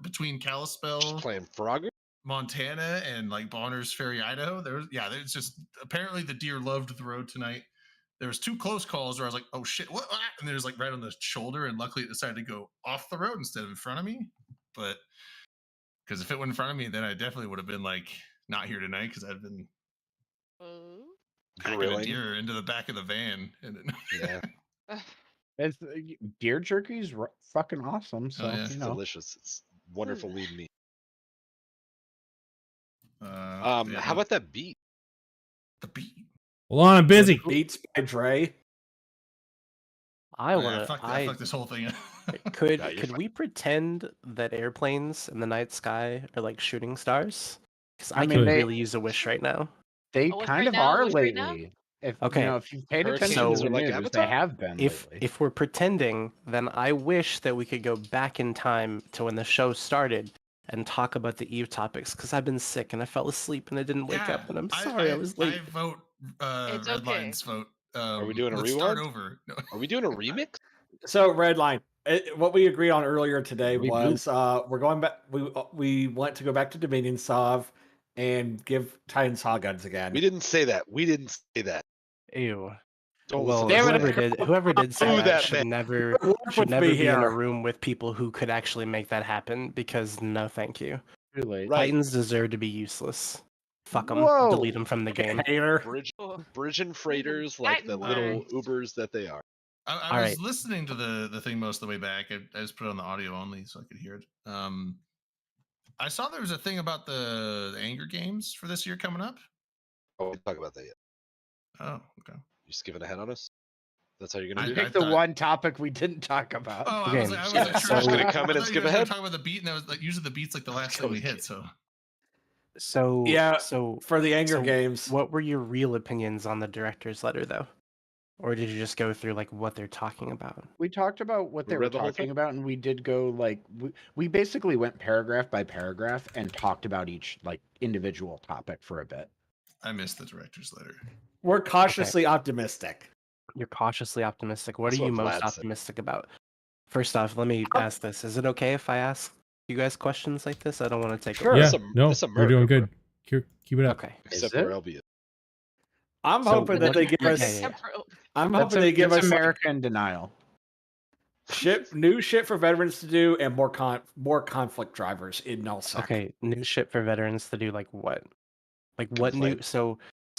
between Just Kalispell, playing Frogger. Montana, and like Bonners Ferry, Idaho. There's just apparently the deer loved the road tonight. There was 2 close calls where I was like, "Oh shit, what?" And there's like right on the shoulder, and luckily it decided to go off the road instead of in front of me. But because if it went in front of me, then I definitely would have been like not here tonight because I'd been Oh. packing a Grilling. deer into the back of the van. And then, Yeah, It's deer jerky's fucking awesome. So yeah. it's you know. delicious. It's wonderful lean meat. yeah, How about that beat? the beat? Hold on, I'm busy. Beats by Dre. I Oh, yeah, want to. fuck this whole thing. Could No, you're could fine. we pretend that airplanes in the night sky are like shooting stars? Because I I mean, could they- really use a wish right now. They A wish kind right of now? A are wish right now? lately. If Okay. if you've paid attention Hurricanes to are the like news, Avatar? they have been If lately. if we're pretending, then I wish that we could go back in time to when the show started and talk about the Eve topics, because I've been sick and I fell asleep and I didn't wake up, and I'm sorry I was late. I vote. It's Red okay. Lines vote. Are we doing a Let's start rewind? over. No. Are we doing a remix? So Redline, what we agreed on earlier today Reboot. was we're going back. We want to go back to Dominion Sov and give Titan Saw guns again. We didn't say that. We didn't say that. Ew. Don't Well, listen to Damn this. it. whoever did say Boo that, that should man. never Work should with never me be in a here. room with people who could actually make that happen, because no, thank you. Too late. Right. Titans deserve to be useless. Fuck them. Whoa. Delete them from the game. Hater. Bridge and freighters like the Titan little Ubers that they are. I All was right. listening to the thing most of the way back. I just put it on the audio only so I could hear it. I saw there was a thing about the Anger Games for this year coming up. Oh, we didn't talk about that yet. Oh, okay. You skipping ahead on us? That's how you're I- gonna You do it? picked the thought- one topic we didn't talk about. Oh, Okay, I was like, yeah, sure. so- Just gonna come in and I thought you skip guys were ahead? talking about the beat, and that was like usually the beat's like the last thing we hit. So So Yeah, so For the Anger so Games. what were your real opinions on the director's letter, though? Or did you just go through like what they're talking about? We talked about what We they were read the whole talking thing? about, and we did go like we basically went paragraph by paragraph and talked about each like individual topic for a bit. I missed the director's letter. We're cautiously optimistic. You're cautiously optimistic. What That's are you what most Vlad said. optimistic about? First off, let me ask this. Is it okay if I ask you guys questions like this? I don't want to take Sure. over. Yeah, That's a- no, that's a we're doing murder, good. Keep it up. Okay. Except Is for it? Elby. I'm So hoping that they give yeah, us. yeah. I'm That's, hoping they give that's us like, America in denial. new shit for veterans to do and more conflict drivers in Nullsec. Okay, new shit for veterans to do like what? Like what new Complaint. so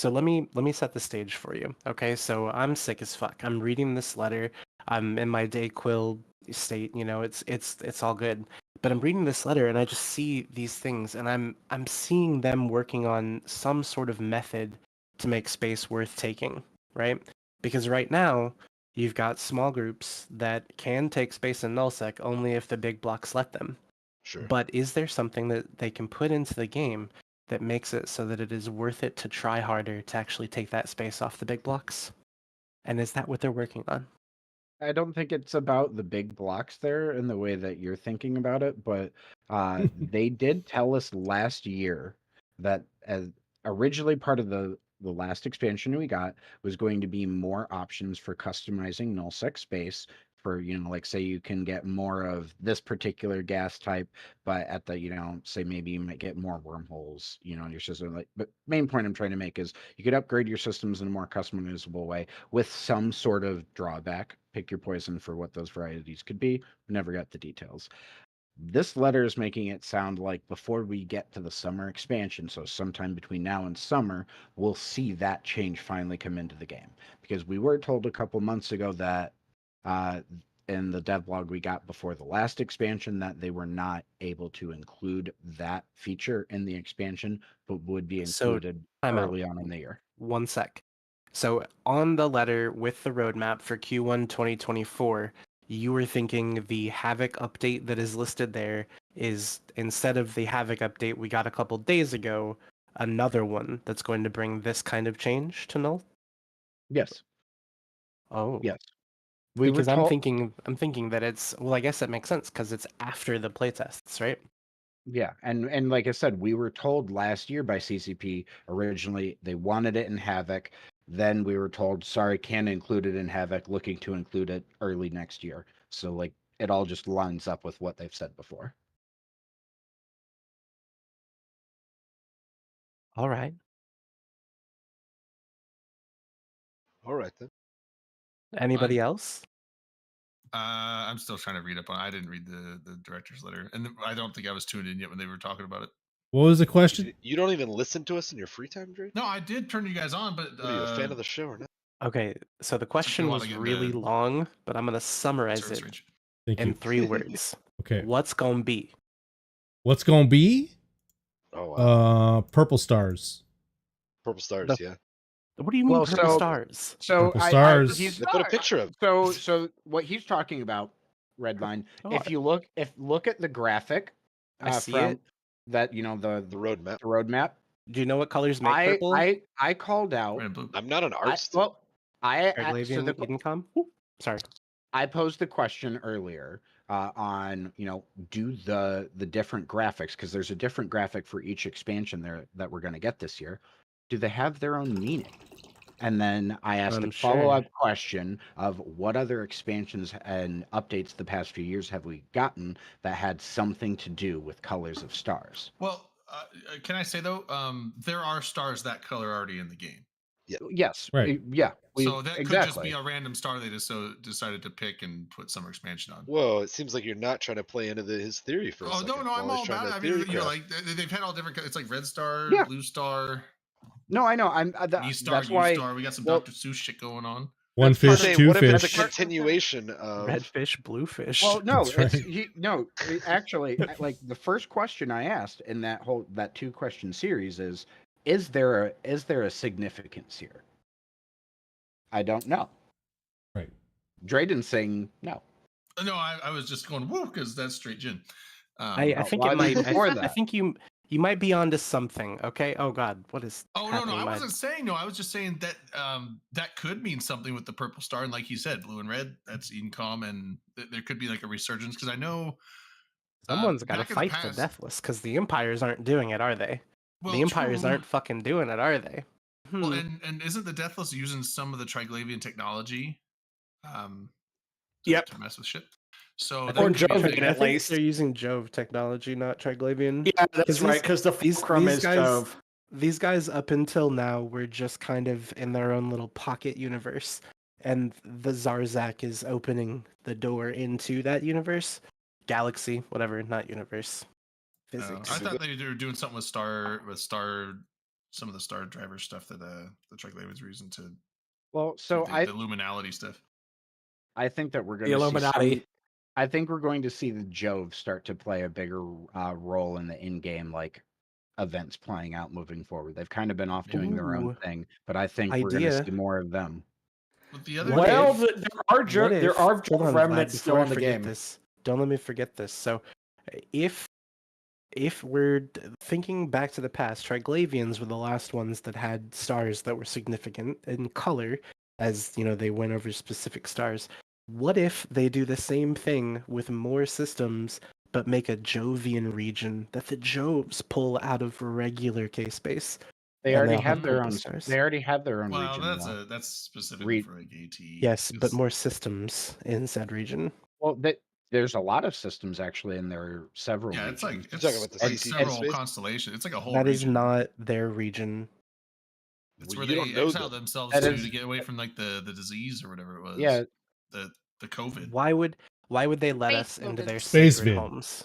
let me set the stage for you. Okay, so I'm sick as fuck. I'm reading this letter. I'm in my Dayquil state, you know, it's all good. But I'm reading this letter and I just see these things, and I'm seeing them working on some sort of method to make space worth taking, right? Because right now you've got small groups that can take space in Nullsec only if the big blocks let them. Sure. But is there something that they can put into the game that makes it so that it is worth it to try harder to actually take that space off the big blocks? And is that what they're working on? I don't think it's about the big blocks there in the way that you're thinking about it, but they did tell us last year that as originally part of the last expansion we got was going to be more options for customizing nullsec space for, you know, like say you can get more of this particular gas type, but at the, you know, say maybe you might get more wormholes, you know, in your system. Like, but main point I'm trying to make is you could upgrade your systems in a more customizable way with some sort of drawback. Pick your poison for what those varieties could be. We never got the details. This letter is making it sound like before we get to the summer expansion, so sometime between now and summer, we'll see that change finally come into the game. Because we were told a couple months ago that in the devlog we got before the last expansion that they were not able to include that feature in the expansion, but would be So, included time out. early on in the year. One sec. So on the letter with the roadmap for Q1 2024, you were thinking the Havoc update that is listed there is, instead of the Havoc update we got a couple days ago, another one that's going to bring this kind of change to Null? Yes. Oh. Yes. We Because were I'm told- thinking that it's, well, I guess that makes sense because it's after the playtests, right? Yeah, and like I said, we were told last year by CCP originally they wanted it in Havoc. Then we were told, sorry, can't include it in Havoc, looking to include it early next year. So like it all just lines up with what they've said before. All right. All right then. Anybody else? I'm still trying to read up on. I didn't read the director's letter, and I don't think I was tuned in yet when they were talking about it. What was the question? You don't even listen to us in your free time, Dre? No, I did turn you guys on, but What, are you a fan of the show or not? Okay, so the question wanna was get really into- long, but I'm going to summarize Service it range. Thank in you. 3 words. Okay. What's going to be? What's gonna be? Oh wow. Purple stars. Purple stars, the- yeah. What do you mean Well, purple so- stars? So Purple I stars. he's They put a picture of. so what he's talking about, Redline. Oh, If you look at the graphic, I see from it. that The roadmap. the roadmap. Do you know what colors make I purple? I called out. Red and blue. I'm not an art I, student. well, I so Triglavian the, Edencom? Sorry. I posed the question earlier on do the different graphics, because there's a different graphic for each expansion there that we're going to get this year. Do they have their own meaning? And then I asked a follow-up question of what other expansions and updates the past few years have we gotten that had something to do with colors of stars? Well, can I say though, there are stars that color already in the game. Yes. Right. Yeah. So that could just exactly. be a random star they just decided to pick and put summer expansion on. Whoa, it seems like you're not trying to play into his theory for a Oh second. no, I'm while he's all trying about to it. I mean, theory craft. like they've had all different. It's like red star, Yeah. blue star, No, I know. E star, that's U why. star. We got some well, Dr. Seuss shit going on. One That's part fish, of- two what if it's a fish. continuation of Red fish, blue fish. Well, no, That's it's right. actually like the first question I asked in that 2-question series is there a significance here? I don't know. Right. Drayden's saying no. No, I was just going woo because that's straight gin. I think why it might. before I that? think you might be onto something. Okay. Oh God, what is? Oh happening? no, I My- wasn't saying no. I was just saying that that could mean something with the purple star, and like you said, blue and red. That's Edencom, and there could be like a resurgence because I know Someone's got to back in the fight the past- Deathless because the Empires aren't doing it, are they? Well, the Empires true. aren't fucking doing it, are they? Well, Hmm. and isn't the Deathless using some of the Triglavian technology? To, Yep. to mess with shit. So Or that could be a Jovian, thing. I at think least. they're using Jove technology, not Triglavian. Yeah, that's 'Cause right. these- Because the these fulcrum is guys- Jove. These guys, up until now, were just kind of in their own little pocket universe, and the Zarzak is opening the door into that universe, galaxy, whatever, not universe. Physics. I thought they were doing something with some of the Star Driver stuff that the Triglavians were using to Well, so the Illuminati stuff. I think that we're going The to Illuminati. I think we're going to see the Jove start to play a bigger role in the in-game events playing out moving forward. They've kind of been off doing their own Ooh. thing, but I think we're going to Idea. see more of them. But the other What day- Well, if- there are What if- there are hold Jove on, Vlad, remnants still before I in the forget game. This, don't let me forget this. So, if we're thinking back to the past, Triglavians were the last ones that had stars that were significant in color, as they went over specific stars. What if they do the same thing with more systems, but make a Jovian region that the Joves pull out of regular K-space? They And already they'll have have their purple own. stars. They already have their own Well, region. that's specifically Re- for like AT. Yes, but It's- more systems in said region. Well, there's a lot of systems actually, and there are several. Yeah, it's like regions. it's talking about the like CCP several space? constellations. It's like a whole. That is region. not their region. It's Well, where you they don't know exiled them. themselves That to is- get away from like the disease or whatever it was. Yeah, The COVID. Why would they let Space us into movement. their Space sacred vid. homes?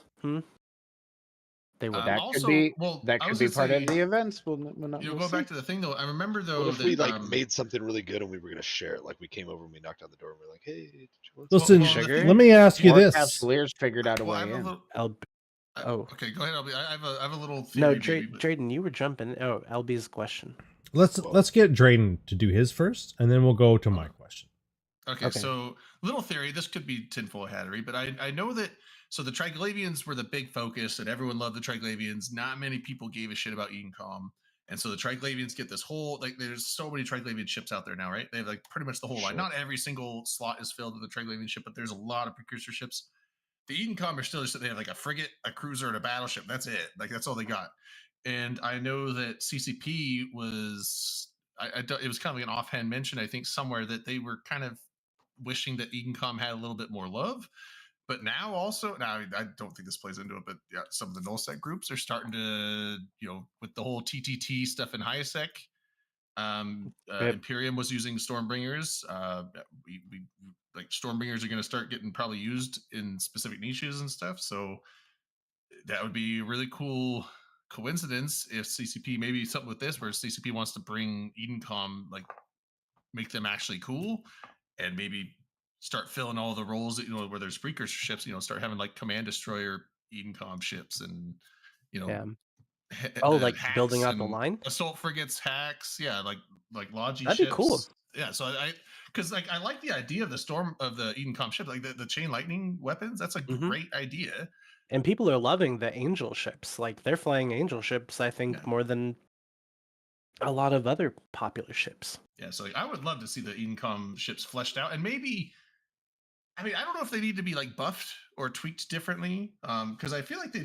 They would. that Also, could be well, that I could was be gonna part of say, the events. We'll not. You know, we'll go back see. to the thing though. I remember though What if that we made something really good and we were gonna share it? Like we came over and we knocked on the door and we're like, "Hey, did you want some?" Listen, well, the Sugar? thing- let me ask you More this. Cavaliers figured out a well, I way have a in. little. Oh. Okay, go ahead. I have a little No, theory. baby, but- Drayden, you were jumping. Oh, LB's question. Let's get Drayden to do his first, and then we'll go to my question. Okay, Okay. so little theory. This could be tinfoil hattery, but I know that. So the Triglavians were the big focus, and everyone loved the Triglavians. Not many people gave a shit about Edencom, and so the Triglavians get this whole there's so many Triglavian ships out there now, right? They have like pretty much the whole line. Sure. Not every single slot is filled with a Triglavian ship, but there's a lot of precursor ships. The Edencom are still just they have like a frigate, a cruiser, and a battleship. That's it. Like that's all they got. And I know that CCP was it was kind of like an offhand mention, I think, somewhere that they were kind of wishing that Edencom had a little bit more love. But now also, now I don't think this plays into it, but yeah, some of the nullsec groups are starting to, with the whole TTT stuff in HiSec. Yep. Imperium was using Stormbringers. We like Stormbringers are going to start getting probably used in specific niches and stuff. So that would be a really cool coincidence if CCP maybe something with this where CCP wants to bring Edencom, like make them actually cool, and maybe start filling all the roles that where there's precursor ships. Start having like command destroyer Edencom ships, and Yeah. Oh, the like building hacks out the and line? assault frigates, hacks, yeah, like Logi That'd be ships. cool. Yeah, so because like I like the idea of the Edencom ship, like the chain lightning weapons. That's a Mhm. great idea. And people are loving the angel ships. Like they're flying angel ships, I think, Yeah. more than a lot of other popular ships. Yeah, so like, I would love to see the Edencom ships fleshed out, and maybe, I mean, I don't know if they need to be like buffed or tweaked differently, because I feel like they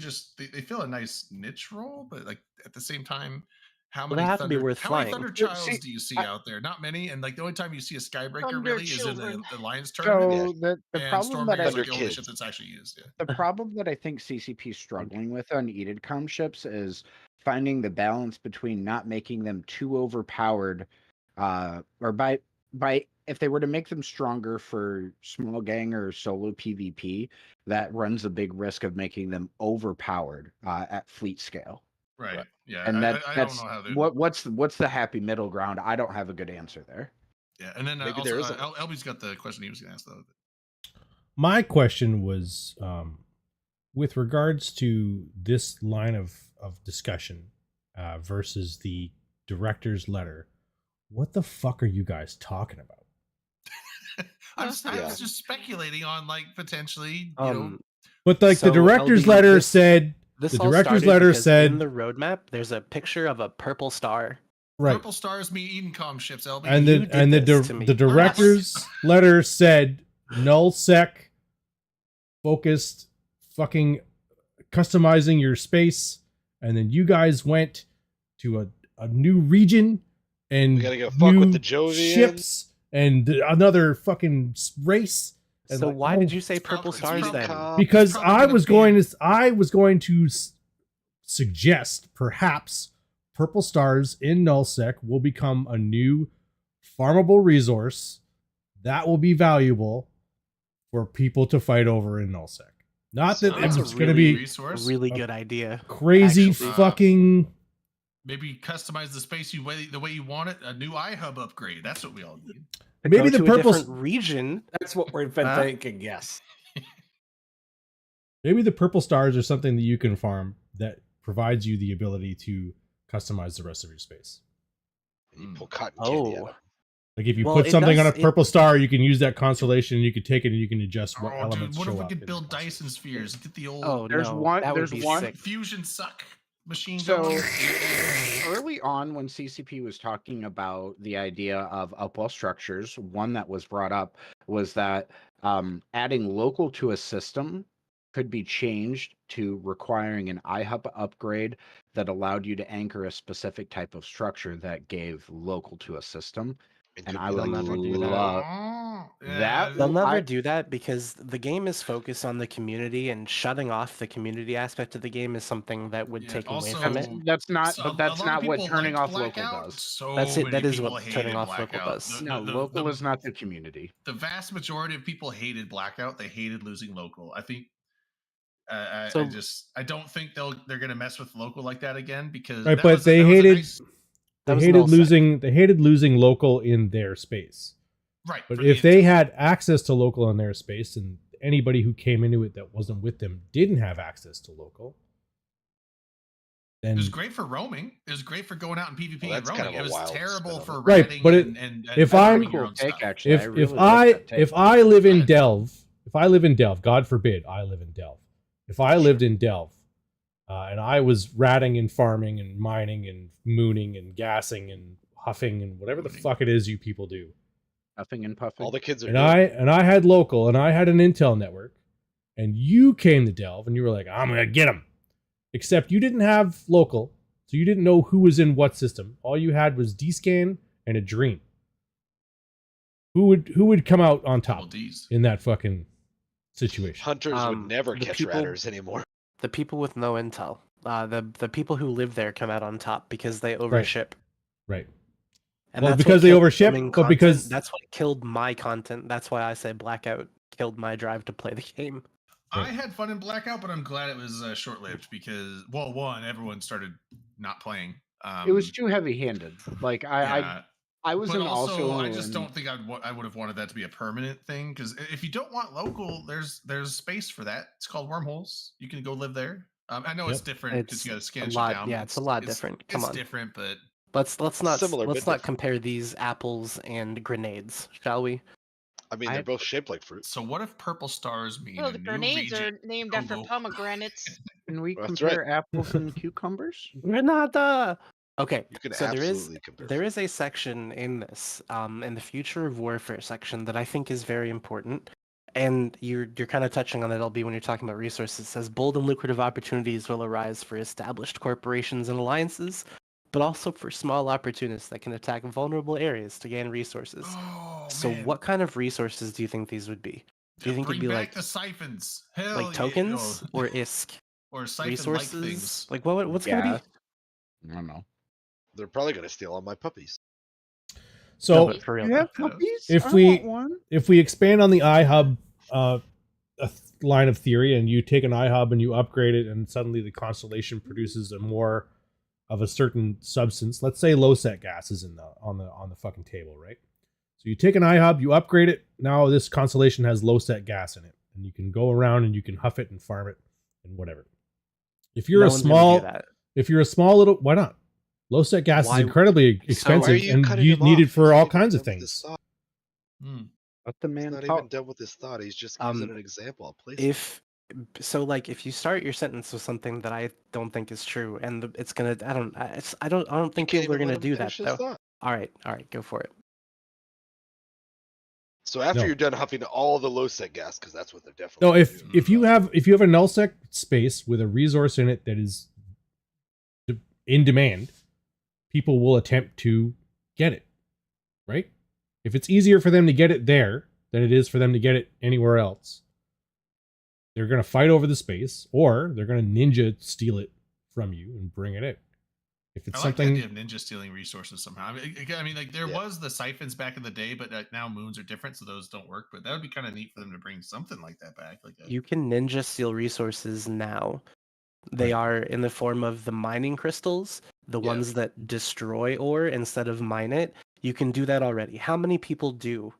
fill a nice niche role, but like at the same time, how Well, many they have to be worth how many flying. Thunder Yeah, Childs see, do you see I- out there? Not many, and like the only time you see a Skybreaker Thunder really is in children. the Alliance tournament, So the and problem that Stormbreaker is I like the only Thunder ship that's actually used. Yeah. the problem that I think CCP is struggling with on Edidcom ships is finding the balance between not making them too overpowered, or by if they were to make them stronger for small gang or solo PvP, that runs a big risk of making them overpowered at fleet scale. Right. Yeah. And I that's don't know how they. what's the happy middle ground? I don't have a good answer there. Yeah, and then Maybe also there is a- LB's got the question he was going to ask though. My question was with regards to this line of discussion versus the director's letter. What the fuck are you guys talking about? I was Yeah. just speculating on like potentially, you know, But like So, the director's LB, letter this- said, This the all director's started letter because said, in the roadmap there's a picture of a purple star. right, Purple Stars meet Edencom ships. LB. and You the did and this to me. the director's letter said null sec focused fucking customizing your space, and then you guys went to a new region and We gotta go fuck with new the Jovians. ships and another fucking race. And So like, why oh, did you say It's prob- purple it's stars prob- then? because It's probably I gonna was be going a- to suggest perhaps purple stars in nullsec will become a new farmable resource that will be valuable for people to fight over in nullsec. Not that That's it's a going to really be resource. Really good idea. crazy actually. fucking. Maybe customize the space the way you want it. A new iHub upgrade. That's what we all need. Maybe Go the to a purple. different region. That's what we've been Huh? thinking. Yes. Maybe the purple stars are something that you can farm that provides you the ability to customize the rest of your space. You pull cotton candy out Oh, of it. Like if you Well, put it something does- on a purple star, you can use that constellation and you can take it and you can adjust what Oh, elements dude, what show if we up could in build the Dyson spheres? Get the old oh There's no, one- that would there's be one- sick. fusion suck machine So going. early on, when CCP was talking about the idea of upwell structures, one that was brought up was that adding local to a system could be changed to requiring an iHub upgrade that allowed you to anchor a specific type of structure that gave local to a system. And I would They'll never do that. love Oh, that. They'll never I- do that because the game is focused on the community, and shutting off the community aspect of the game is something that would Yeah, take away also- from it. That's not. So, But that's a lot not of what people turning liked off local Blackout. does. So That's it, many that is people what hated turning off local Blackout. does. No, local is not the community. The vast majority of people hated Blackout. They hated losing local. I think. So- I don't think they're gonna mess with local like that again because Right, that but was they that was a hated- nice- That was They hated nullsec. losing. They hated losing local in their space. right. But for the if they intel. had access to local in their space, and anybody who came into it that wasn't with them didn't have access to local, It then was great for roaming. It was great for going out in PvP Well, and that's kind roaming. of It a was wild terrible spin for on Right, ratting but and if farming I'm- your Cool own take, stuff. actually. if really if like I that take. if I live in Right. Delve, if I live in Delve, God forbid I live in Delve. If I lived in Delve, and I was ratting and farming and mining and mooning and gassing and huffing and whatever the Mooning. fuck it is you people do, Puffing and puffing. All the kids are and doing. I had local and I had an intel network, and you came to Delve and you were like, I'm gonna get them, except you didn't have local, so you didn't know who was in what system. All you had was D-scan and a dream. Who would come out on Double top Ds. in that fucking situation? Hunters would never the catch people- ratters anymore. The people with no intel, the people who live there come out on top because they overship. Right. And Well, that's what because they killed overship, roaming but because- content. That's what killed my content. That's why I say Blackout killed my drive to play the game. I had fun in Blackout, but I'm glad it was short-lived because, well, one, everyone started not playing. It was too heavy-handed. Like yeah. I was But in also, I just in- don't think I would have wanted that to be a permanent thing because if you don't want local, there's space for that. It's called Wormholes. You can go live there. I know it's different because It's you got to scan a shit lot. down. Yeah, but it's a lot different. Come it's on. different, but Let's not Similar, let's but not different. compare these apples and grenades, shall we? I mean, they're both shaped like fruit. so what if purple stars mean Well, a the new grenades region? are named after Congo? pomegranates. Can we That's compare apples and cucumbers? Granada. Okay, You can so absolutely compare. there is a section in this, in the future of warfare section that I think is very important, and you're kind of touching on it, LB, when you're talking about resources. It says bold and lucrative opportunities will arise for established corporations and alliances, but also for small opportunists that can attack vulnerable areas to gain resources. Oh, So, man. what kind of resources do you think these would be? Do you think Bring it'd be back like the siphons? Hell like yeah. tokens Oh, or ISK or siphon-like resources? things? Like what's gonna Gas. be? I don't know. They're probably going to steal all my puppies. No, So but for real, You have though. puppies? If I we- want one. if we expand on the iHub line of theory, and you take an iHub and you upgrade it, and suddenly the constellation produces a more of a certain substance. Let's say low-set gas is on the fucking table, right? So you take an iHub, you upgrade it. Now this constellation has low-set gas in it, and you can go around and you can huff it and farm it and whatever. If you're No a one's gonna small, do that. if you're a small little, why not? Low-set gas Why- is incredibly so- expensive Why are you and cutting him needed off? for He's all not even kinds of done with his things. thought. Hmm. Let the He's man not talk. even done with his thought. He's just using an example. I'll place it. If so, like if you start your sentence with something that I don't think is true, and it's gonna, I don't think You can't people are even gonna let him do that finish his though. thought. All right, go for it. So after No. you're done huffing all the low set gas, because that's what they're definitely. No, gonna if do. you have a nullsec space with a resource in it that is in demand, people will attempt to get it, right? If it's easier for them to get it there than it is for them to get it anywhere else, they're going to fight over the space, or they're going to ninja steal it from you and bring it in. If it's I like the something, idea of ninja stealing resources somehow. I mean, like there Yeah. was the siphons back in the day, but now moons are different, so those don't work. But that would be kind of neat for them to bring something like that back. Like a, You can ninja steal resources now. They Right. are in the form of the mining crystals, the Yeah. ones that destroy ore instead of mine it. You can do that already. How many people do?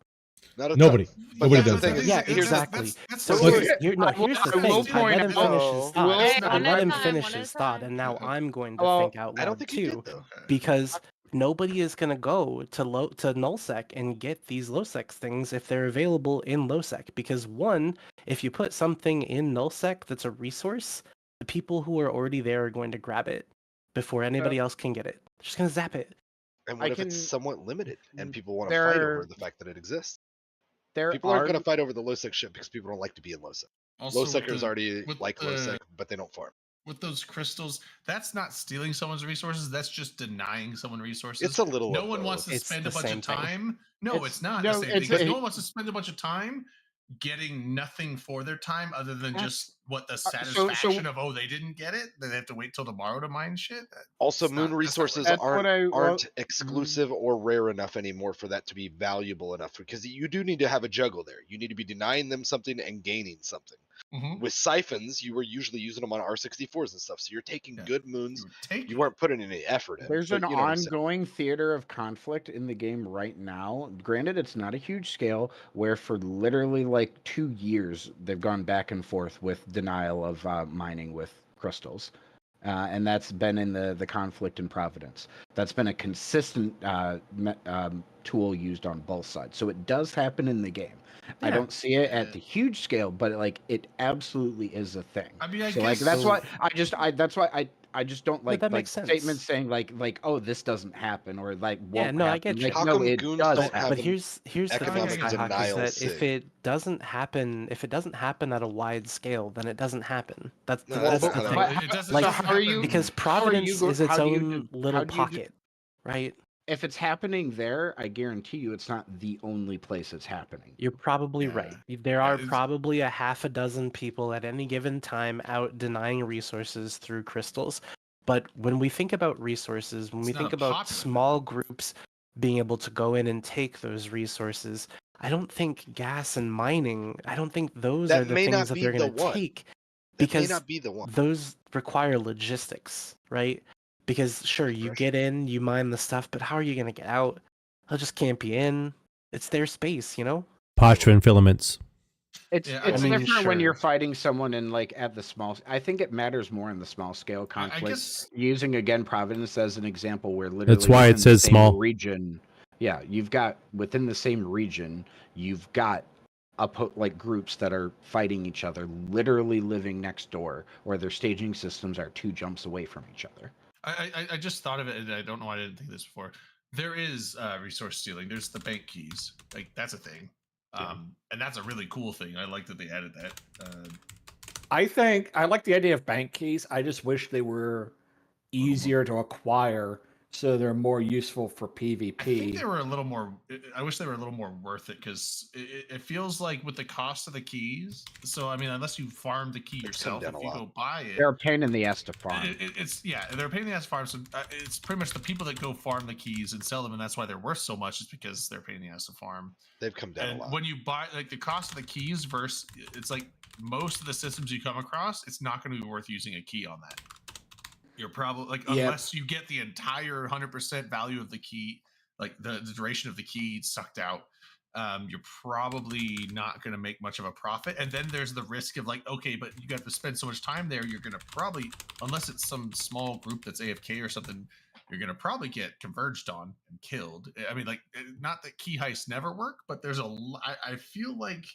Not a nobody. ton. Nobody that's the does thing that. is, Yeah, here's the- exactly. That's So the Look, thing. here's the I thing. will I point let him out- finish his thought. Hey, I one let at a him time, finish one at his a thought, time. and now Okay. I'm going to Well, think out I don't loud think you too. did though. Okay. Because nobody is going to go to nullsec and get these lowsec things if they're available in lowsec. Because one, if you put something in nullsec that's a resource, the people who are already there are going to grab it before anybody else can get it. They're just going to zap it. And I what if it's can- somewhat limited and people want to there fight are- over the fact that it exists? There People are aren't going to fight over the low sec shit because people don't like to be in low sec. Also, Low with sectors the- already with like low the- sec, but they don't farm. with those crystals, that's not stealing someone's resources. That's just denying someone resources. It's a little. No of one both. wants to It's spend the a bunch same of thing. time. No, It's- it's not no, the same it's- because it- no one wants to spend a bunch of time getting nothing for their time other than just what the so- satisfaction of, oh, they didn't get it. Then they have to wait till tomorrow to mine shit. Also, It's moon not- that's not resources That's what aren't exclusive or rare enough anymore for that to be valuable enough, because you do need to have a juggle there. You need to be denying them something and gaining something. Mhm. With siphons, you were usually using them on R64s and stuff, so you're taking Yeah. good moons. You would take You it. weren't putting any effort in. There's but an you know what I'm saying. ongoing theater of conflict in the game right now. Granted, it's not a huge scale, where for literally like 2 years they've gone back and forth with denial of mining with crystals. And that's been in the conflict in Providence. That's been a consistent tool used on both sides. So it does happen in the game. I Yeah. don't see it at the huge scale, but like it absolutely is a thing. I mean, I So like guess- that's So- why I just don't like that like makes sense. statements saying like oh this doesn't happen or like Yeah, won't no, I happen. get you. Like, How no, come it goons does don't happen. have But them here's the thing, economic Skyhawk, is denial that sig. if it doesn't happen at a wide scale, then it doesn't happen. That's No, that's that's the not thing. how It doesn't, Like, it doesn't how are you- happen- Because How are Providence you go- is its how do you own do- how little do you do- pocket, right? If it's happening there, I guarantee you it's not the only place it's happening. You're probably Yeah. right. There Yeah, are it's- probably a half a dozen people at any given time out denying resources through crystals. But when we think about resources, when It's we not think a about popular thing. small groups being able to go in and take those resources, I don't think gas and mining, I don't think those That are the may not things that be they're the going to one. take. That may Because not be the one. those require logistics, right? Because sure, you Aggression. get in, you mine the stuff, but how are you going to get out? They'll just camp you in. It's their space, you know? Parchment filaments. It's Yeah, it's I mean, different when you're sure. fighting someone in like at the small. I think it matters more in the small scale I conflict. guess Using again Providence as an example, where That's literally why it within the says same small. region, yeah, you've got within the same region, you've got like groups that are fighting each other, literally living next door, or their staging systems are 2 jumps away from each other. I just thought of it, and I don't know why I didn't think of this before. There is resource stealing. There's the bank keys. Like that's a thing, Yeah. and that's a really cool thing. I like that they added that. I think I like the idea of bank keys. I just wish they were easier to acquire, so they're more useful for PvP. I think they were a little more. I wish they were a little more worth it because it feels like with the cost of the keys. So I mean, unless you farm the key It's come yourself, down if a you lot. go buy it, They're a pain in the ass to farm. it's yeah, they're a pain in the ass to farm. So it's pretty much the people that go farm the keys and sell them, and that's why they're worth so much. Is because they're a pain in the ass to farm. They've come down And a lot. when you buy like the cost of the keys versus it's like most of the systems you come across, it's not going to be worth using a key on that. You're probably like Yep. unless you get the entire 100% value of the key, like the duration of the key sucked out, you're probably not going to make much of a profit. And then there's the risk of like, okay, but you got to spend so much time there, you're going to probably, unless it's some small group that's AFK or something, you're going to probably get converged on and killed. I mean, like, not that key heists never work, but there's I feel like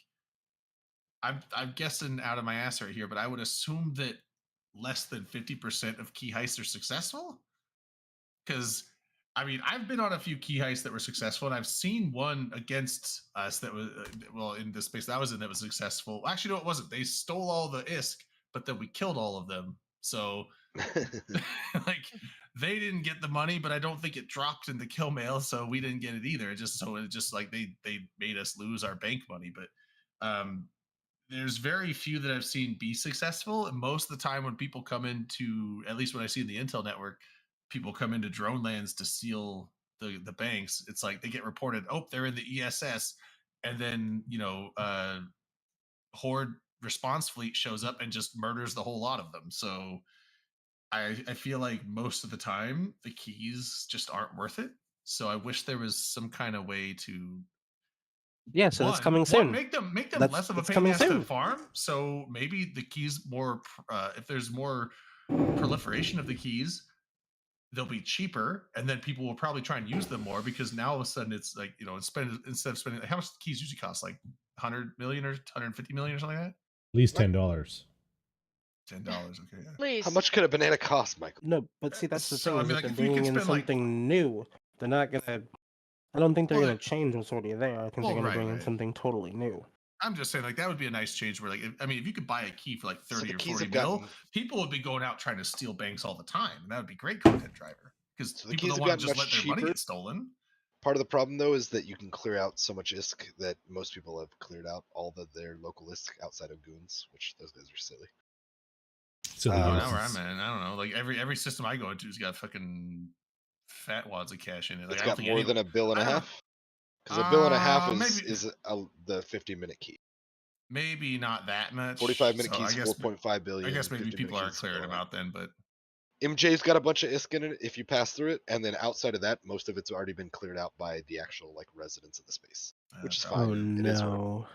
I'm guessing out of my ass right here, but I would assume that less than 50% of key heists are successful. Because I mean, I've been on a few key heists that were successful, and I've seen one against us that was well in the space that I was in that was successful. Actually, no, it wasn't. They stole all the ISK, but then we killed all of them. So like they didn't get the money, but I don't think it dropped in the kill mail, so we didn't get it either. It just like they made us lose our bank money. But there's very few that I've seen be successful. And most of the time when people come into, at least when I see in the Intel network, people come into drone lands to steal the banks. It's like they get reported, oh, they're in the ESS. And then, Horde response fleet shows up and just murders the whole lot of them. So I feel like most of the time the keys just aren't worth it. So I wish there was some kind of way to Yeah, so that's coming soon. make them That's- less of a that's pain in the coming ass to soon. farm. So maybe the keys more, if there's more proliferation of the keys, they'll be cheaper, and then people will probably try and use them more because now all of a sudden it's like instead of spending how much the keys usually cost, like 100 million or 150 million or something like that. At least $10. $10, okay. Yeah. Please. How much could a banana cost, Michael? No, but see, that's the So, thing. I Is mean, that like, they're if you bringing could in spend, like- something new. They're not gonna. I don't think they're Well, gonna change what's already there. I think well, they're gonna right, bring in right. something totally new. I'm just saying, like, that would be a nice change where, like, if you could buy a key for like 30 the or keys 40 have mil, gotten- people would be going out trying to steal banks all the time, and that would be great content driver because So the people keys don't have want to gotten just much let their money cheaper. get stolen. Part of the problem, though, is that you can clear out so much ISK that most people have cleared out all of their local ISK outside of goons, which those guys are silly. Silly Oh, gooses. now where I'm at, I don't know. Like every system I go into's got fucking fat wads of cash in it. Like, It's I don't got think more any- than a bill and a I don't- half. Because a bill and a half maybe- is the 50-minute key. maybe not that much. 45-minute So I keys, guess 4.5 billion. I guess maybe 50-minute people aren't keys, clearing bill them and a out then, but MJ's got a bunch of ISK in it if you pass through it, and then outside of that, most of it's already been cleared out by the actual like residents of the space, which is probably fine. Oh It is what it- no.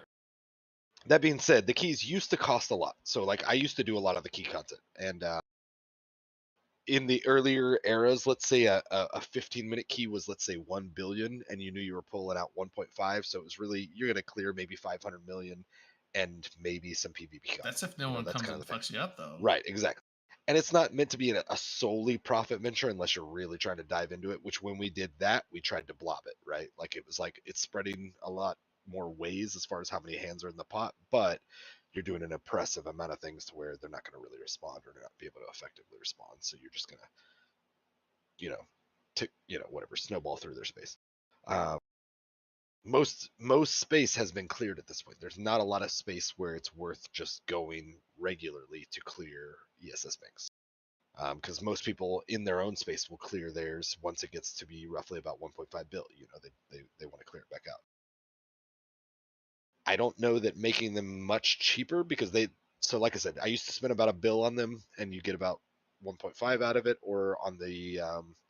That being said, the keys used to cost a lot. So like I used to do a lot of the key content, and in the earlier eras, let's say a 15-minute key was, let's say, 1 billion, and you knew you were pulling out 1.5, so it was really you're gonna clear maybe 500 million and maybe some PvP content. that's if no You know, one that's comes kind and of the thing. fucks you up though. Right, exactly. And it's not meant to be a solely profit venture unless you're really trying to dive into it, which when we did that, we tried to blob it, right? Like it was like it's spreading a lot more ways as far as how many hands are in the pot, but you're doing an impressive amount of things to where they're not going to really respond or not be able to effectively respond. So you're just going to, whatever, snowball through their space. Most space has been cleared at this point. There's not a lot of space where it's worth just going regularly to clear ESS banks. Because most people in their own space will clear theirs once it gets to be roughly about 1.5 bill. They want to clear it back out. I don't know that making them much cheaper because so like I said, I used to spend about $1 bill on them and you get about 1.5 out of it, or on the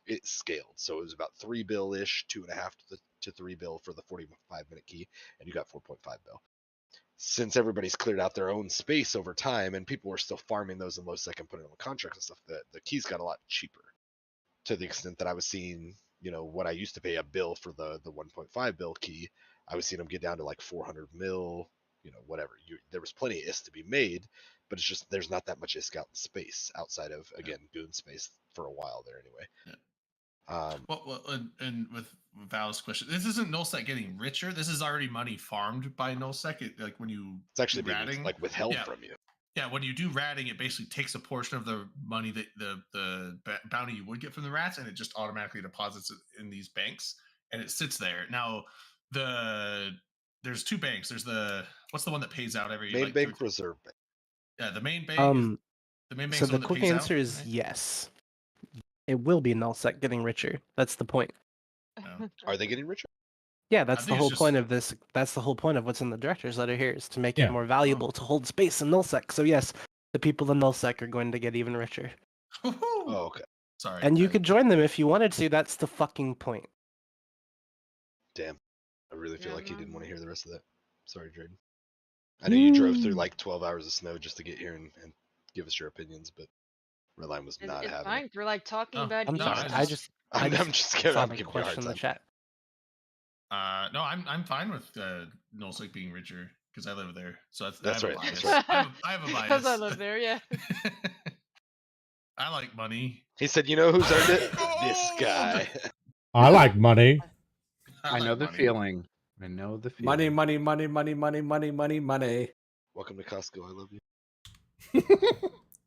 it scaled, so it was about 3 bill ish, 2.5 to 3 bill for the 45-minute key, and you got 4.5 bill. since everybody's cleared out their own space over time and people were still farming those in low sec and putting on contracts and stuff, the keys got a lot cheaper, to the extent that I was seeing, what I used to pay a bill for the 1.5 bill key, I was seeing them get down to like 400 mil, whatever. There was plenty of IS to be made, but it's just there's not that much IS out in space outside of, again, Goon space for a while there anyway. Yeah. Well, and with Val's question, this isn't nullsec getting richer. This is already money farmed by nullsec. Like when you It's actually do being like withheld from you. Yeah, when you do ratting, it basically takes a portion of the money that the bounty you would get from the rats, and it just automatically deposits it in these banks, and it sits there. Now, there's two banks. There's what's the one that pays out every Main bank, reserve bank. Yeah, the main bank. The main bank. So the quick answer is yes. It will be nullsec getting richer. That's the point. No. Are they getting richer? Yeah, that's the think whole it's point of this. That's the whole point of what's in the director's letter here, is to make Yeah. it more valuable to hold space in nullsec. So yes, the people in nullsec are going to get even richer. Oh, okay. Sorry. And you could join them if you wanted to. That's the fucking point. Damn. I really feel Yeah, like you no, didn't want to no. hear the rest of that. Sorry, Drayden. I know you drove through like 12 hours of snow just to get here and give us your opinions, but Redline was not It's having fine. it. We're like talking Oh, about I'm No, sorry. games. I I'm just kidding. saw I'm the giving you a hard question in the time. chat. No, I'm fine with nullsec being richer because I live there. So That's I have right, a that's bias. right. I have a bias. Because I live there, yeah. I like money. He said, "You know who's earned it? This Gold! guy." I like money. I know like the money. feeling. I know the feeling. Money, money, money, money, money, money, money, money. Welcome to Costco. I love you.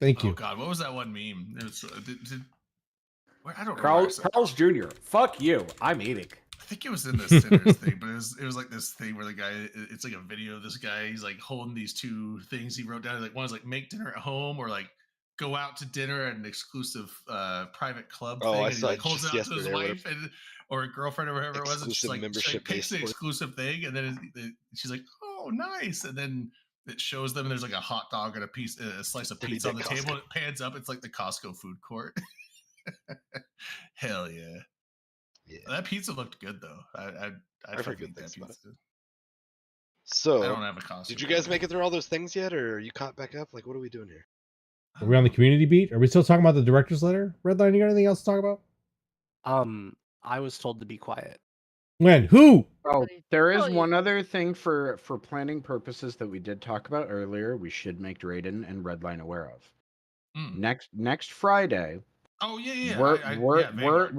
Thank Oh you. God, what was that one meme? It was, I don't remember. Carl's Jr. Fuck you. I'm eating. I think it was in the Sinners thing, but it was like this thing where the guy, it's like a video of this guy, he's like holding these two things he wrote down. Like one's like make dinner at home, or like go out to dinner at an exclusive private club Oh, thing. I And he saw like it holds it just out to his yesterday, wife or a girlfriend or whatever it was. And she's Exclusive like, membership picks the based. exclusive thing, and then she's like, oh, nice. And then it shows them, and there's like a hot dog and a slice of pizza on the table. And it pans up. It's like the Costco food court. Hell yeah. Yeah. That pizza looked good though. I'd I've heard fucking good eat that things about pizza. I So, don't have a Costco. did you guys make it through all those things yet, or are you caught back up? Like, what are we doing here? Are we on the community beat? Are we still talking about the director's letter? Redline, you got anything else to talk about? I was told to be quiet. When? Who? Oh, there is Well, one other thing for planning purposes that we did talk about earlier. We should make Drayden and Redline aware of. Mm. Next Friday, Oh yeah. we're gonna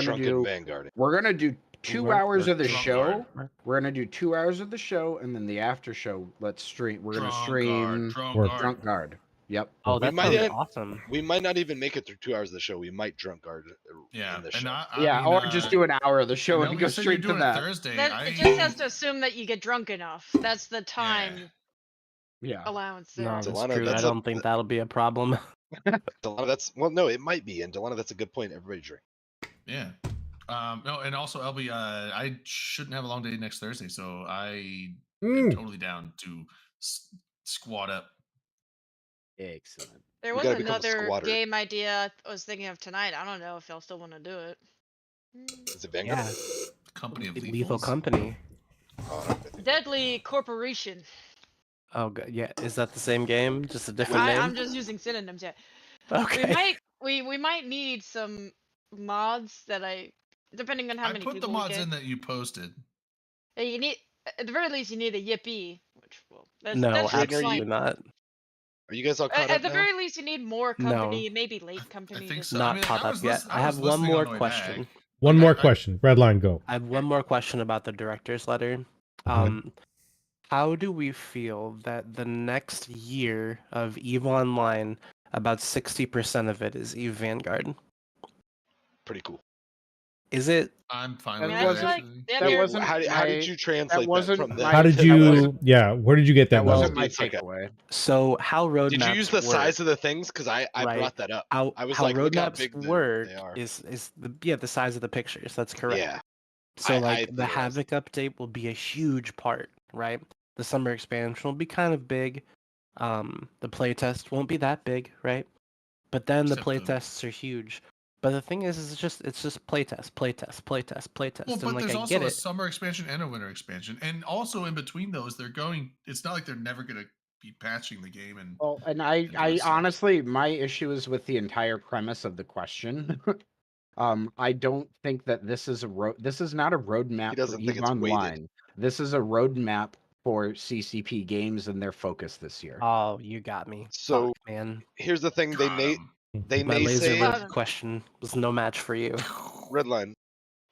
Drunken do Vanguard. we're gonna do 2 We're- hours of the Drunk show. guard. We're gonna do 2 hours of the show, and then the after show. Let's stream. We're gonna Drunk stream guard, or Drunk Guard. Yep. Oh, We that might sounds have- awesome. We might not even make it through 2 hours of the show. We might drunk guard Yeah, in the and show. Yeah, or just do an hour of the show and Mel, go you said you're straight to doing that. Thursday. It just has to assume that you get drunk enough. That's the time Yeah. allowance No, there. that's Delano, true. I that's don't think that'll be a problem. Delano, no, it might be. And Delano, that's a good point. Everybody drink. Yeah. No, and also LB, I shouldn't have a long day next Thursday, so I am totally down to squat up. Excellent. There We was gotta become a another squatter. game idea I was thinking of tonight. I don't know if y'all still want to do it. Is it Vanguard? Yeah, Company of Lethal Lethals. Company. Oh, I think- Deadly Corporation. Oh, God. Yeah, is that the same game? Just a different I'm name? just using synonyms yet. Okay. We might need some mods that depending on how I many put people the we mods get. in that you posted. You need, at the very least, you need a Yippee, which that's No, just absolutely fine. not. Are you guys all caught At up the now? very least, you need more No. company, maybe late company. think just- so. Not I mean, caught I up was yet. listen- I I have was one listening more on the way back. question. One Okay, more I- question. Redline, go. I have one more question about the director's letter. How do we feel that the next year of EVE Online, about 60% of it is EVE Vanguard? Pretty cool. Is it? I'm fine That with I that. wasn't- Actually. Yeah, that they're- wasn't How did my- you translate that, wasn't from the? my- How did that you? wasn't- Yeah, where did you get that? That Mel? wasn't my It's okay. takeaway. So how roadmaps Did you use the work, size of the things? Because I Right. brought that up. how, I was how like, look how roadmaps big work they are. is the size of the pictures. That's correct. Yeah. So I like the realized. Havoc update will be a huge part, right? The summer expansion will be kind of big. The playtest won't be that big, right? But then the Except the- playtests are huge. But the thing is it's just playtest. Well, And but like there's I also get a it. summer expansion and a winter expansion, and also in between those, they're going. It's not like they're never going to be patching the game. And Well, and and doing stuff. honestly, my issue is with the entire premise of the question. I don't think that this is this is not a roadmap for doesn't think EVE it's weighted. Online. This is a roadmap for CCP games and their focus this year. Oh, you got me. So Fuck, man. here's the thing: they Got may 'em. they My may laser say Got lift 'em. question was no match for you. Redline.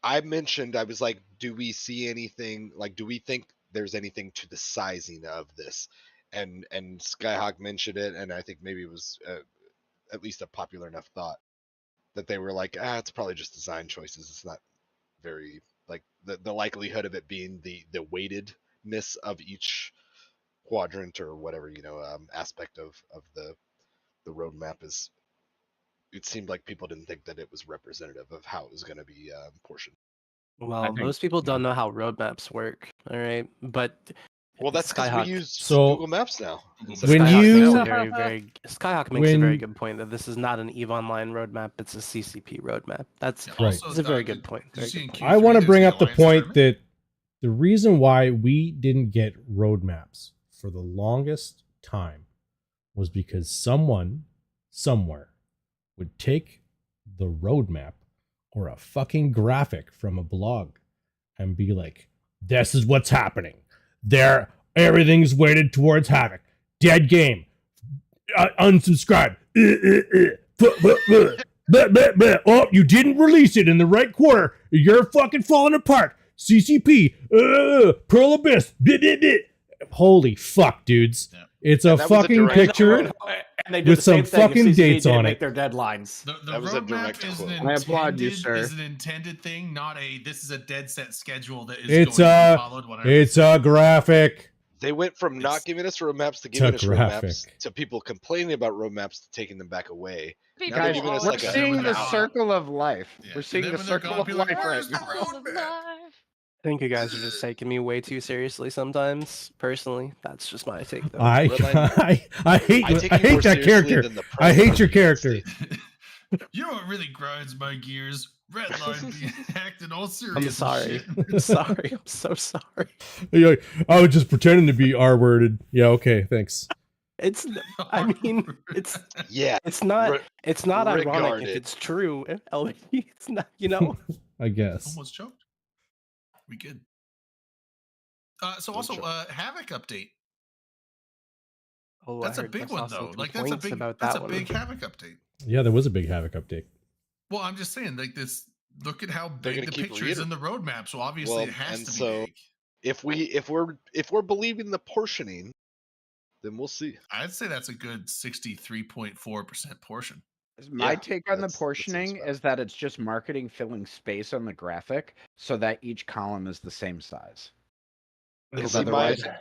I mentioned I was like, do we see anything? Like, do we think there's anything to the sizing of this? And Skyhawk mentioned it, and I think maybe it was at least a popular enough thought that they were like, it's probably just design choices. It's not very like the likelihood of it being the weightedness of each quadrant or whatever aspect of the roadmap is. It seemed like people didn't think that it was representative of how it was going to be portioned. Well, think- most people don't know how roadmaps work, all right? But Well, that's because Skyhawk- we use So, Google Maps now. when Skyhawk you- makes a Skyhawk makes a very when- good point that this is not an EVE Online roadmap; it's a CCP roadmap. That's Yeah, Right. also, It's a very did- good point. did you Very see good in point. Q3 I want to there's bring the up the Alliance point tournament? that the reason why we didn't get roadmaps for the longest time was because someone somewhere would take the roadmap or a fucking graphic from a blog and be like, this is what's happening. There, everything's weighted towards Havoc. Dead game. Unsubscribe. Oh, you didn't release it in the right quarter. You're fucking falling apart. CCP. Pearl Abyss. Holy fuck, dudes. Yeah. It's a And that was a fucking direct picture. And they do with the same some thing if fucking CCP dates didn't on make it. their deadlines. The That was a roadmap direct is quote. an I applaud you, intended- sir. Is an intended thing, not a. This is a dead set schedule that is It's going to a- be followed. Whatever. It's a graphic. They went from not It's- giving us roadmaps to a giving us roadmaps graphic. to people complaining about roadmaps to taking them back away. People Now they're Guys, giving us we're like a- seeing the Yeah. circle of life. Yeah, We're and seeing then the when they're circle gone, of be like, life right "Where's the now. roadmap?" I think you guys are just taking me way too seriously sometimes. Personally, that's just my take. Though. I Redline- I hate I take I you more hate that seriously character. than the I hate your president of the character. United You know what really grinds my gears? Redline being hacked in all serious. I'm sorry. shit. I'm sorry. I'm so sorry. You're like, I was just pretending to be R-worded. Yeah, okay, thanks. It's. I mean, it's. States. Yeah. It's not. Re- It's not ironic regarded. if it's true. LB, it's not. You know. I guess. Almost choked. We good. So Don't also choke. Havoc update. Oh, I That's a heard- big I saw one some though. Like that's a complaints big. about That's that a one. big Havoc update. Yeah, there was a big Havoc update. Well, I'm just saying, like this. Look at how They're big gonna the keep picture is in the roadmap. So obviously Well, it has and to be so- big. If we're believing the portioning, then we'll see. I'd say that's a good 63.4% portion. My Yeah, take on the that seems portioning fair. is that it's just marketing filling space on the graphic so that each column is the same size. Because See,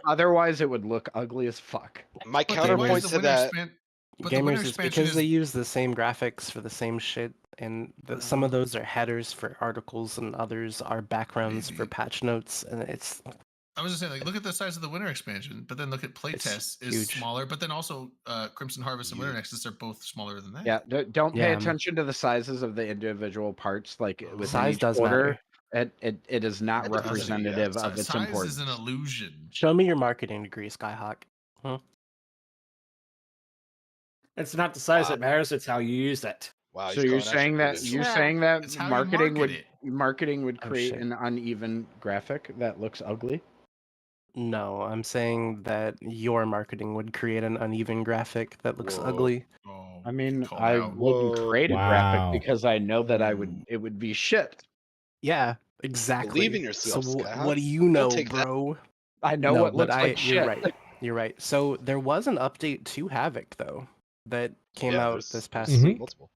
otherwise it would look ugly as fuck. My But then why counterpoint is the to winter that. But the winter Gamers, it's expansion because is they use the same graphics for the same shit, and some of those are headers for articles, and others are backgrounds for Maybe. patch notes, and it's I was just saying, like, look at the size of the winter expansion, but then look at playtest is huge. smaller, but then also Crimson Harvest and Winter Nexus are both smaller than that. Yeah, don't pay Yeah. attention to the sizes of the individual parts. Like within Size each does quarter, matter. it is not It does, yeah. representative Si- of its size importance. is an illusion. show me your marketing degree, Skyhawk. It's not the size Wow. that matters; it's how you use it. Wow. So he's you're going saying that actually you're Yeah. saying that It's how you marketing market would it. marketing would Oh, create shit. an uneven graphic that looks ugly. No, I'm saying that your marketing would create an uneven graphic that looks Whoa. ugly. Oh, I mean, called I out. wouldn't Whoa. create a Wow. graphic because I know that it would be shit. Yeah, exactly. Believe in yourself, So Skyhawk. what do you know, take that. bro? I know No, what but looks like shit. You're right. You're right. So there was an update to Havoc though that came Yeah, out there's- this past there's week. multiple.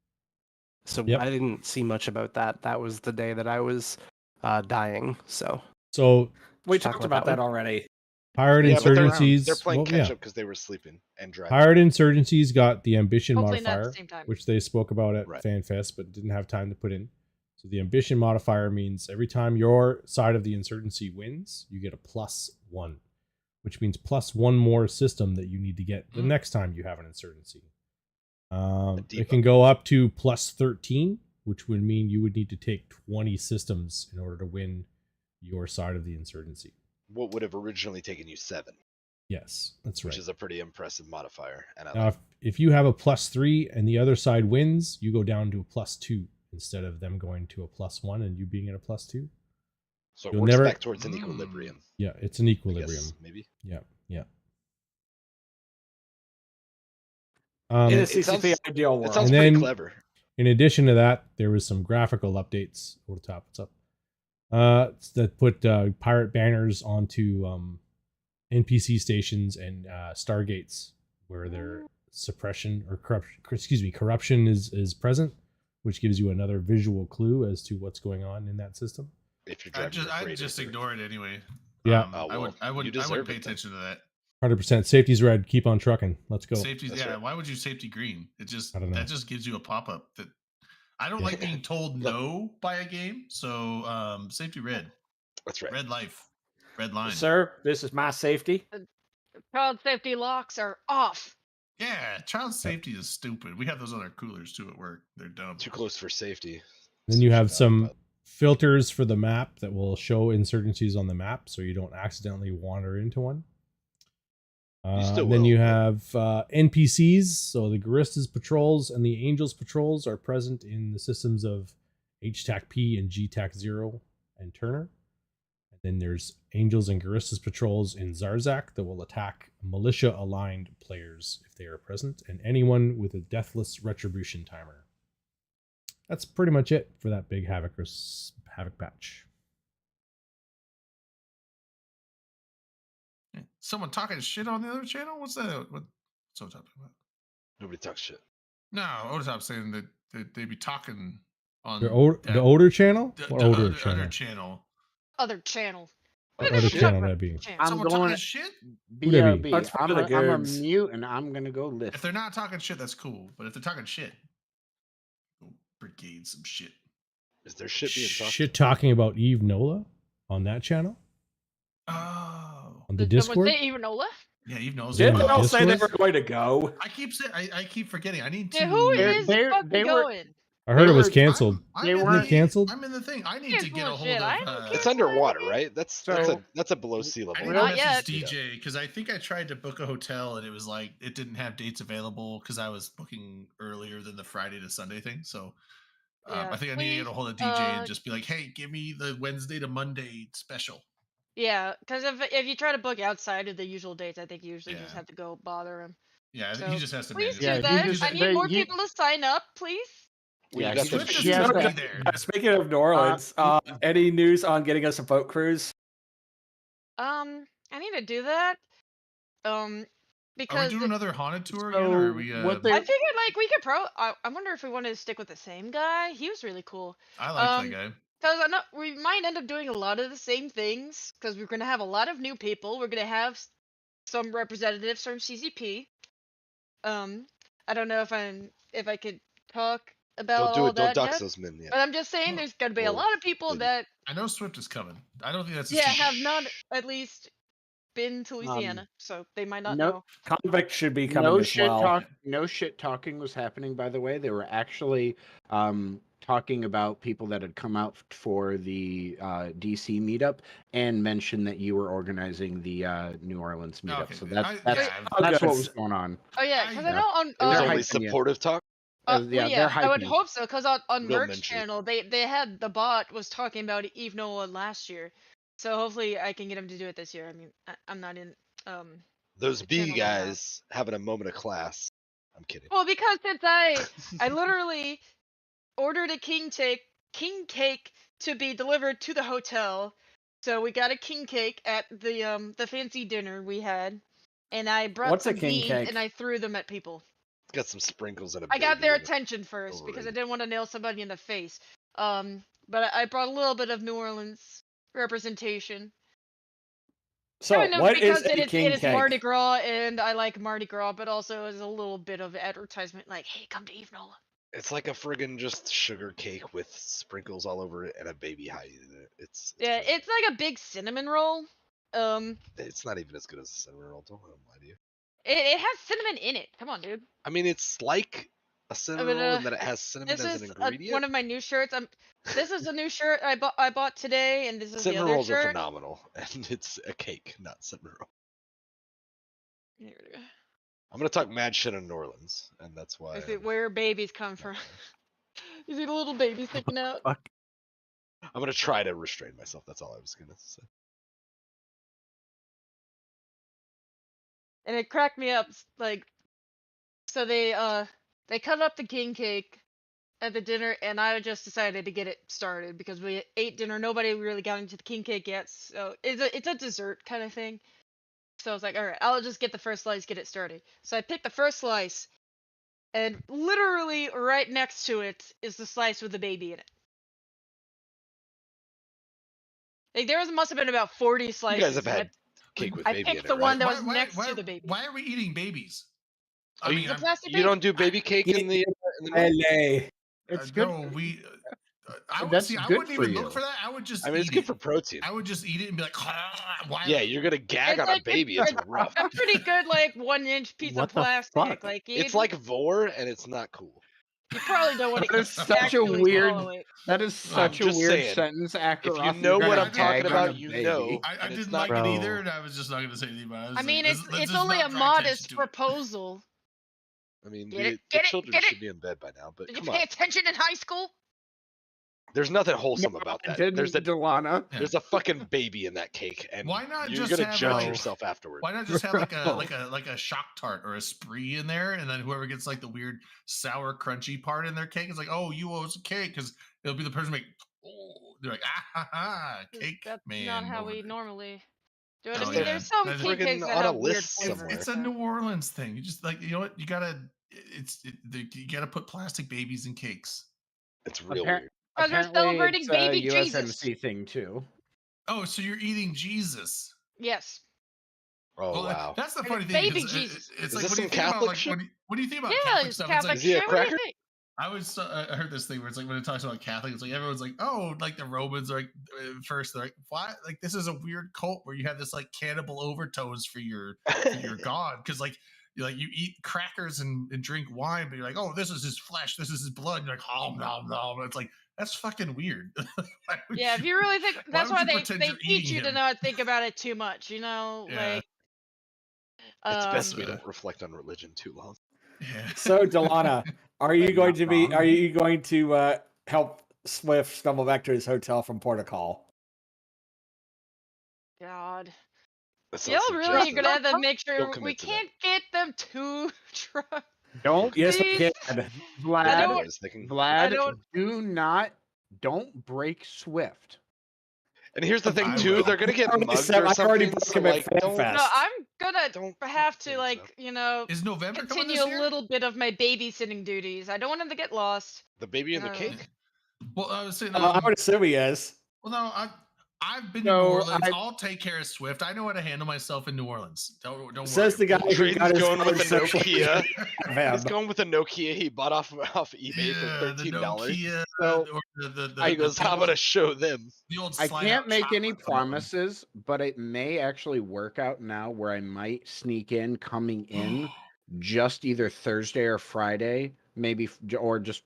So Yep. I didn't see much about that. That was the day that I was dying. So So We Talk talked about about that that already. pirate Yeah, but insurgencies. They're playing well, catch yeah. up because they were sleeping and driving. Pirate insurgencies got the ambition Hopefully not at modifier, the same time. which they spoke about at Right. FanFest, but didn't have time to put in. So the ambition modifier means every time your side of the insurgency wins, you get a +1, which means +1 more system that you need to get the Mm. next time you have an insurgency. It debug. can go up to +13 which would mean you would need to take 20 systems in order to win your side of the insurgency. What would have originally taken you 7, Yes, that's right. which is a pretty impressive modifier. And I Now, like if you have a +3 and the other side wins, you go down to a +2 instead of them going to a +1 and you being at a +2. so it you'll works never- back towards an equilibrium. Yeah, it's an I equilibrium. guess, maybe. Yeah, yeah. In a It CCP sounds- ideal It world. sounds And pretty then- clever. In addition to that, there was some graphical updates over the top. What's up? That put pirate banners onto NPC stations and stargates where their suppression or corruption is present, which gives you another visual clue as to what's going on in that system. If you're I driving your just freighter through. ignore it anyway. Yeah. Oh, I well, you wouldn't deserve pay it then. attention to that. 100%. Safety's red. Keep on trucking. Let's go. Safety, That's yeah. right. Why would you safety green? It just I don't know. that just gives you a pop up that I don't Yeah. like being told no by a game. So safety red, That's right. red life, red line. Sir, this is my safety. Child safety locks are off. Yeah, child safety is stupid. We have those on our coolers too at work. They're dumb. Too close for safety. Then you have Should not, some but- filters for the map that will show insurgencies on the map so you don't accidentally wander into one. still Then will, you but- have NPCs, so the Guristas patrols and the Angels patrols are present in the systems of HTAC-P and GTAC-0 and Turner. And then there's Angels and Guristas patrols in Zarzak that will attack militia-aligned players if they are present, and anyone with a deathless retribution timer. That's pretty much it for that big Havoc patch. Someone talking shit on the other channel? What's that? What's Otop talking about? Nobody talks shit. No, Otop saying that they be talking on The Odor channel? the What Odor other channel? channel. Other channel. What What other is it? channel would that be? Channel. I'm Someone going talking to shit? BRB. That's for I'm the a goods. mute and I'm gonna go If listen. they're not talking shit, that's cool. But if they're talking shit, go brigade some shit. Is there shit being talked? Shit talking about Eve Nola on that channel? Oh, On the Did someone Discord? say Eve Nola? yeah, Eve knows. Yeah, Didn't the they all say they were Discord? going to go? I keep saying I keep forgetting. I need to. Yeah, who They're- is they're- fucking they were- going? I heard it was were- canceled. They in the weren't thing- canceled? I'm in the thing. I need It's to get a hold bullshit. I of. don't care. It's underwater, right? That's So- a below sea I level. need to Not message yet. DJ because I think I tried to book a hotel and it was like it didn't have dates available because I was booking earlier than the Friday to Sunday thing. So Yeah, I think I need to get a please, hold of DJ and just be like, "Hey, give me the Wednesday to Monday special." Yeah, because if you try to book outside of the usual dates, I think you usually just Yeah. have to go bother him. Yeah, So, he just has to. Please manage do Yeah, it. you that. just- I need they- more you- people to sign up, please. Well, Yeah, you got he the Swift just- is he has gonna that- be there. Speaking of New Orleans, any news on getting us a boat cruise? I need to do that. Are we Because doing another haunted tour again, So or are we? what I they- figured like we could I wonder if we wanted to stick with the same guy. He was really cool. I like um, that guy. Because we might end up doing a lot of the same things because we're gonna have a lot of new people. We're gonna have some representatives from CCP. I don't know if I could talk about Don't do all it. Don't that dox yet. those men yet. But I'm just saying, there's gonna be a Or lot of people lady. that I know Swift is coming. I don't think that's. a yeah secret. have not at least been to Louisiana, so they might not no- know. Convict should be coming No as shit well. talk. No shit talking was happening. By the way, they were actually talking about people that had come out for the DC meetup and mentioned that you were organizing the New Orleans meetup. Okay, So I- that's yeah, that's what Guys. was going on. Oh yeah, because I know on It was They're only hyping you. supportive talk. well, yeah, yeah, they're I would hyping. hope so, because on Real Merch mention. channel they had the bot was talking about Eve Nola last year, so hopefully I can get him to do it this year. I mean, I'm not in Those the B channel right now. guys having a moment of class. I'm kidding. Well, because since I literally ordered a king cake to be delivered to the hotel, so we got a king cake at the fancy dinner we had, and I brought What's a some king beans cake? and I threw them at people. It's got some sprinkles and a. I got baby their in it. attention first because I Overrated. didn't want to nail somebody in the face. But I brought a little bit of New Orleans representation. So, I know what because is a it king is Mardi cake? Gras, and I like Mardi Gras, but also as a little bit of advertisement, like, hey, come to Eve Nola. It's like a friggin' just sugar cake with sprinkles all over it and a baby hide in it. It's Yeah, good. it's like a big cinnamon roll. It's not even as good as a cinnamon roll. Don't let 'em lie to you. It has cinnamon in it. Come on, dude. I mean, it's like A I'm cinnamon roll, gonna. and then it has cinnamon This as an is ingredient. one of my new shirts. This is a new shirt I bought today, and this is the Cinnamon other rolls are shirt. phenomenal, and it's a cake, not cinnamon roll. Here we go. I'm gonna talk mad shit on New Orleans, and that's why. Is it where babies come from? You see the little baby sticking out? Fuck. I'm gonna try to restrain myself. That's all I was gonna say. And it cracked me up. Like, so they cut up the king cake at the dinner, and I just decided to get it started because we ate dinner. Nobody really got into the king cake yet, so it's a dessert kind of thing. So I was like, all right, I'll just get the first slice, get it started. So I picked the first slice, and literally right next to it is the slice with the baby in it. Like must have been about 40 slices. You guys have and had cake with I baby picked in it, the one right? that was next to the baby. Why are we eating babies? Oh, It's a plastic You baby. don't do baby cake in the LA. It's good. No, I would That's see. I good wouldn't for even you. look for that. I would just. I mean, eat it's good it. for protein. I would just eat it and be like, why? Yeah, you're gonna gag It's on like- a baby. It's rough. A pretty good, like, 1-inch piece What of the plastic. fuck? Like, It's like vor, and it's not cool. you probably don't want to That is such a actually weird. swallow it. That is such a just weird saying, sentence. After If you know what I'm talking gag about, you know. I and it's didn't not like it Bro. either, and I was just not going to say anything about it. I mean, let's it's just only not a draw attention modest to it. proposal. I mean, Get it, the get it, children get it. should be in bed by now, but Did you come pay on. attention in high school? There's nothing wholesome about that. There's a Delana. there's a fucking baby in that cake, and Why not you're just gonna have, judge like- yourself afterward. Why not just have like a shock tart or a spree in there, and then whoever gets like the weird sour crunchy part in their cake is like, oh, you owe us a cake, because it'll be the person like, oh, they're like, ah ha ha, cake That's man. not how over we there." normally do it. Oh, I mean, yeah. there's some That's king friggin' cakes that on a have weird list flavor. somewhere. It's a New Orleans thing. You just like, you know what? You gotta put plastic babies in cakes. It's real Appar- weird. Because we're Apparently, celebrating it's baby a Jesus. USMC thing too. Oh, so you're eating Jesus. Yes. Oh Well, wow. that's the And funny it's thing. baby because Jesus. It's Is like this when some you think about Catholic like shit? when you think about Yeah, Catholic it's stuff, Catholic Is he a shit. What do you cracker? think? I heard this thing where it's like when it talks about Catholic, it's like everyone's like, oh, like the Romans are like first they're like, why? Like this is a weird cult where you have this like cannibal overtones for your god, because like you eat crackers and drink wine, but you're like, oh, this is his flesh, this is his blood. And you're like, oh no, it's like that's fucking weird. Why would Yeah, if you really think that's would why you they pretend you're teach eating you to him? not think about it too much, you know? Yeah. Like It's best we Um, don't reflect on religion too long. Yeah. So, Delana, are you But going not to be? wrong. Are you going to help Swift stumble back to his hotel from Portugal? God. That Y'all sounds really suggestive. gonna have to make sure Don't we commit to that. can't get them too drunk. Don't, Yes, I Please. can. I Vlad. don't- I was thinking. Vlad, don't- don't break Swift. And here's the thing I too, will. they're gonna get I've already mugged said- or I've already something. So broken my like, fan don't, fast. No, I'm gonna don't have fuck to things like, up. you know, Is November coming continue this a year? little bit of my babysitting duties. I don't want them to get lost. The baby in the No. cake. Well, I was saying. I would assume he is. Well, no, I've been No, to New Orleans. I- I'll take care of Swift. I know how to handle myself in New Orleans. Don't Says the worry. guy who Trey's got his going with phone the socially Nokia. him. He's going with a Nokia he bought off eBay Yeah, for the $13. Nokia, So- or the He goes, the "How old- about I show them?" the old I slide can't out make any chocolate phone. promises, but it may actually work out now where I might sneak in coming in just either Thursday or Friday, maybe, or just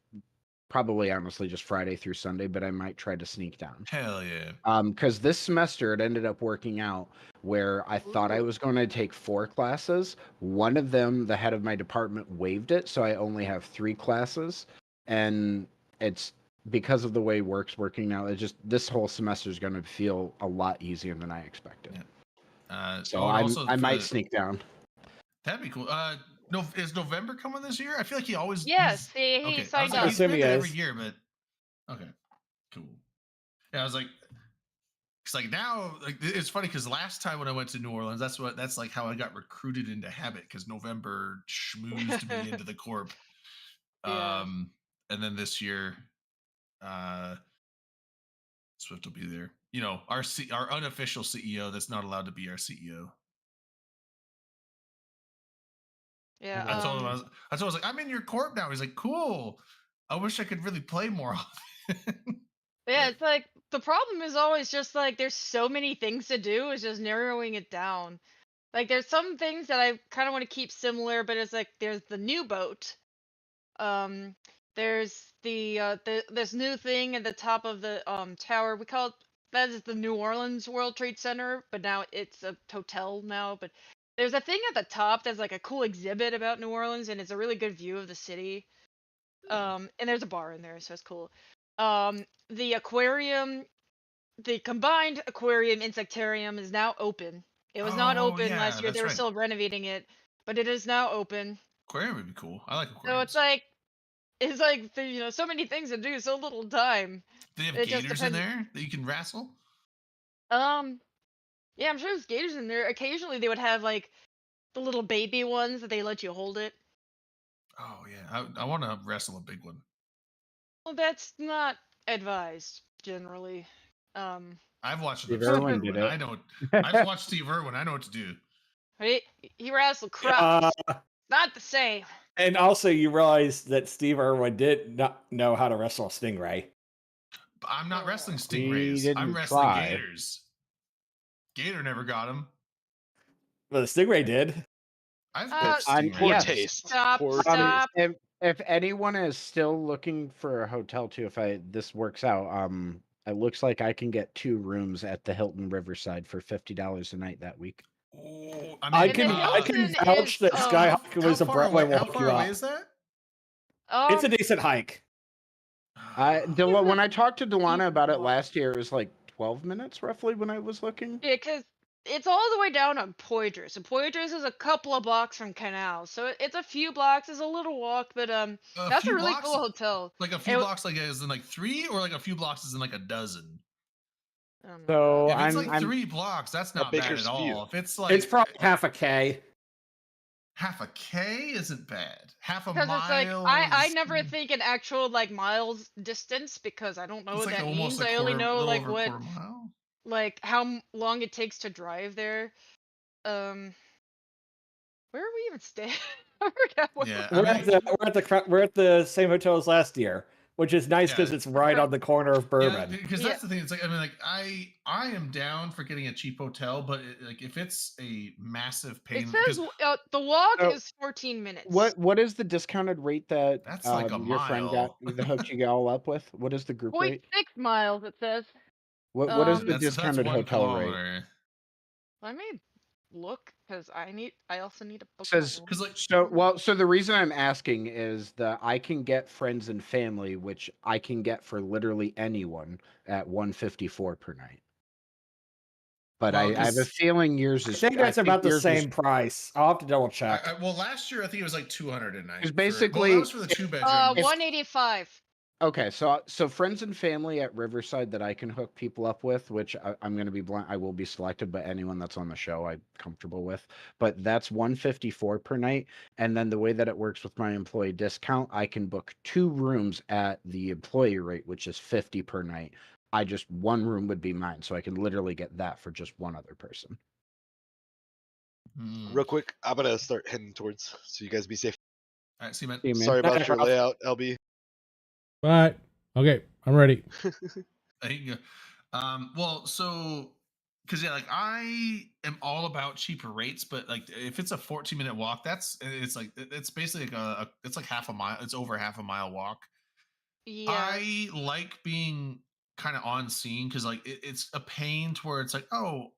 probably honestly just Friday through Sunday, but I might try to sneak down. Hell yeah. Because this semester it ended up working out where I thought I was going to take 4 classes. One of them, the head of my department waived it, so I only have 3 classes, and it's because of the way work's working now. It's just this whole semester is going to feel a lot easier than I expected. So oh, and also I for might the- sneak down. That'd be cool. No, is November coming this year? I feel like he always. Yes, he Okay, I signed was like, up. he's Assume been he there is. every year, but okay, cool. Yeah, I was like, it's like now, like it's funny because last time when I went to New Orleans, that's like how I got recruited into Habit because November schmoozed me into the corp. Yeah. And then this year, Swift will be there. You know, our unofficial CEO that's not allowed to be our CEO. Yeah. I told him I was like, I'm in your corp now. He's like, cool. I wish I could really play more often. Yeah, it's like the problem is always just like there's so many things to do, it's just narrowing it down. Like there's some things that I kind of want to keep similar, but it's like there's the new boat, There's this new thing at the top of the tower. We call it, that is the New Orleans World Trade Center, but now it's a hotel now. But there's a thing at the top that's like a cool exhibit about New Orleans, and it's a really good view of the city. And there's a bar in there, so it's cool. The aquarium, the combined aquarium insectarium is now open. It was not Oh, open yeah, last year. that's They were right. still renovating it, but it is now open. Aquarium would be cool. I like So aquariums. it's like so many things to do, so little time. Do they have It just gators in depends. there that you can wrestle? Yeah, I'm sure there's gators in there. Occasionally they would have like the little baby ones that they let you hold it. Oh yeah, I want to wrestle a big one. Well, that's not advised generally. I've watched Steve enough Irwin Steve did Irwin. it. I know. I've watched Steve Irwin. I know what to do. He wrestled crops. Not the same. And also, you realize that Steve Irwin did not know how to wrestle a stingray. But I'm not wrestling He stingrays. I'm didn't wrestling try. gators. Gator never got him. Well, the stingray did. I've Uh, cooked I'm- stingrays. Poor Yes. taste. Stop, Poor stop. taste. If anyone is still looking for a hotel too, if this works out, it looks like I can get 2 rooms at the Hilton Riverside for $50 a night that week. Oh, I And then can Hilton vouch is, that Skyhawk was a Broadway How walk far you away up. is that? It's a decent hike. When I talked to Delana about it last year, it was like 12 minutes roughly when I was looking. Yeah, because it's all the way down on Poydras. And Poydras is a couple of blocks from Canal. So it's a few blocks. It's a little walk, but that's a few really blocks? cool hotel. Like a few It- blocks, like as in like 3, or like a few blocks as in like a dozen. So If it's like I'm 3 blocks, that's not bad Baker's at View. all. If it's like It's probably half a K. half a K, isn't bad. Half a Because mile. it's like I is- never think in actual like miles distance because I don't know It's what like that almost means. a I only quarter, know little like over a what quarter mile. like how long it takes to drive there. Where are we even staying? I forgot where Yeah, we I We're mean, at the same hotel as last year, which is nice because Yeah. it's right on the corner of yeah, Bourbon. because that's the thing. It's like, I mean, like I am down for getting a cheap hotel, but like if it's a massive pain, It says because the walk So, is 14 minutes. what is the discounted rate that That's like a your friend got mile. that hooked you all up with? What is the group rate? 0.6 miles it says. What is the That's discounted 1 hotel rate? kilometer. Let me look because I also need to book Says- my room. Because like So the reason I'm asking is that I can get friends and family, which I can get for literally anyone at $154 per night. But Well, I have a 'cause- feeling yours I is. think that's about the yours same price. I'll have to double check. well, last year I think it was like 200 a night. Because that basically- was for the 2-bedroom. 185. Okay, so friends and family at Riverside that I can hook people up with, which I'm going to be blunt, I will be selected, but anyone that's on the show I'm comfortable with. But that's $154 per night, and then the way that it works with my employee discount, I can book 2 rooms at the employee rate, which is $50 per night. One room would be mine, so I can literally get that for just one other person. Real quick, I'm gonna start heading towards, so you guys be safe. All right, see you, man. See you, man. Sorry about your Ralph. layout, LB. But okay, I'm ready. There you go. Well, so because yeah, like I am all about cheaper rates, but like if it's a 14-minute walk, it's basically like it's like half a mile. It's over half a mile walk. Yeah. I like being kind of on scene because like it's a pain to where it's like, oh,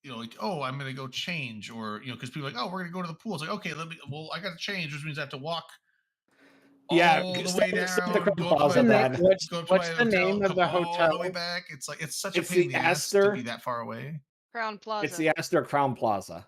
I'm gonna go change, or because people are like, oh, we're gonna go to the pool. It's like, okay, I gotta change, which means I have to walk Yeah, all the stay- way stay down, at the Crown go Plaza to my, then. What's go to what's my the hotel, name of come the all the way hotel? back. It's like it's such a It's pain in the the ass to Astor. be that far away. Crown Plaza. It's the Astor Crown Plaza.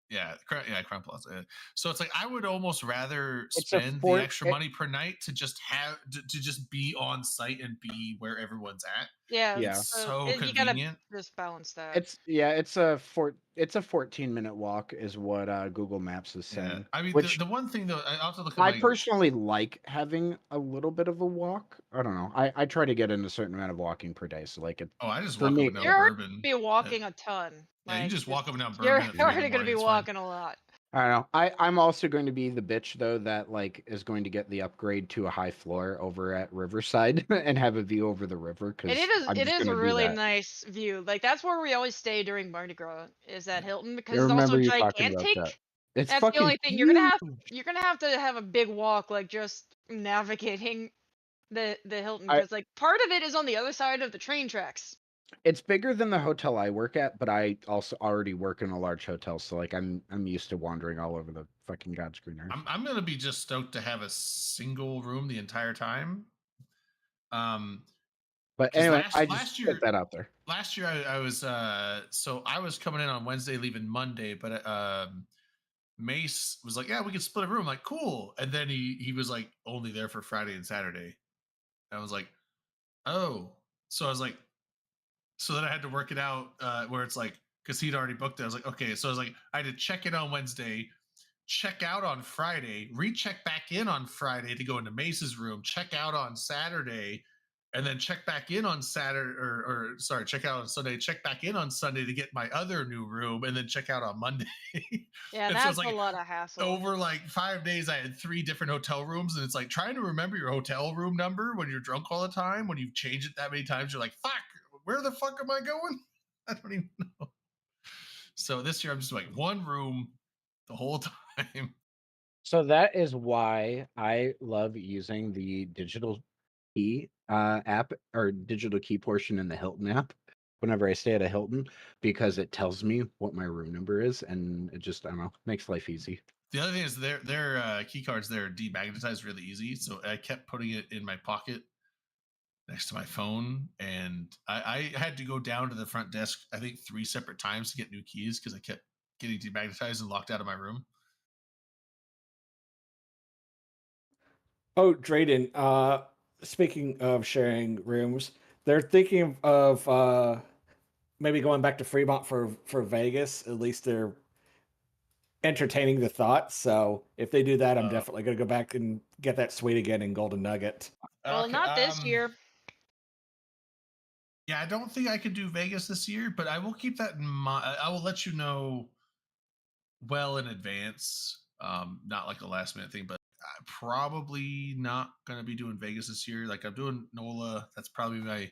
Yeah, Crown Plaza. Yeah. So it's like I would almost rather It's a spend fort- the extra money per night to just have to just be on site and be where everyone's at. Yeah. Yeah. So you gotta convenient. just balance that. It's a 14-minute walk is what Google Maps is saying. Yeah. I mean, Which- the one thing though, I also look at I my, personally like having a little bit of a walk. I don't know. I try to get in a certain amount of walking per day. So like it. oh, I just for walk me- up and down You're already Bourbon. be walking a ton. Yeah, you Like, just walk up and down You're Bourbon. at 3 in the already gonna morning, be it's fine. walking a lot. I don't know. I'm also going to be the bitch though that like is going to get the upgrade to a high floor over at Riverside and have a view over the river. Because It is a really nice view. Like that's where we always stay during Mardi Gras. Is at Hilton because I it's remember also you talking about gigantic. that. It's That's fucking the only thing. You're gonna have huge. to have a big walk, like just navigating the Hilton, I because like part of it is on the other side of the train tracks. It's bigger than the hotel I work at, but I also already work in a large hotel, so like I'm used to wandering all over the fucking God's green earth. I'm gonna be just stoked to have a single room the entire time. But 'Cause anyway, I last just year put that out there. last year I was so I was coming in on Wednesday, leaving Monday, but Mace was like, "Yeah, we could split a room." I'm like, cool. And then he was like only there for Friday and Saturday. I was like, oh. So I was like, so then I had to work it out where it's like, because he'd already booked it. I was like, okay. So I was like, I had to check in on Wednesday, check out on Friday, recheck back in on Friday to go into Mace's room, check out on Saturday, and then check back in on Saturday, or sorry, check out on Sunday, check back in on Sunday to get my other new room, and then check out on Monday. Yeah, And so that's it's a like lot of hassle. over like 5 days, I had 3 different hotel rooms, and it's like trying to remember your hotel room number when you're drunk all the time. When you've changed it that many times, you're like, fuck, where the fuck am I going? I don't even know. So this year, I'm just like one room the whole time. So that is why I love using the digital key app or digital key portion in the Hilton app whenever I stay at a Hilton, because it tells me what my room number is, and it just, I don't know, makes life easy. The other thing is their key cards, they're demagnetized really easy. So I kept putting it in my pocket next to my phone, and I had to go down to the front desk, I think 3 separate times to get new keys because I kept getting demagnetized and locked out of my room. Oh, Drayden, speaking of sharing rooms, they're thinking of maybe going back to Fremont for Vegas. At least they're entertaining the thought. So if they do that, I'm definitely gonna go back and get that suite again in Golden Nugget. Well, Okay, not this year. Yeah, I don't think I could do Vegas this year, but I will keep that in mind. I will let you know well in advance. Not like a last minute thing, but I'm probably not going to be doing Vegas this year. Like I'm doing NOLA. That's probably my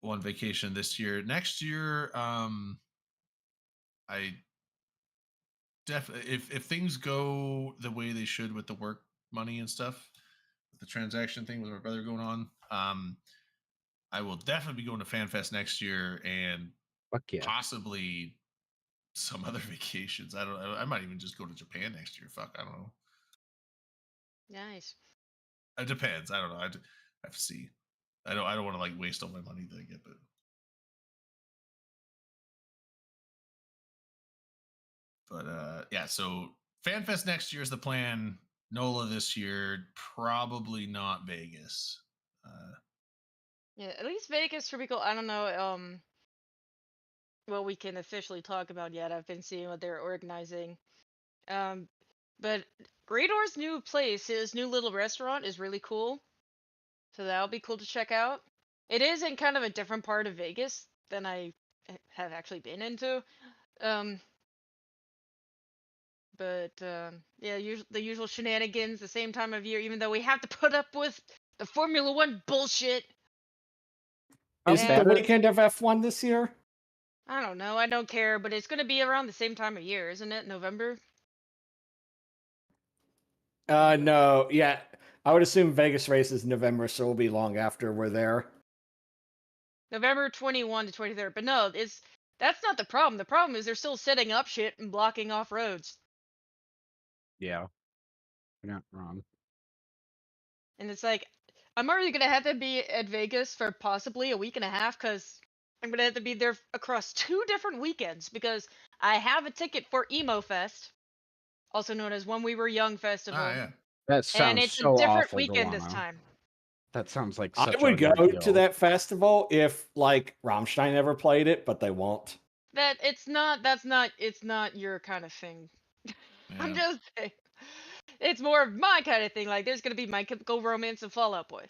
one vacation this year. Next year, I definitely, if things go the way they should with the work money and stuff, with the transaction thing with my brother going on, I will definitely be going to FanFest next year and Fuck yeah. possibly some other vacations. I don't know. I might even just go to Japan next year. Fuck, I don't know. Nice. It depends. I don't know. I have to see. I don't want to like waste all my money that I get, but yeah. So FanFest next year is the plan. NOLA this year, probably not Vegas. Yeah, at least Vegas should be cool. I don't know what we can officially talk about yet. I've been seeing what they're organizing. But Grador's new place, his new little restaurant, is really cool. So that'll be cool to check out. It is in kind of a different part of Vegas than I have actually been into. Yeah, the usual shenanigans the same time of year, even though we have to put up with the Formula One bullshit. Is the weekend of F1 this year? I don't know. I don't care, but it's going to be around the same time of year, isn't it? November? No. Yeah. I would assume Vegas race is November, so it'll be long after we're there. November 21 to 23rd. But no, that's not the problem. The problem is they're still setting up shit and blocking off roads. Yeah. You're not wrong. And it's like, I'm already going to have to be at Vegas for possibly a week and a half because I'm going to have to be there across 2 different weekends because I have a ticket for Emo Fest, also known as When We Were Young Festival. Ah, yeah. That sounds And it's so a different awful, weekend this Delano. time. That sounds like I such would a go ordeal. to that festival if like Rammstein ever played it, but they won't. It's not your kind of thing. I'm just saying. It's more of my kind of thing. Like there's gonna be My Chemical Romance and Fall Out Boy.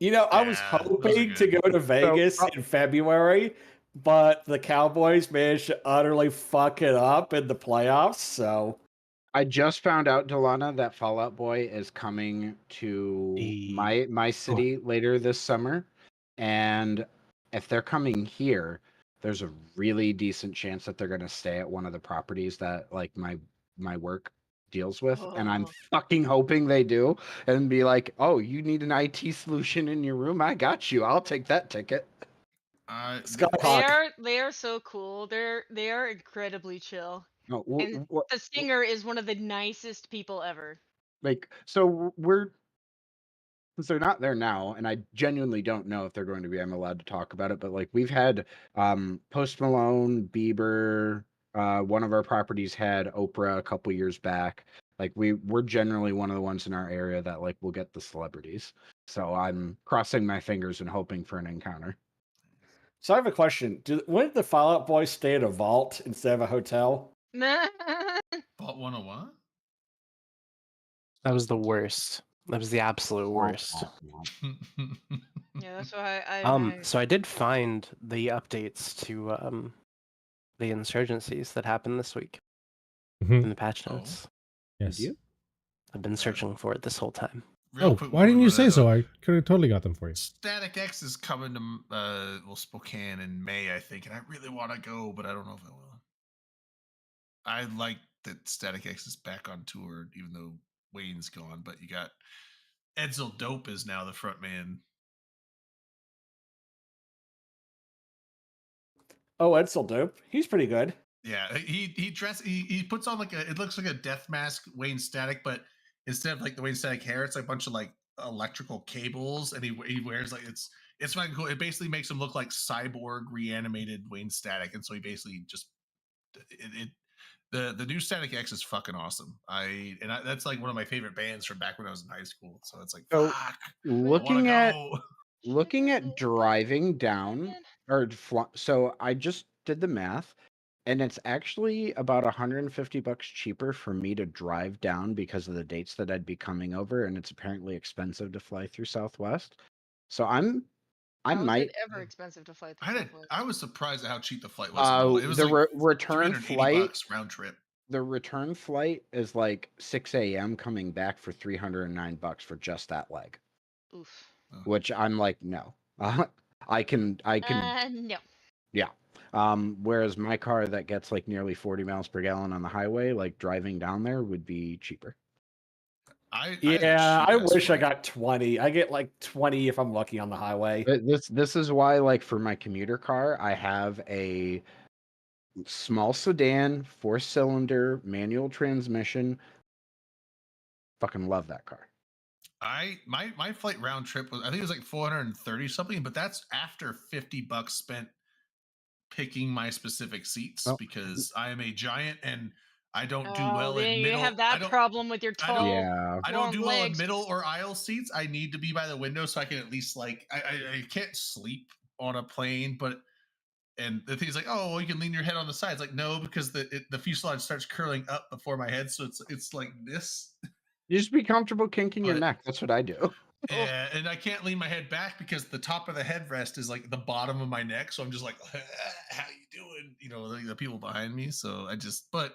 You know, I was Yeah, those are hoping to good. go to Vegas in February, but the Cowboys managed to utterly fuck it up in the playoffs, so I just found out, Delana, that Fall Out Boy is coming to my city later this summer, and if they're coming here, there's a really decent chance that they're going to stay at one of the properties that like my my work deals with, and I'm Oh. fucking hoping they do, and be like, "Oh, you need an IT solution in your room? I got you. I'll take that ticket." Skyhawk. They are so cool. They are incredibly chill. No, And the singer is one of the nicest people ever. like, so we're since they're not there now, and I genuinely don't know if they're going to be. I'm allowed to talk about it, but like we've had Post Malone, Bieber. One of our properties had Oprah a couple years back. Like we're generally one of the ones in our area that like will get the celebrities. So I'm crossing my fingers and hoping for an encounter. So I have a question. When did the Fallout Boys stay at a vault instead of a hotel? Vault 101? That was the worst. That was the absolute worst. Yeah, that's why I So I did find the updates to the insurgencies that happened this week Mhm. in the patch Oh. notes. Yes. you? I've been searching for it this whole time. Oh, why didn't you say so? I could have totally got them for you. Static X is coming to Spokane in May, I think, and I really want to go, but I don't know if I will. I like that Static X is back on tour, even though Wayne's gone. But you got Edsel Dope is now the front man. Oh, Edsel Dope. He's pretty good. Yeah, he puts on like it looks like a death mask Wayne Static, but instead of like the Wayne Static hair, it's like a bunch of like electrical cables, and he wears like it's fucking cool. It basically makes him look like cyborg reanimated Wayne Static, and so he basically just the new Static X is fucking awesome. That's like one of my favorite bands from back when I was in high school. So it's like So, fuck. looking at Go. driving down so I just did the math, and it's actually about $150 cheaper for me to drive down because of the dates that I'd be coming over, and it's apparently expensive to fly through Southwest. So I How is might it ever expensive to fly through Southwest? I was surprised at how cheap the flight was. It was the like return flight $380 round trip. The return flight is like 6 a.m. coming back for $309 for just that leg. Oof. Which I'm like, no. I can No. yeah. Whereas my car that gets like nearly 40 miles per gallon on the highway, like driving down there would be cheaper. I wish I got 20. I get like 20 if I'm lucky on the highway. This is why, like, for my commuter car, I have a small sedan, 4-cylinder, manual transmission. Fucking love that car. My flight round trip was, I think it was like 430 something, but that's after $50 spent picking my specific seats because I am a giant and I don't do well in middle. You have that problem with your tall. I don't do well in legs. middle or aisle seats. I need to be by the window so I can at least like I can't sleep on a plane, and the thing's like, oh, well, you can lean your head on the side. It's like, no, because the fuselage starts curling up before my head, so it's like this. You just be comfortable kinking your neck. That's what I do. Yeah, and I can't lean my head back because the top of the headrest is like the bottom of my neck. So I'm just like, how you doing? You know, the people behind me. So but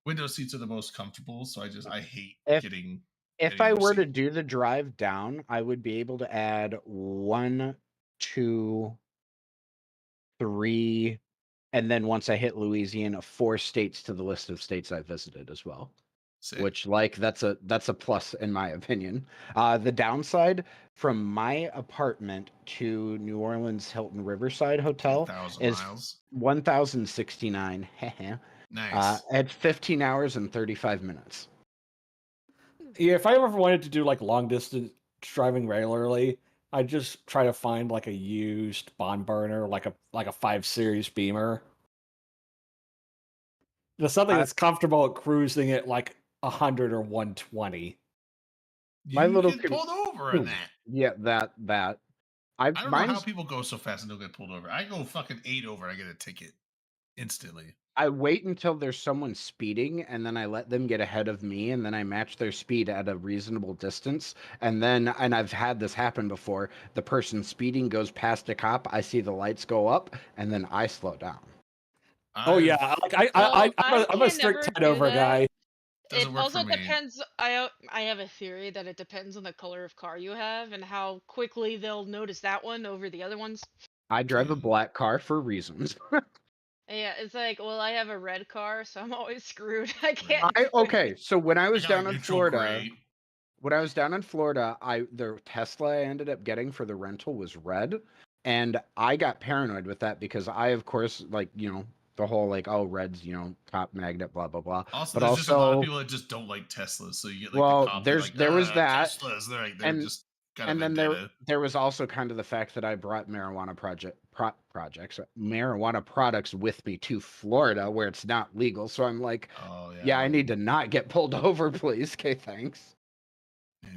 window seats are the most comfortable. So I hate getting. If I were to do the drive down, I would be able to add 1, 2, 3, and then once I hit Louisiana, 4 states to the list of states I visited as well. Sick. Which, like, that's a plus in my opinion. The downside from my apartment to New Orleans Hilton Riverside Hotel is 1,069. Nice. It's 15 hours and 35 minutes. Yeah, if I ever wanted to do like long distance driving regularly, I'd just try to find like a used bond burner, like a 5 Series Beamer. There's something that's comfortable at cruising at like 100 or 120. My little get pulled over in that. Yeah, that. I don't know how people go so fast and don't get pulled over. I go fucking 8 over and I get a ticket instantly. I wait until there's someone speeding, and then I let them get ahead of me, and then I match their speed at a reasonable distance. And I've had this happen before. The person speeding goes past a cop. I see the lights go up, and then I slow down. Oh yeah, like I'm a strict 10 over guy. It also depends. I have a theory that it depends on the color of car you have and how quickly they'll notice that one over the other ones. I drive a black car for reasons. Yeah, it's like, well, I have a red car, so I'm always screwed. I can't. I okay. So when I I was got down like in neutral Florida, gray. the Tesla I ended up getting for the rental was red, and I got paranoid with that because I, of course, like the whole like, oh, red's top magnet, blah blah blah. Also, But there's just a lot of also, people that just don't like Teslas, so you get like the well, cop. They're like, there was that, Teslas. They're and just kind of and then vendetta. there was also kind of the fact that I brought marijuana products with me to Florida where it's not legal. So I'm like, Oh yeah, I right. need to not get pulled over, please. Okay, thanks. Yeah.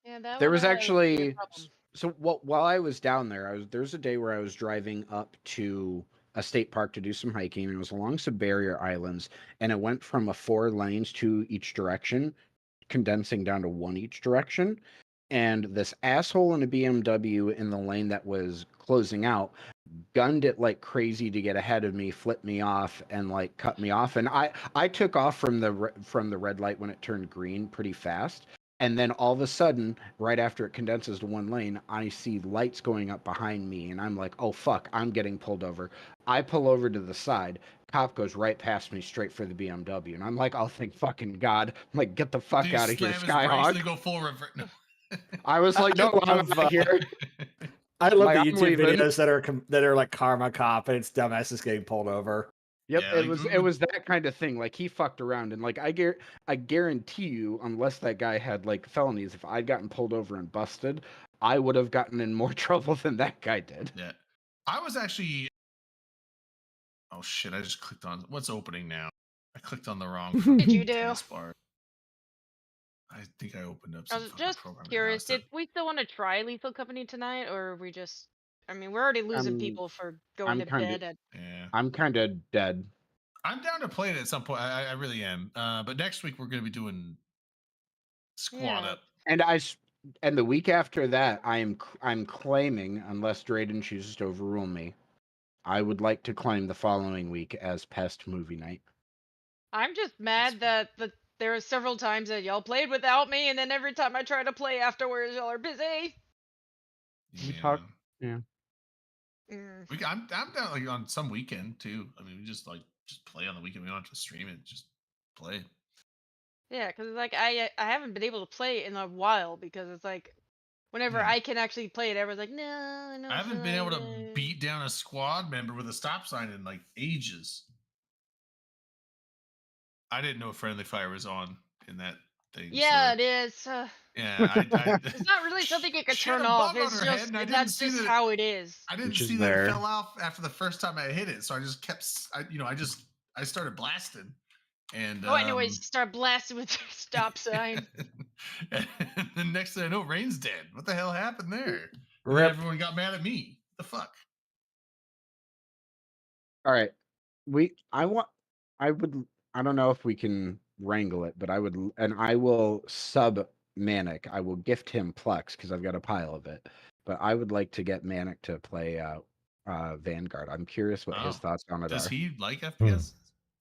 Yeah, that There would was be a actually problem. so while I was down there, there's a day where I was driving up to a state park to do some hiking, and it was along some barrier islands, and it went from a 4 lanes to each direction, condensing down to one each direction. And this asshole in a BMW in the lane that was closing out gunned it like crazy to get ahead of me, flipped me off, and like cut me off. And I took off from the red light when it turned green pretty fast. And then all of a sudden, right after it condenses to one lane, I see lights going up behind me, and I'm like, "Oh fuck, I'm getting pulled over." I pull over to the side. Cop goes right past me, straight for the BMW, and I'm like, "Oh, thank fucking God!" I'm like, "Get the fuck Did he out of here, slam his brakes and Skyhawk!" then go full reverse? No. I was like, "No, I'm out of here." I love Like, the I'm YouTube leaving. videos that are like Karma Cop and it's dumbasses getting pulled over. Yep, Yeah, it was that kind of thing. Like he fucked around, and like I guarantee you, unless that guy had like felonies, if I'd gotten pulled over and busted, I would have gotten in more trouble than that guy did. Yeah. I was actually. Oh shit! I just clicked on what's opening now. I clicked on the wrong Did you do? taskbar. I think I opened up I some was fucking just program. curious. Did we still want to try Lethal Company tonight, or are we just? I mean, we're already losing people for going to bed at. Yeah. I'm kind of dead. I'm down to play it at some point. I really am. But next week we're going to be doing squad Yeah. up. And the week after that, I'm claiming, unless Drayden chooses to overrule me, I would like to claim the following week as Pest Movie Night. I'm just mad that there are several times that y'all played without me, and then every time I try to play afterwards, y'all are busy. We talk. Yeah. Mm. I'm down like on some weekend too. I mean, we just play on the weekend. We don't have to stream it. Just play. Yeah, because like I haven't been able to play in a while because it's like whenever Yeah. I can actually play it, everyone's like, no, I haven't been able to beat down a squad member with a stop sign in like ages. I didn't know friendly fire was on in that thing. Yeah, so. it is. Yeah, It's not really something you can She had turn a off. bug on It's her just head, and I didn't that's see just that how it is. I didn't Which is see that there. it fell off after the first time I hit it, so I just kept. I started blasting, and Oh, anyways, start blasting with your stop sign. and the next thing I know, Rain's dead. What the hell happened there? And then Rip. everyone got mad at me. What the fuck? All right. I don't know if we can wrangle it, but I will sub Manic. I will gift him Plex because I've got a pile of it. But I would like to get Manic to play Vanguard. I'm curious what his Oh, thoughts on it Does are. he like FPS?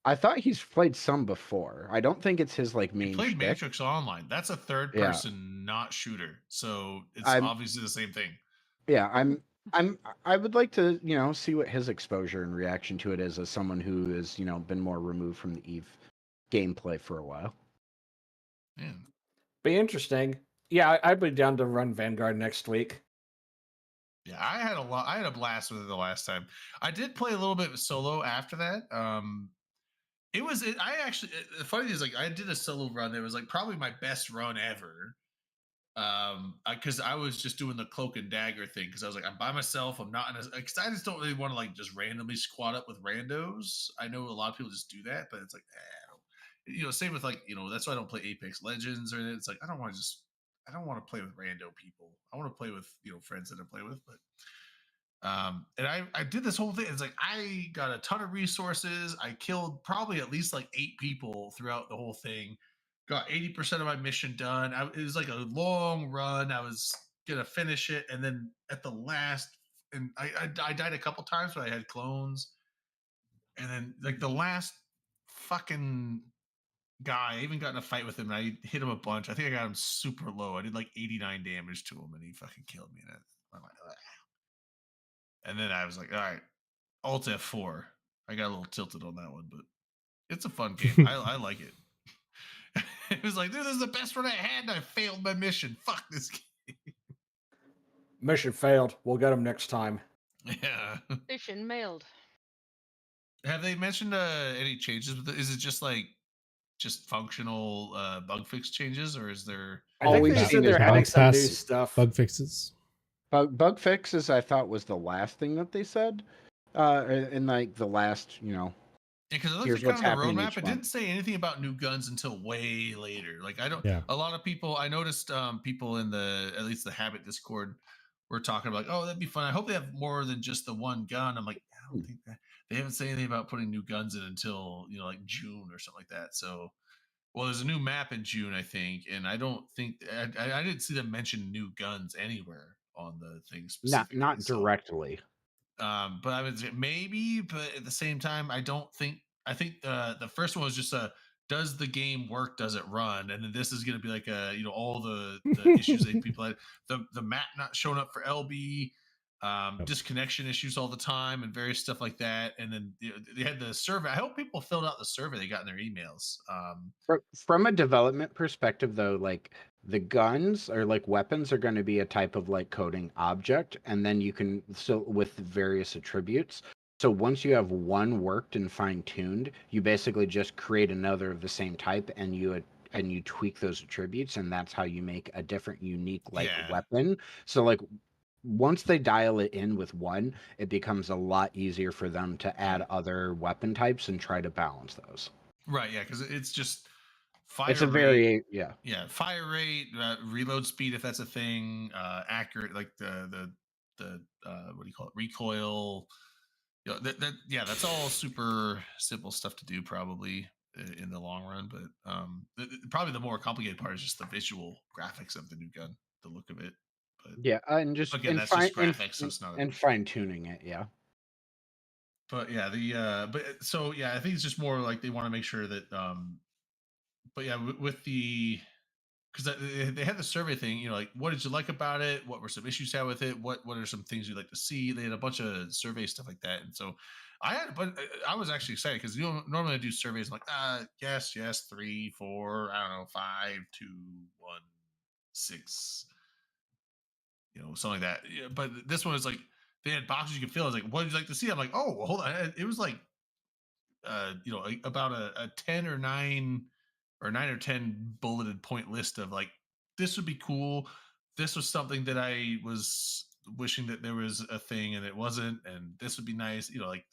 I thought he's played some before. I don't think it's his like He main played shtick. Matrix Online. That's a third Yeah. person, not shooter. So it's I'm- obviously the same thing. Yeah, I would like to, see what his exposure and reaction to it is as someone who has, been more removed from the EVE gameplay for a while. Yeah. Be interesting. Yeah, I'd be down to run Vanguard next week. Yeah, I had a blast with it the last time. I did play a little bit solo after that. The funny thing is, like, I did a solo run that was like probably my best run ever. Because I was just doing the cloak and dagger thing because I was like, I'm by myself. I'm not because I just don't really want to like just randomly squat up with randos. I know a lot of people just do that, but it's like, same with like, that's why I don't play Apex Legends or anything. It's like I don't want to play with rando people. I want to play with friends that I play with, but. And I did this whole thing. It's like I got a ton of resources. I killed probably at least like 8 people throughout the whole thing. Got 80% of my mission done. It was like a long run. I was gonna finish it, and then at the last, and I died a couple times, but I had clones. And then like the last fucking guy, I even got in a fight with him, and I hit him a bunch. I think I got him super low. I did like 89 damage to him, and he fucking killed me. And I'm like, ugh. And then I was like, all right, Alt F4. I got a little tilted on that one, but it's a fun game. I like it. It was like, dude, this is the best one I had, and I failed my mission. Fuck this game. Mission failed. We'll get them next time. Yeah. Mission mailed. Have they mentioned any changes with it? Is it just functional bug fix changes, or is there? I think Always they seen said they're as adding bounce some new pass stuff. bug fixes. Bug fixes, I thought, was the last thing that they said. In like the last, Because I looked Here's at what's kind of the happening roadmap, each it month. didn't say anything about new guns until way later. Like I don't. Yeah. A lot of people, I noticed, people in at least the Habit Discord, were talking about, like, oh, that'd be fun. I hope they have more than just the one gun. I'm like, I don't think that they haven't said anything about putting new guns in until like June or something like that. So, well, there's a new map in June, I think, and I don't think I didn't see them mention new guns anywhere on the thing specifically. not so- directly. but I would say maybe, but at the same time, I think the first one was just does the game work? Does it run? And then this is going to be like all the issues that people had, the map not showing up for LB, disconnection issues all the time, and various stuff like that. And then they had the survey. I hope people filled out the survey they got in their emails. From a development perspective, though, like the guns or like weapons are going to be a type of like coding object, and then you can with various attributes. So once you have one worked and fine-tuned, you basically just create another of the same type, and you tweak those attributes, and that's how you make a different, unique weapon. So like once they dial it in with one, it becomes a lot easier for them to add other weapon types and try to balance those. Right, yeah, because it's just fire It's a rate. yeah. Fire rate, reload speed, if that's a thing, accurate, like the what do you call it, recoil. That's all super simple stuff to do probably in the long run. But probably the more complicated part is just the visual graphics of the new gun, the look of it. But Yeah, and just again, that's just graphics, so it's not. And fine tuning it, yeah. But yeah, I think it's just more like they want to make sure that. But yeah, with the. Because they had the survey thing, like, what did you like about it? What were some issues you had with it? What are some things you'd like to see? They had a bunch of survey stuff like that, and so I was actually excited because normally I do surveys like yes, 3, 4, I don't know, 5, 2, 1, 6, something like that. Yeah, but this one was like they had boxes you could fill. I was like, what would you like to see? I'm like, oh, well, hold on, it was like about a 10 or 9 or 9 or 10 bulleted point list of like, this would be cool. This was something that I was wishing that there was a thing and it wasn't, and this would be nice. Like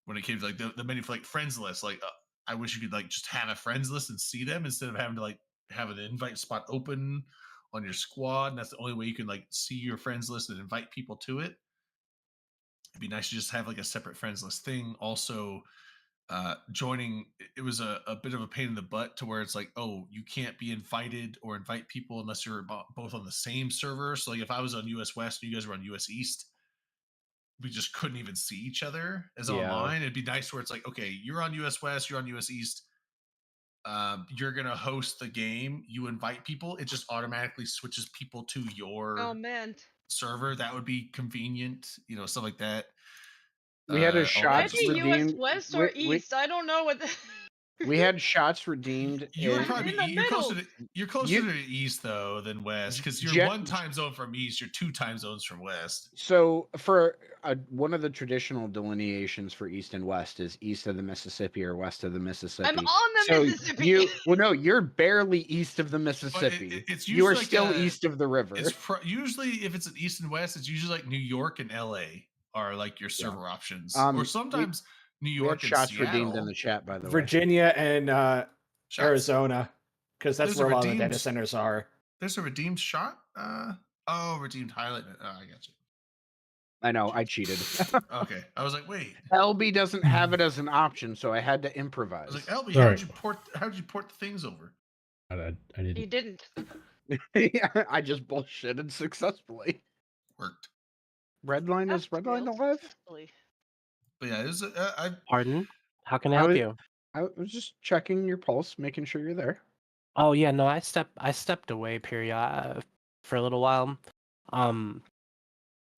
when it came to like the menu for like friends list, like I wish you could like just have a friends list and see them instead of having to like have an invite spot open on your squad. And that's the only way you can like see your friends list and invite people to it. It'd be nice to just have like a separate friends list thing. Also, joining, it was a bit of a pain in the butt to where it's like, oh, you can't be invited or invite people unless you're both on the same server. So like if I was on US West and you guys were on US East, we just couldn't even see each other as online. It'd be nice where it's like, okay, you're on US West, you're on US East, you're gonna host the game, you invite people, it just automatically switches people to your server. That would be convenient, stuff like that. We had a shots redeemed. US West or East? I don't know what. We had shots redeemed. You're closer to East though than West, because you're one time zone from East. You're 2 time zones from West. So for one of the traditional delineations for East and West is east of the Mississippi or west of the Mississippi. I'm on the Mississippi. You're barely east of the Mississippi. You are like still east of the river. It's usually, if it's an East and West, it's usually like New York and LA are like your server options, or sometimes New York and shots Seattle. Redeemed in the chat, by the way. Virginia and Arizona, because that's where a lot of the data centers are. There's a redeemed shot. Redeemed highlight. Oh, I got you. I know, I cheated. Okay, I was like, wait. LB doesn't have it as an option, so I had to improvise. I was like, LB, how'd you port the things over? I didn't. You didn't. Yeah, I just bullshitted successfully. Worked. Redline alive? But yeah, it was. Pardon? How can I help you? I was just checking your pulse, making sure you're there. Oh yeah, no, I stepped away for a little while.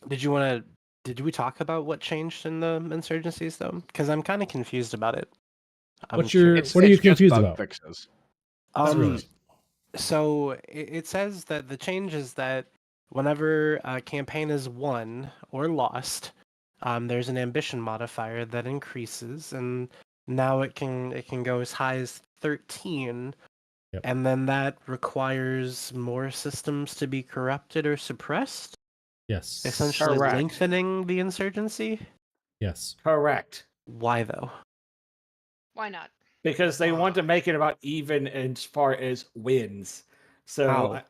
Did you want to Did we talk about what changed in the insurgencies though? Because I'm kind of confused about it. What are you It's confused just bug about? fixes. Um, so it says that the change is that whenever a campaign is won or lost, there's an ambition modifier that increases, and now it can go as high as 13, Yep. and then that requires more systems to be corrupted or suppressed, Yes. essentially Correct. lengthening the insurgency. Yes. Correct. Why though? Why not? Because they want to make it about even as far as wins. So How?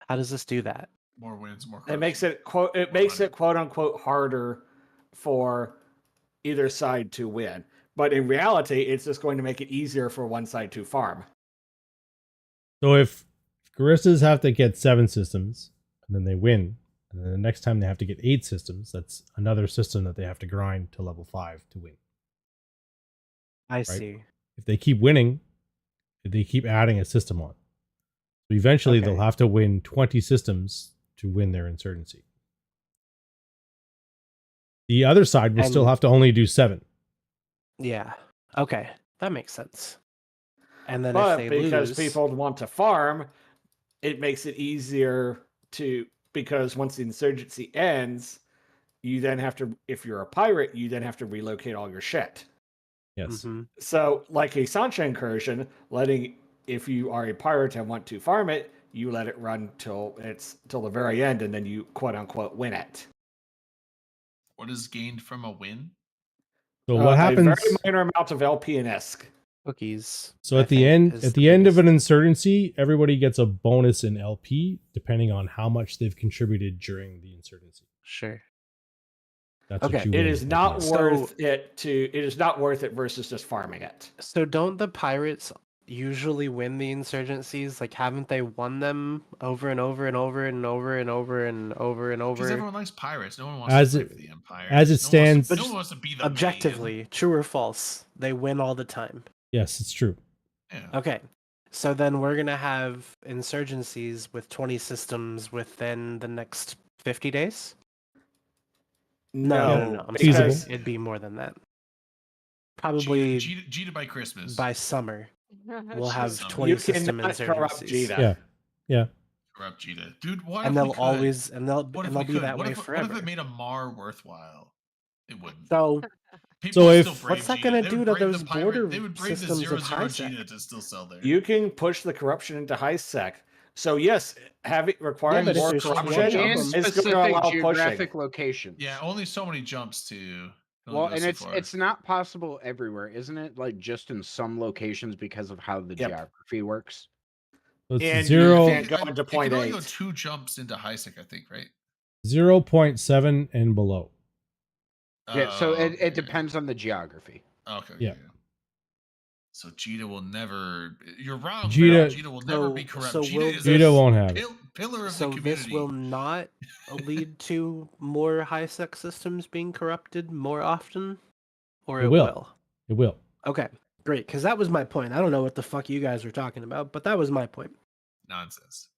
How does this do that? More wins, more. it makes corruption. it quote. It More makes money. it quote unquote harder for either side to win. But in reality, it's just going to make it easier for one side to farm. So if Guristas have to get 7 systems and then they win, and then the next time they have to get 8 systems, that's another system that they have to grind to level 5 to win. I see. If they keep winning, they keep adding a system on. So eventually Okay. they'll have to win 20 systems to win their insurgency. The other side will still And- have to only do 7. Yeah. Okay, that makes sense. And then But if they because lose, people want to farm, it makes it easier to, because once the insurgency ends, you then have to, if you're a pirate, you then have to relocate all your shit. Yes. Mhm. So, like a Sancha incursion, if you are a pirate and want to farm it, you let it run till the very end, and then you quote unquote win it. What is gained from a win? So what happens? A very minor amount of LP and ESC. cookies. So I at the think, end, is at the end of biggest- an insurgency, everybody gets a bonus in LP depending on how much they've contributed during the insurgency. Sure. That's Okay, what you It win is at not the end. worth it to. It is not worth it versus just farming it. So don't the pirates usually win the insurgencies? Like, haven't they won them over and over and over and over and over and over and Because over? everyone likes pirates. No one wants As to it- play for the Empire. as it stands- no one wants to be the Objectively, true or false? They win all the time. Yes, it's true. Yeah. Okay. So then we're gonna have insurgencies with 20 systems within the next 50 days? No. I'm Feasible. sorry. because It'd be more than that. Probably Jita by Christmas. by summer. We'll have Summer. 20 you system cannot corrupt insurgencies. Jita. Yeah. Corrupt Jita, dude. What And if they'll we could? always and they'll What if and they'll we be could? that What way if, forever. What if it made a Mar worthwhile? It wouldn't. So People So would if- still brave what's that Jita. gonna They do would to brave the those pirate- border They would brave the systems 0 of 0 hijack? Jita to still sell there. You can push the corruption into high sec. So yes, requiring but if more there's just one corruption jump And them. is going to specific allow pushing. geographic locations. Yeah, only so many jumps to. Well, and it's not possible everywhere, isn't it? Like just in some locations because of how the Yep. geography works. So it's And 0, you can't go into You can only go 0.8. 2 jumps into Hisek, I think, right? 0.7 and below. Yeah, so okay. it depends on the geography. Okay. Yeah. So Jita will never. You're wrong. Jita- Jita will never be So- corrupt. so Jita will is Jita a won't have it. pillar of So the community. this will not lead to more high sec systems being corrupted more often? Or It it will. will? It will. Okay, great, because that was my point. I don't know what the fuck you guys were talking about, but that was my point. Nonsense.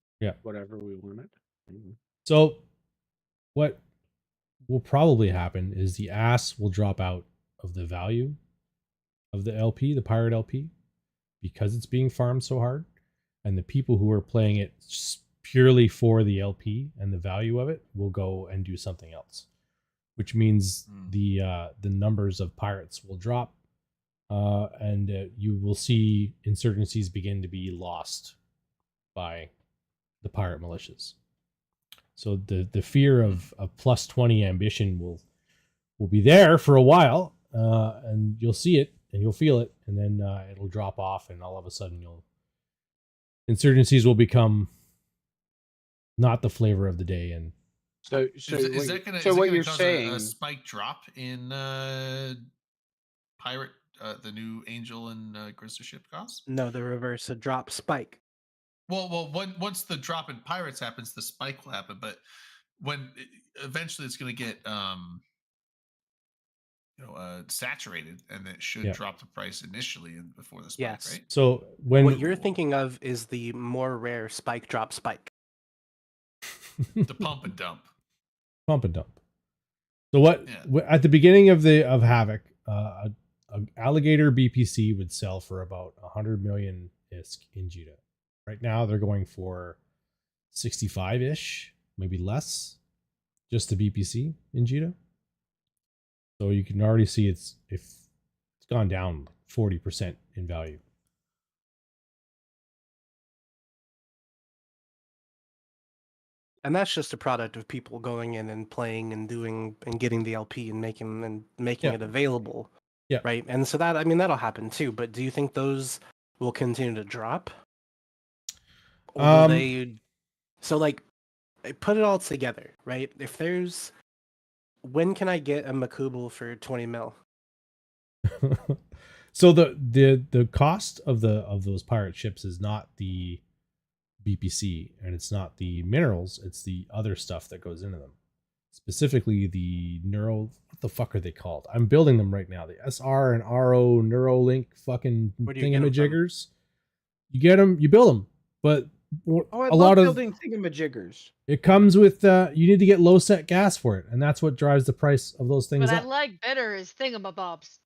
Whatever we wanted. Mhm. So what will probably happen is the ass will drop out of the value of the LP, the pirate LP, because it's being farmed so hard, and the people who are playing it purely for the LP and the value of it will go and do something else, which means the numbers of pirates will drop, and you will see insurgencies begin to be lost by the pirate militias. So the fear of plus 20 ambition will be there for a while, and you'll see it and you'll feel it, and then it'll drop off, and all of a sudden insurgencies will become not the flavor of the day. And So Is that going to so what you're cause saying? a spike drop in pirate, the new Angel and Grizzly ship costs? No, the reverse, a drop spike. Well, once the drop in pirates happens, the spike will happen. But eventually it's going to get saturated, and it should Yeah. drop the price initially and before the spike, Yes. right? so when What you're thinking of is the more rare spike drop spike. The pump and dump. Pump and dump. So what Yeah. at the beginning of Havoc, a alligator BPC would sell for about 100 million ISK in JITA. Right now they're going for 65-ish, maybe less, just the BPC in JITA. So you can already see it's gone down 40% in value. And that's just a product of people going in and playing and doing and getting the LP and making Yeah. it available. Yeah. Right. And so that, I mean, that'll happen too. But do you think those will continue to drop? Or will they? So like, put it all together, right? If there's, when can I get a Makubal for 20 mil? So the cost of those pirate ships is not the BPC and it's not the minerals, it's the other stuff that goes into them. Specifically the neural, what the fuck are they called? I'm building them right now. The SR and RO Neuralink fucking Where do you get 'em from? thingamajiggers. You get them, you build them, but Oh, I a love lot of building thingamajiggers. it comes with you need to get low set gas for it, and that's what drives the price of those things What I up. like better is thingamabobs.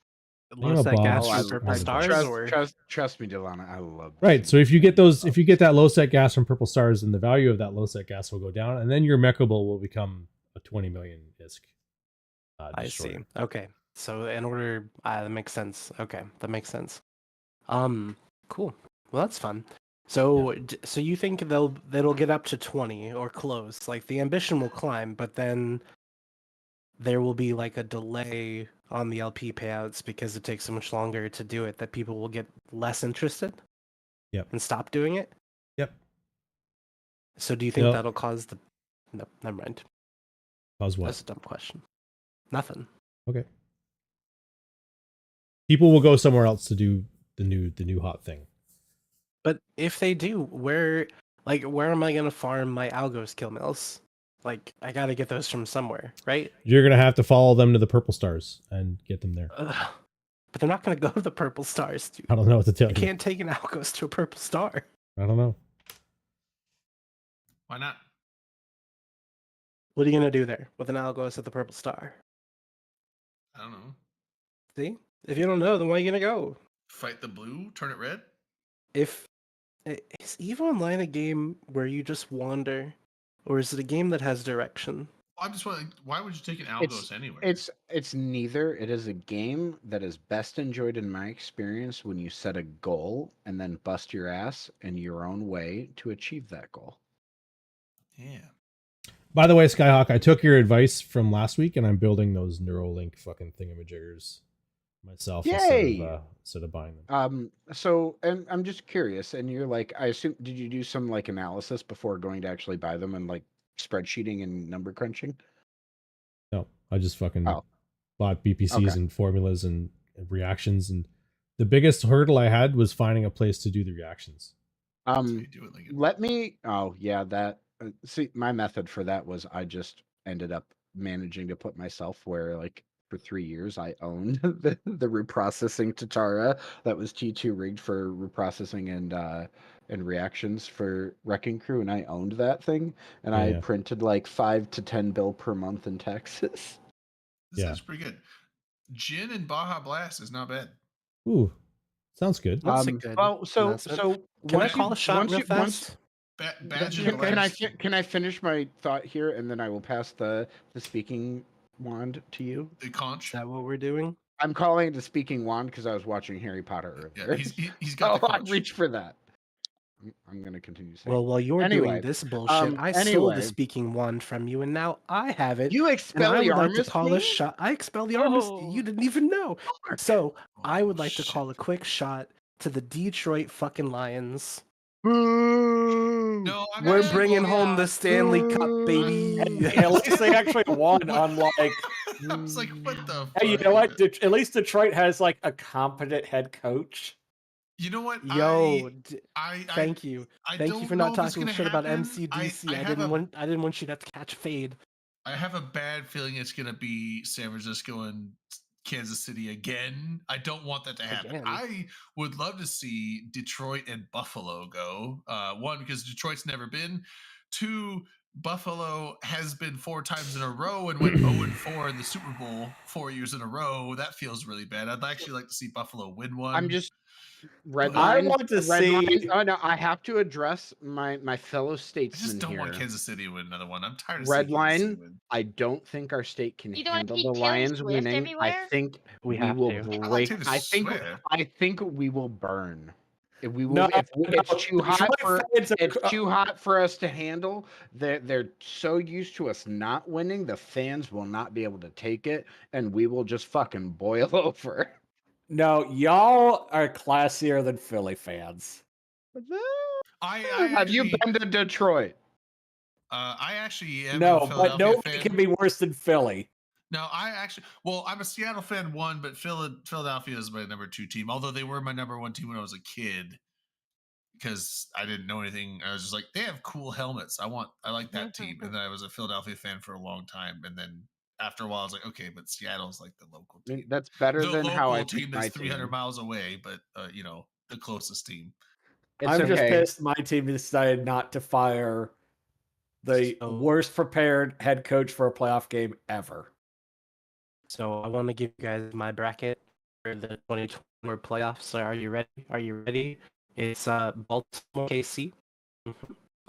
Low set Bobs. gas Oh, for I purple love it. stars, or Trust me, Delana, I love. Right. So if you get those, if you get that low set gas from Purple Stars, then the value of that low set gas will go down, and then your Mechable will become a 20 million ISK. I see. Okay. So in order, that makes sense. Okay, that makes sense. Cool. Well, that's fun. So, so you think that'll get up to 20 or close? Like the ambition will climb, but then there will be like a delay on the LP payouts because it takes so much longer to do it that people will get less interested. Yep. And stop doing it. Yep. So do you think Yep. that'll cause the? No, never mind. Cause what? That's a dumb question. Nothing. Okay. People will go somewhere else to do the new hot thing. But if they do, where am I gonna farm my Algos kill mills? Like, I gotta get those from somewhere, right? You're gonna have to follow them to the Purple Stars and get them there. Ugh. But they're not gonna go to the purple stars, dude. I don't know what to tell You you. can't take an Algos to a purple star. I don't know. Why not? What are you gonna do there with an Algos at the purple star? I don't know. See? If you don't know, then why are you gonna go? Fight the blue, turn it red. Is EVE Online a game where you just wander, or is it a game that has direction? I'm just wondering, why would you take an Algos anywhere? It's neither. It is a game that is best enjoyed in my experience when you set a goal and then bust your ass in your own way to achieve that goal. Yeah. By the way, Skyhawk, I took your advice from last week, and I'm building those Neuralink fucking thingamajiggers myself instead of buying them. So, and I'm just curious, and you're like, I assume, did you do some like analysis before going to actually buy them and like spreadsheeting and number crunching? No, I just fucking bought BPCs and formulas and reactions, and the biggest hurdle I had was finding a place to do the reactions. Let me. Oh yeah, that. See, my method for that was I just ended up managing to put myself where like for 3 years I owned the reprocessing Tatara that was T2 rigged for reprocessing and reactions for Wrecking Crew, and I owned that thing, and I printed like 5 to 10 bill per month in taxes. This sounds pretty good. Jin and Baja Blast is not bad. Ooh, sounds good. That's a good. Well, so can I call a shot real fast? Can I finish my thought here, and then I will pass the speaking wand to you? The conch. Is that what we're doing? I'm calling it the speaking wand because I was watching Harry Potter earlier. Yeah, he's got the I conch. reach for that. I'm gonna continue saying. Well, while you're doing this bullshit, I stole the speaking wand from you, and now I have it. You Expelliarmus me? Shot. I Expelliarmus. You didn't even know. So I would like to call a quick shot to the Detroit fucking Lions. No, we're bringing home the Stanley Cup, baby. At least they actually won. Unlike, I was like, what the? Hey, you know what? At least Detroit has like a competent head coach. You know what? Yo, I thank you. Thank you for not talking shit about MCDC. I didn't want you to have to catch fade. I have a bad feeling it's gonna be San Francisco and Kansas City again. I don't want that to happen. Again. I would love to see Detroit and Buffalo go. One, because Detroit's never been. Two, Buffalo has been 4 times in a row and went 0-4 in the Super Bowl 4 years in a row. That feels really bad. I'd actually like to see Buffalo win one. I'm just red I line. want to red see- line. Oh no, I have to address my fellow I statesmen just don't here. want Kansas City to win another one. I'm tired of Red seeing Kansas City line. win. I don't think our state can You don't handle see the Taylor Lions Swift winning. I everywhere? think We we have will to. I like break. Taylor I Swift. think we will burn. If we will, No, if no, it's too hot Detroit for fans are- it's too hot for us to handle. They're so used to us not winning. The fans will not be able to take it, and we will just fucking boil over. No, y'all are classier than Philly fans. I Have you actually, been to Detroit? I actually am No, a but Philadelphia nobody fan. can be worse than Philly. No, I'm a Seattle fan, one, but Philadelphia is my number 2 team. Although they were my number 1 team when I was a kid, because I didn't know anything. I was just like, they have cool helmets. I like that team. And then I was a Philadelphia fan for a long time. And then after a while, I was like, okay, but Seattle's like the local I mean, team. that's better The than how I local pick team my that's 300 team. miles away, but the closest team. It's I'm okay. just pissed my team decided not to fire the So- worst prepared head coach for a playoff game ever. So I want to give you guys my bracket for the 2024 playoffs. So are you ready? Are you ready? It's Baltimore, KC,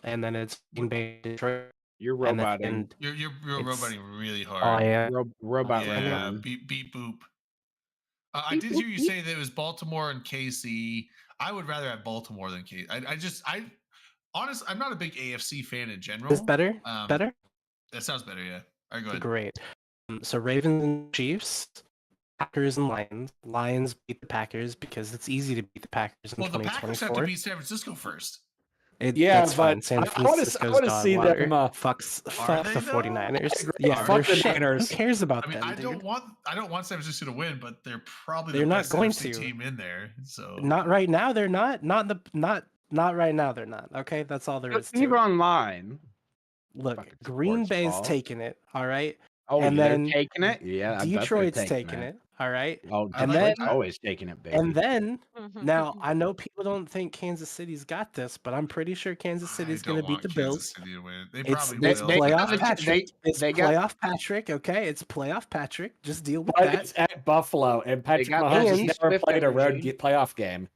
and then it's Green Bay, Detroit, You're and then roboting. and You're It's- roboting really hard. oh yeah, Robot Yeah, ran. beep boop. I did hear you say that it was Baltimore and KC. I would rather have Baltimore than KC. Honestly, I'm not a big AFC fan in general. is better, better. That sounds better. Yeah. All right, go ahead. Great. So Ravens and Chiefs, Packers and Lions. Lions beat the Packers because it's easy to beat the Packers in Well, the Packers have to 2024. beat San Francisco first. Yeah, That's fine. but San I wanna Francisco's dog see water. them, Fuck they, the though? 49ers. agree. Yeah, Fuck they're the shit. Niners. Who cares about I mean, them, I dude? don't want San Francisco to win, but they're probably They're the not best going NFC to. team in there. So Not right now. They're not. Not right now. They're not. Okay, that's all there is to Leave it. online. Look, fucking Green sports Bay's ball. taking it. All right. Oh, And they're then taking it. Yeah, I bet they're Detroit's taking it. All right. Oh, I And Detroit's then- always taking it, baby. And then now I know people don't think Kansas City's got this, but I'm pretty sure Kansas City's going to beat the Bills. City to win. They It's probably it's will. playoff they- Patrick. It's they got- playoff Patrick. Okay, it's playoff Patrick. Just deal with But that. it's at Buffalo, and Patrick got Mahomes has T. never Swift played a road energy. playoff game.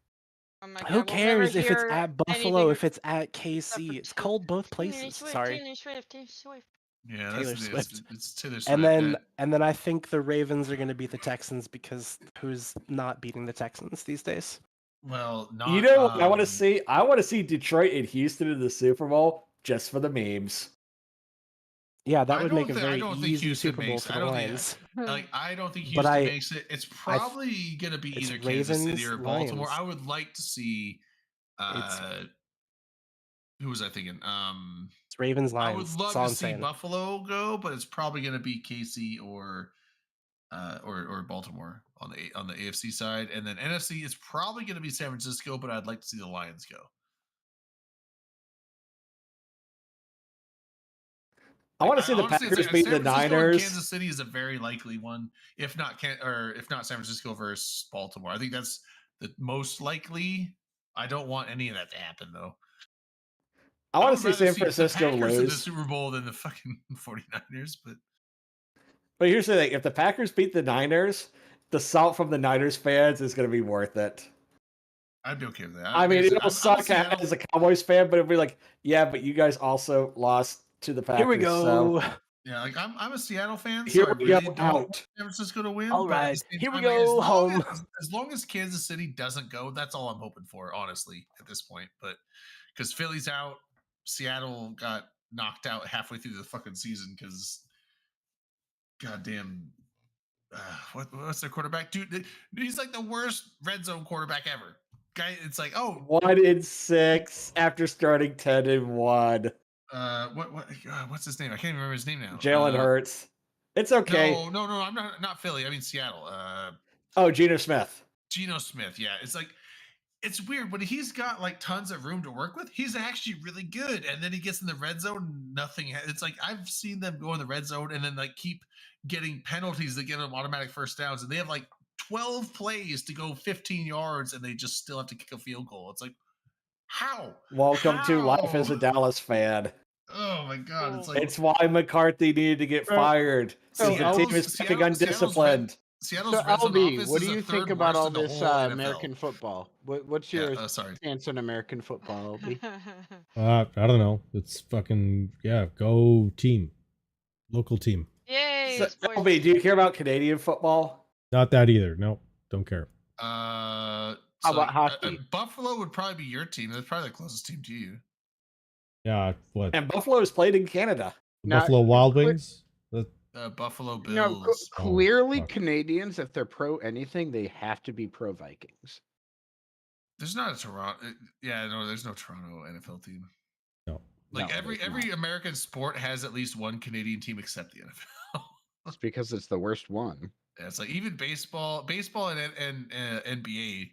Oh my God, Who we'll never cares if it's hear at Buffalo? anything If it's at except KC, for it's cold both Taylor places. Swift, Sorry. Taylor Swift, Taylor Swift. Yeah, Taylor that's Swift. It's Taylor Swift. And then I think the Ravens are going to beat the Texans because who's not beating the Texans these days? well, not, You know what I want to see? I want to see Detroit and Houston in the Super Bowl just for the memes. Yeah, that I would don't make a think- I very don't think easy Houston Super Bowl makes- for I the don't think- Lions. Like, I don't think But Houston makes it. It's I th- probably going to be it's either Kansas City Ravens, or Baltimore. Lions. I would like to see. Who was I thinking? It's Ravens I would Lions. love That's all to I'm see saying. Buffalo go, but it's probably going to be KC or Baltimore on the AFC side, and then NFC is probably going to be San Francisco, but I'd like to see the Lions go. I want to see the Honestly, Packers San beat the Francisco and Niners. Kansas City is a very likely one, if not San Francisco versus Baltimore. I think that's the most likely. I don't want any of that to happen though. I want would to see rather San the Francisco Packers in the lose. Super Bowl than the fucking 49ers, but But here's the thing: if the Packers beat the Niners, the salt from the Niners fans is going to be worth it. I'd be okay with that. I mean, Because it'll suck as a Cowboys fan, but it'll be like, yeah, but you guys also lost to the Packers. Here we go. So Yeah, like I'm a Seattle fan. here so I we really go don't out. want San Francisco to win. All but at the right, same here we time, go home. As long as Kansas City doesn't go, that's all I'm hoping for, honestly, at this point. But because Philly's out, Seattle got knocked out halfway through the fucking season because, goddamn, what's their quarterback? Dude, he's like the worst red zone quarterback ever. Guy, it's like, oh, 1-6 after starting 10-1. what's his name? I can't even remember his name now. Jalen Hurts. It's okay. No, I'm not Philly. I mean Seattle. Oh, Geno Smith. Geno Smith. Yeah, it's like it's weird when he's got like tons of room to work with. He's actually really good, and then he gets in the red zone. Nothing. It's like I've seen them go in the red zone and then like keep getting penalties that get them automatic first downs, and they have like 12 plays to go 15 yards, and they just still have to kick a field goal. It's like how? Welcome to life How? as a Dallas fan. Oh my god, it's like It's why McCarthy needed to get So- fired. so The team Seattle's- is fucking Seattle's undisciplined. Seattle's So red zone LB, offense what is do the you think third about worst all in the this whole NFL. American football? What's Yeah, your sorry. stance on American football, LB? I don't know. It's fucking go team, local team. Yay! So, sports. LB, do you care about Canadian football? Not that either. No, don't care. How about hockey? Buffalo would probably be your team. That's probably the closest team to you. Yeah, what? And Buffalo is played in Canada. Now, Buffalo Wild quick- Wings. Buffalo Bills. No, clearly fuck. Canadians, if they're pro anything, they have to be pro Vikings. There's not a Toronto. Yeah, no, there's no Toronto NFL team. No. Like No, every there's not. American sport has at least one Canadian team except the NFL. It's because it's the worst one. Yeah, it's like even baseball and NBA.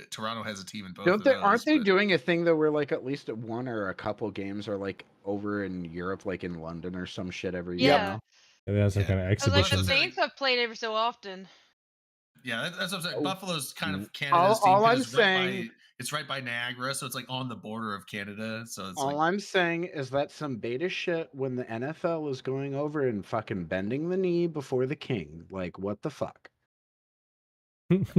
Toronto has a team in both. Don't of they? those, Aren't they but- doing a thing though, where like at least one or a couple games are like over in Europe, like in London or some shit every year? Yeah. now? And that's some Yeah. kind of But, like exhibition. the Exhibition. Saints have played every so often. Yeah, that's what I'm saying. Oh, Buffalo's kind of all Canada's team. 'cause I'm it's right saying- it's right by Niagara, so it's like on the border of Canada. So it's All like I'm saying is that some beta shit when the NFL is going over and fucking bending the knee before the king. Like, what the fuck?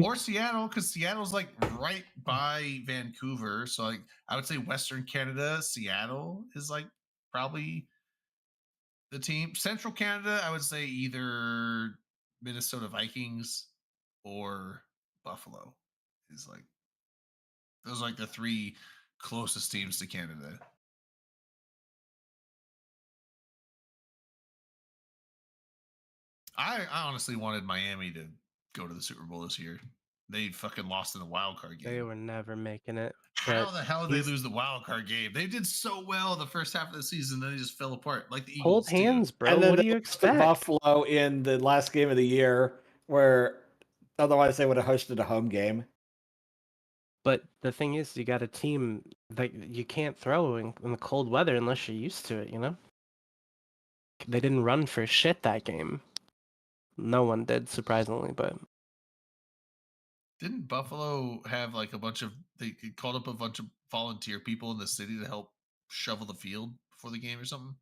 or Seattle, because Seattle's like right by Vancouver. So like I would say Western Canada, Seattle is like probably the team. Central Canada, I would say either Minnesota Vikings or Buffalo is like those are like the three closest teams to Canada. I honestly wanted Miami to go to the Super Bowl this year. They fucking lost in the wild card game. They were never making it. How but the hell did they he's- lose the wild card game? They did so well the first half of the season, then they just fell apart like the Eagles. Hold too. hands, bro. and then What do they you lost to expect? Buffalo in the last game of the year, where otherwise they would have hosted a home game. But the thing is, you got a team that you can't throw in the cold weather unless you're used to it, you know? They didn't run for shit that game. No one did, surprisingly, but Didn't Buffalo have like a bunch of they called up a bunch of volunteer people in the city to help shovel the field before the game or something?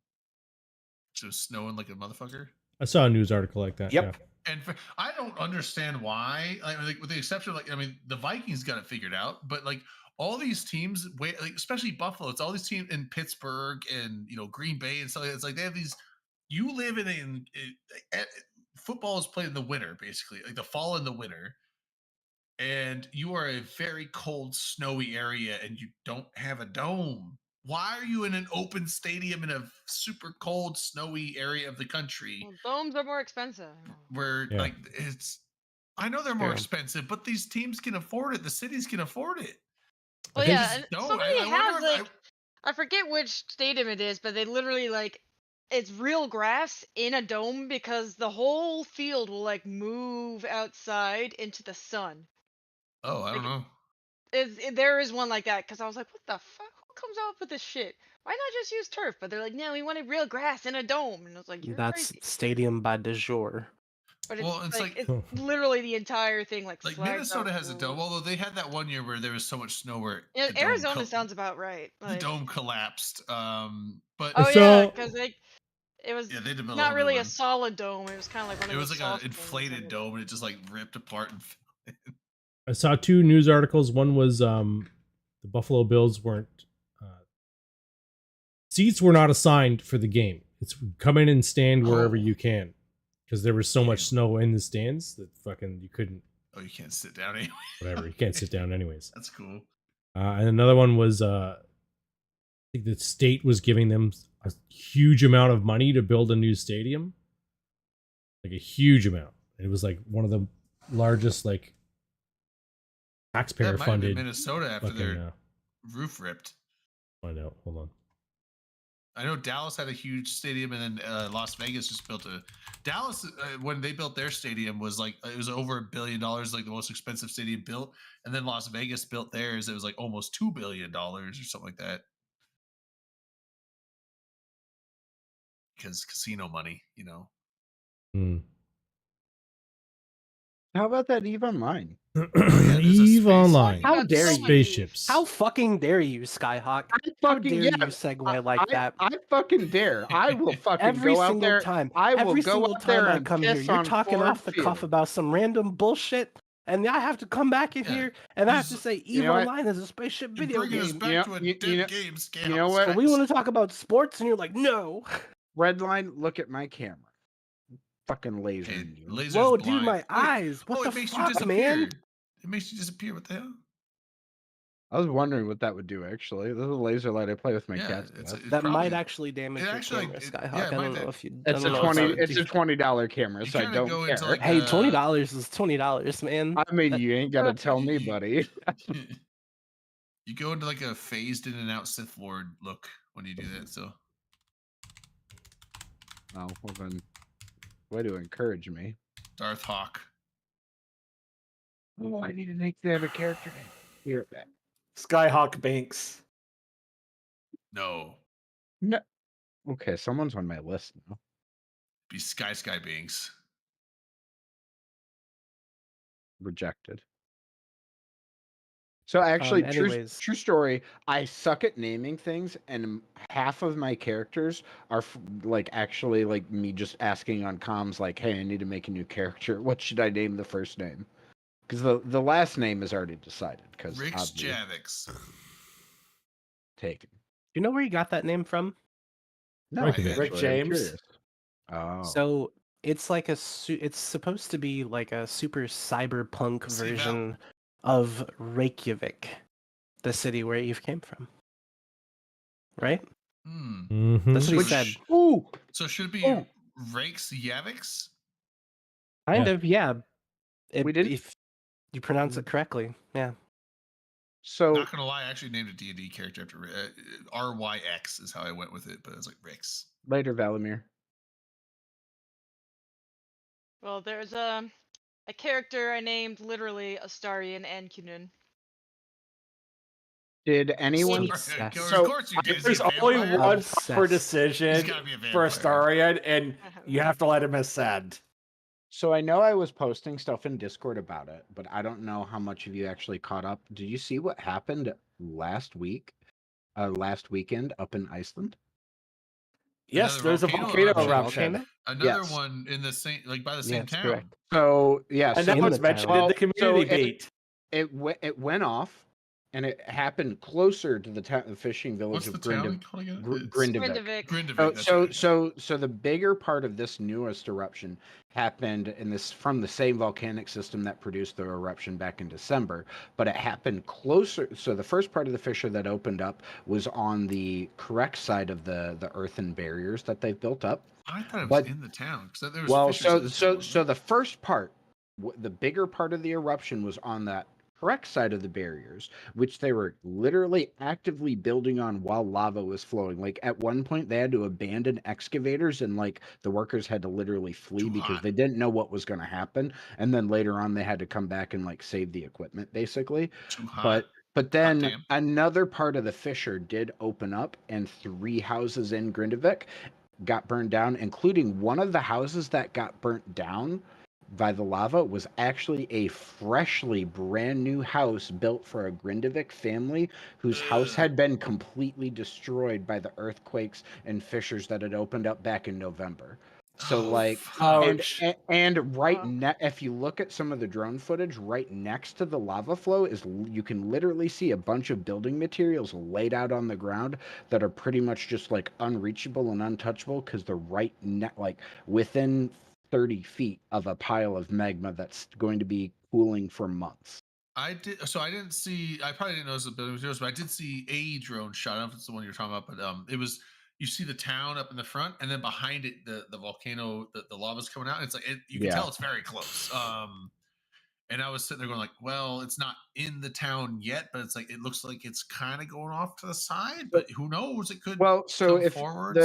So it was snowing like a motherfucker. I saw a news article like that. Yep. And I don't understand why. Like with the exception of the Vikings got it figured out, but like all these teams, like especially Buffalo, it's all these teams in Pittsburgh and Green Bay and stuff. It's like they have these. You live in football is played in the winter, basically, like the fall and the winter, and you are a very cold, snowy area, and you don't have a dome. Why are you in an open stadium in a super cold, snowy area of the country? Well, domes are more expensive. Where Yeah. like it's I know they're more True. expensive, but these teams can afford it. The cities can afford it. Well, think yeah, and No, somebody I has wonder if like I forget which stadium it is, but they literally like it's real grass in a dome because the whole field will like move outside into the sun. Oh, I don't know. There is one like that because I was like, what the fuck? Who comes up with this shit? Why not just use turf? But they're like, no, we wanted real grass in a dome, and I was like, you're that's crazy. stadium by de jour. But Well, it's like- it's literally the entire thing like. Like flags Minnesota out has a the- dome, although they had that one year where there was so much snow where Yeah, the dome Arizona sounds about right. the Like, dome collapsed. But oh yeah, So- because it was yeah, they developed not really a one. solid dome. It was kind of like one It of was those like soft an domes inflated that- dome, and it just like ripped apart. And I saw two news articles. One was the Buffalo Bills weren't seats were not assigned for the game. It's come in and stand wherever Oh. you can because there was so much Damn. snow in the stands that fucking you couldn't oh, you can't sit down anyway. whatever. You can't sit down anyways. That's cool. And another one was I think the state was giving them a huge amount of money to build a new stadium, like a huge amount. It was like one of the largest like taxpayer That might have been funded. Minnesota after Fucking, their roof ripped. find out. Hold on. I know Dallas had a huge stadium, and then Las Vegas just built a. Dallas when they built their stadium was like it was over $1 billion, like the most expensive stadium built. And then Las Vegas built theirs; it was like almost $2 billion or something like that. Because casino money, Hmm. How about that Eve Online? there's a Eve space. Online. How got dare so you? many Eve. Spaceships. How fucking dare you, Skyhawk? I How fucking dare yeah. you segue like that? I fucking dare. I will fucking Every go out single there. time. I will Every go single out there time I and come here, piss you're on talking Ford off the cuff Field. about some random bullshit, and I have to come back in Yeah, here and I have to he's- say You Eve know what? Online is a spaceship You're video bringing us game. back You know- to a you- dead you know- game scam. you know what? But we want to talk about sports, and you're like, no. Redline, look at my camera. Fucking laser. Hey, you. laser's Whoa, dude, blind. my Wait, eyes. What oh, the it makes you fuck, disappear. man? It makes you disappear. What the hell? I was wondering what that would do. Actually, this is a laser light I play with my Yeah, cats. it's with. That probably- might actually damage it your actually- camera, it- Skyhawk. yeah, it I don't might know if you. It's I a don't know if 20. that would It's do- a $20 camera, You so I kinda don't go care. into, like, Hey, $20 is $20, man. I mean, you ain't gotta tell me, buddy. You go into like a phased in and out Sith Lord look when you do that. So Oh, well then, way to encourage me. Darth Hawk. Oh, I need to make them a character name. Here, Skyhawk Banks. No, no. Okay, someone's on my list now. be Sky Binks. Rejected. So actually, anyways. true story. I suck at naming things, and half of my characters are like actually like me just asking on comms, like, "Hey, I need to make a new character. What should I name the first name?" Because the last name is already decided. Because Rix Javix. taken. Do you know where you got that name from? No, Rick actually, I'm James. curious. Oh, So it's like it's supposed to be like a super cyberpunk See, Val- version of Reykjavik, the city where Eve came from. Right? Hmm. Mhm. That's what he Which- said. Ooh, So should it be Oh. Rakes Yavix? Kind Yeah. of, yeah. We didn't- If you pronounce it correctly, yeah. so Not gonna lie, I actually named a D&D character after RYX is how I went with it, but it's like Rix. later, Valimir. Well, there's a character I named literally Astarion Ancunin. Did anyone? Obsessed. Of So, course you did. Is There's he a only vampire? one Obsessed. proper He's decision gotta be a for vampire. Astarion, and you have to let him ascend. So I know I was posting stuff in Discord about it, but I don't know how much of you actually caught up. Did you see what happened last weekend up in Iceland? Yes, Another there's a volcano volcano eruption. eruption. Another Yes. one in the same, like by the same Yes, town. correct. So yeah, And so that in was the mentioned town. in the community beat. it went off, and it happened closer to the fishing village What's the of town called again? It's- Grindavik. Grindavik. Grindavik. So the bigger part of this newest eruption happened from the same volcanic system that produced the eruption back in December, but it happened closer. So the first part of the fissure that opened up was on the correct side of the earthen barriers that they've built up. I thought it was but- in the town because there was. Well, fissures in the town. so the first part, the bigger part of the eruption was on that correct side of the barriers, which they were literally actively building on while lava was flowing. Like at one point, they had to abandon excavators, and like the workers had to literally flee Too because hot. they didn't know what was going to happen. And then later on, they had to come back and like save the equipment, basically. Too hot. But then damn. another part of the fissure did open up, and 3 houses in Grindavik got burned down, including one of the houses that got burnt down by the lava was actually a freshly brand new house built for a Grindavik family whose house had been completely destroyed by the earthquakes and fissures that had opened up back in November. So Oh, like fuck. and right if you look at some of the drone footage right next to the lava flow you can literally see a bunch of building materials laid out on the ground that are pretty much just like unreachable and untouchable because they're right like within 30 feet of a pile of magma that's going to be cooling for months. I didn't see. I probably didn't notice the building materials, but I did see a drone shot. I don't know if it's the one you're talking about, but it was. You see the town up in the front, and then behind it, the volcano, the lava's coming out. And it's like you can tell it's very close. And I was sitting there going like, well, it's not in the town yet, but it's like it looks like it's kind of going off to the side. But who knows? It could. So come if forward,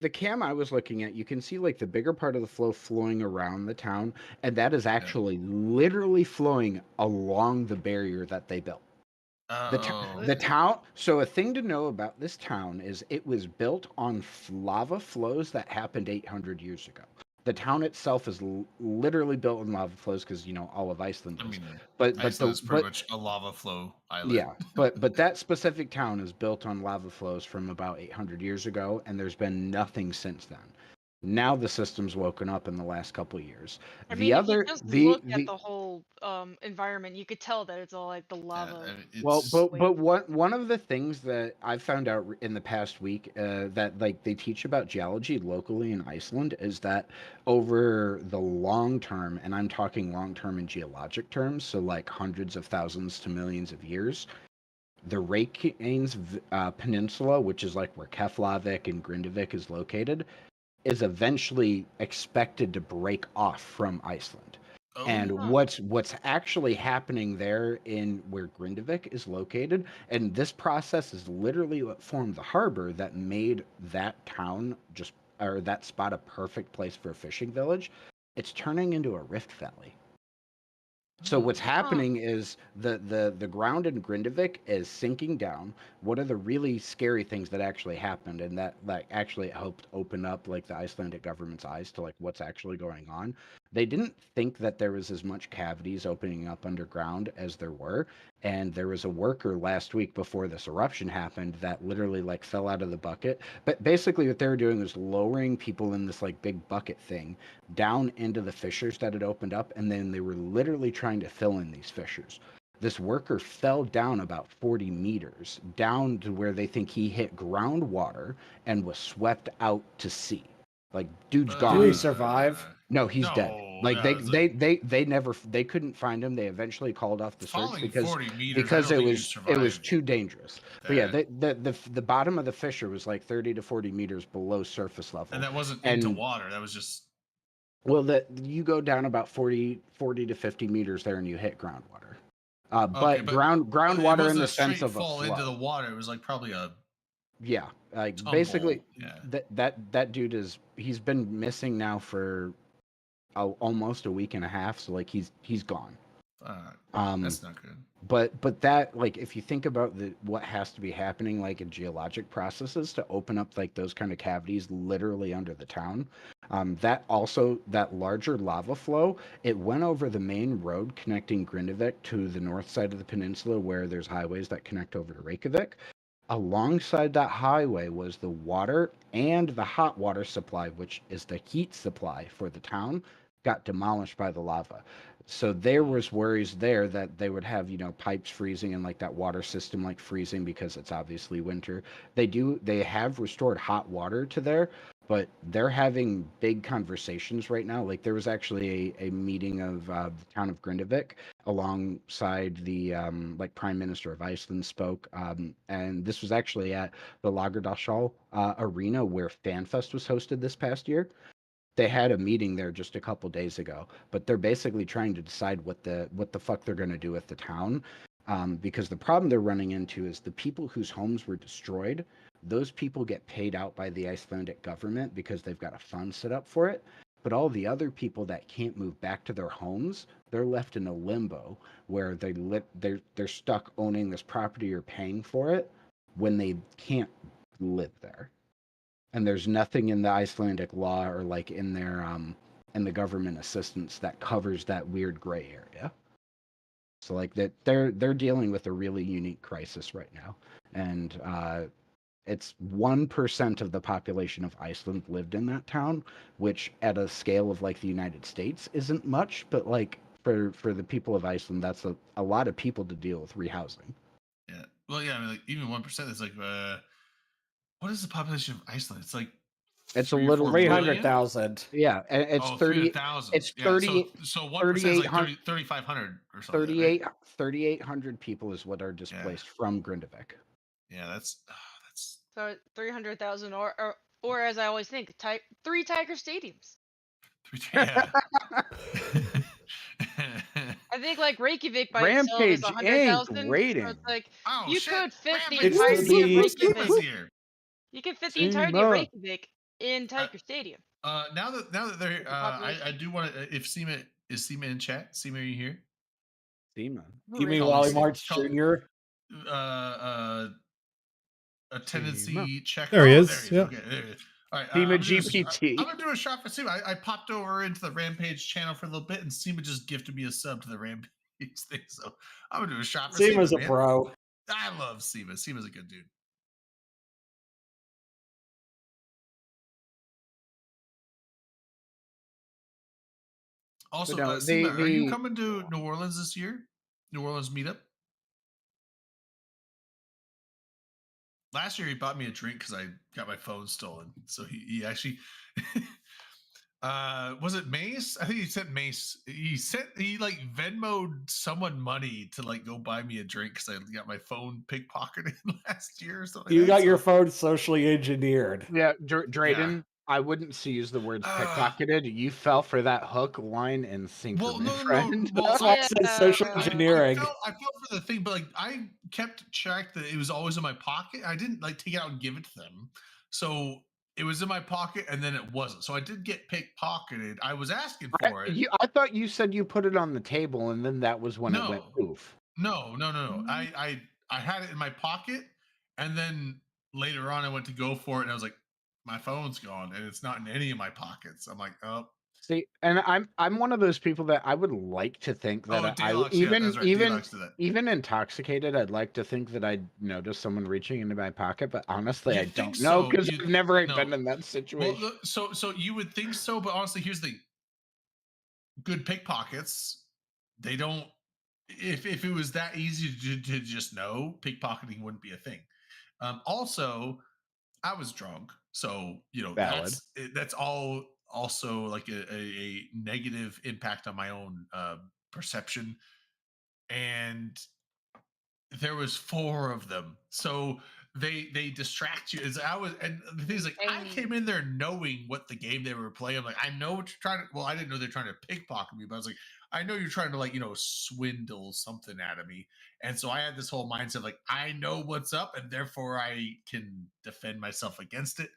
the cam I was looking at, you can see like the bigger part of the flow flowing around the town, and that is actually literally flowing along the barrier that they built. The town. So a thing to know about this town is it was built on lava flows that happened 800 years ago. the town itself is literally built on lava flows because all of Iceland I is. mean, but Iceland is pretty much a lava flow island. yeah, but that specific town is built on lava flows from about 800 years ago, and there's been nothing since then. Now the system's woken up in the last couple of years. I The mean, if you other, just the look at the the whole environment, you could tell that it's all like the Yeah, lava. well, it's but one of the things that I found out in the past week that like they teach about geology locally in Iceland is that over the long term, and I'm talking long term in geologic terms, so like hundreds of thousands to millions of years, the Reykjanes Peninsula, which is like where Keflavik and Grindavik is located, is eventually expected to break off from Iceland. And oh, what's actually happening there in where Grindavik is located, and this process is literally what formed the harbor that made that town or that spot a perfect place for a fishing village. It's turning into a rift valley. So what's happening is the ground in Grindavik is sinking down. One of the really scary things that actually happened, and that like actually helped open up like the Icelandic government's eyes to like what's actually going on. They didn't think that there was as much cavities opening up underground as there were, and there was a worker last week before this eruption happened that literally like fell out of the bucket. But basically what they were doing was lowering people in this like big bucket thing down into the fissures that had opened up, and then they were literally trying to fill in these fissures. This worker fell down about 40 meters, down to where they think he hit groundwater and was swept out to sea. Like, dude's Did gone. he survive? No, he's dead. no, Like yeah, it's like they couldn't find him. They eventually called off the search falling because 40 meters. because I it don't think you was survive too dangerous. But yeah, that. the bottom of the fissure was like 30 to 40 meters below surface level. And that wasn't and into water. That was just well, that you go down about 40 to 50 meters there, and you hit groundwater. okay, But but groundwater it in wasn't the a sense straight of a fall into the flow. water. It was like probably a Yeah, like tumble. basically, Yeah. that dude he's been missing now for almost a week and a half. So like he's gone. That's not good. But that like if you think about what has to be happening like in geologic processes to open up like those kind of cavities literally under the town, that larger lava flow, it went over the main road connecting Grindavik to the north side of the peninsula where there's highways that connect over to Reykjavik. Alongside that highway was the water and the hot water supply, which is the heat supply for the town, got demolished by the lava. So there was worries there that they would have, pipes freezing and like that water system like freezing because it's obviously winter. They have restored hot water to there, but they're having big conversations right now. Like there was actually a meeting of the town of Grindavik alongside the like Prime Minister of Iceland spoke, and this was actually at the Laugardalshall arena where FanFest was hosted this past year. They had a meeting there just a couple days ago, but they're basically trying to decide what the fuck they're going to do with the town, because the problem they're running into is the people whose homes were destroyed. Those people get paid out by the Icelandic government because they've got a fund set up for it. But all the other people that can't move back to their homes, they're left in a limbo where they're stuck owning this property or paying for it when they can't live there. And there's nothing in the Icelandic law or like in their in the government assistance that covers that weird gray area. So like that they're dealing with a really unique crisis right now, and it's 1% of the population of Iceland lived in that town, which at a scale of like the United States isn't much, but like for the people of Iceland, that's a lot of people to deal with rehousing. Yeah. Well, yeah. I mean, like even 1% is like what is the population of Iceland? It's like It's a 3 or little 4 billion. 300,000. Yeah, and it's 30. 300,000. It's Yeah, 30. So 1% is like 3,800 3,500 or something. Right? 3,800 people is what are displaced from Grindavik. Yeah, that's So 300,000, or as I always think, 3 Tiger Stadiums. yeah. I think like Reykjavik by Rampage itself is Inc. 100,000. rating. So it's like Oh, you shit. could fit the Rampage entirety of City. Reykjavik. here. You can fit the entirety of Sima. Reykjavik in Tiger Stadium. Now that they're population. I do want to if Seema in chat. Seema, are you here? Seema. You mean Call Wally us- March call- Jr.? A tendency check. There he Oh, is, There yeah. Okay, there he is. All right, Seema I'm GPT. gonna do a shot for Seema. I popped over into the Rampage channel for a little bit, and Seema just gifted me a sub to the Rampage thing. So I'm gonna do a shot for Seema's Seema, a man. bro. I love Seema. Seema's a good dude. Also, no, Seema, are you the coming to New Orleans this year? New Orleans meetup? Last year he bought me a drink because I got my phone stolen. So he actually was it Mace? I think he sent Mace. He like Venmoed someone money to like go buy me a drink because I got my phone pickpocketed last year or something. You like that. got your So- phone socially engineered. yeah, Drayden. I wouldn't use the words pickpocketed. You fell for that hook, line, and sinker, Well, my no. friend. Well, That's why I said social Yeah. engineering. I felt for the thing, but like I kept track that it was always in my pocket. I didn't like take it out and give it to them. So it was in my pocket and then it wasn't. So I did get pickpocketed. I was asking for it. I thought you said you put it on the table and then that was when it went No. poof. No. I had it in my pocket, and then later on I went to go for it, and I was like, my phone's gone, and it's not in any of my pockets. I'm like, oh. See, and I'm one of those people that I would like to think that I Deluxe, yeah, that's right. Deluxe did that. even intoxicated, I'd like to think that I'd notice someone reaching into my pocket, but honestly, You I think don't know so? because I've never No. been in that situation. Well, so you would think so, but honestly, here's the good pickpockets. They don't. If it was that easy to just know, pickpocketing wouldn't be a thing. Also, I was drunk, so Valid. that's all also like a negative impact on my own perception. And there was 4 of them, so they distract you. And the thing is, like, I came in there knowing what the game they were playing. I'm like, I know what you're trying to. Well, I didn't know they're trying to pickpocket me, but I was like, I know you're trying to like swindle something out of me. And so I had this whole mindset like, I know what's up, and therefore I can defend myself against it.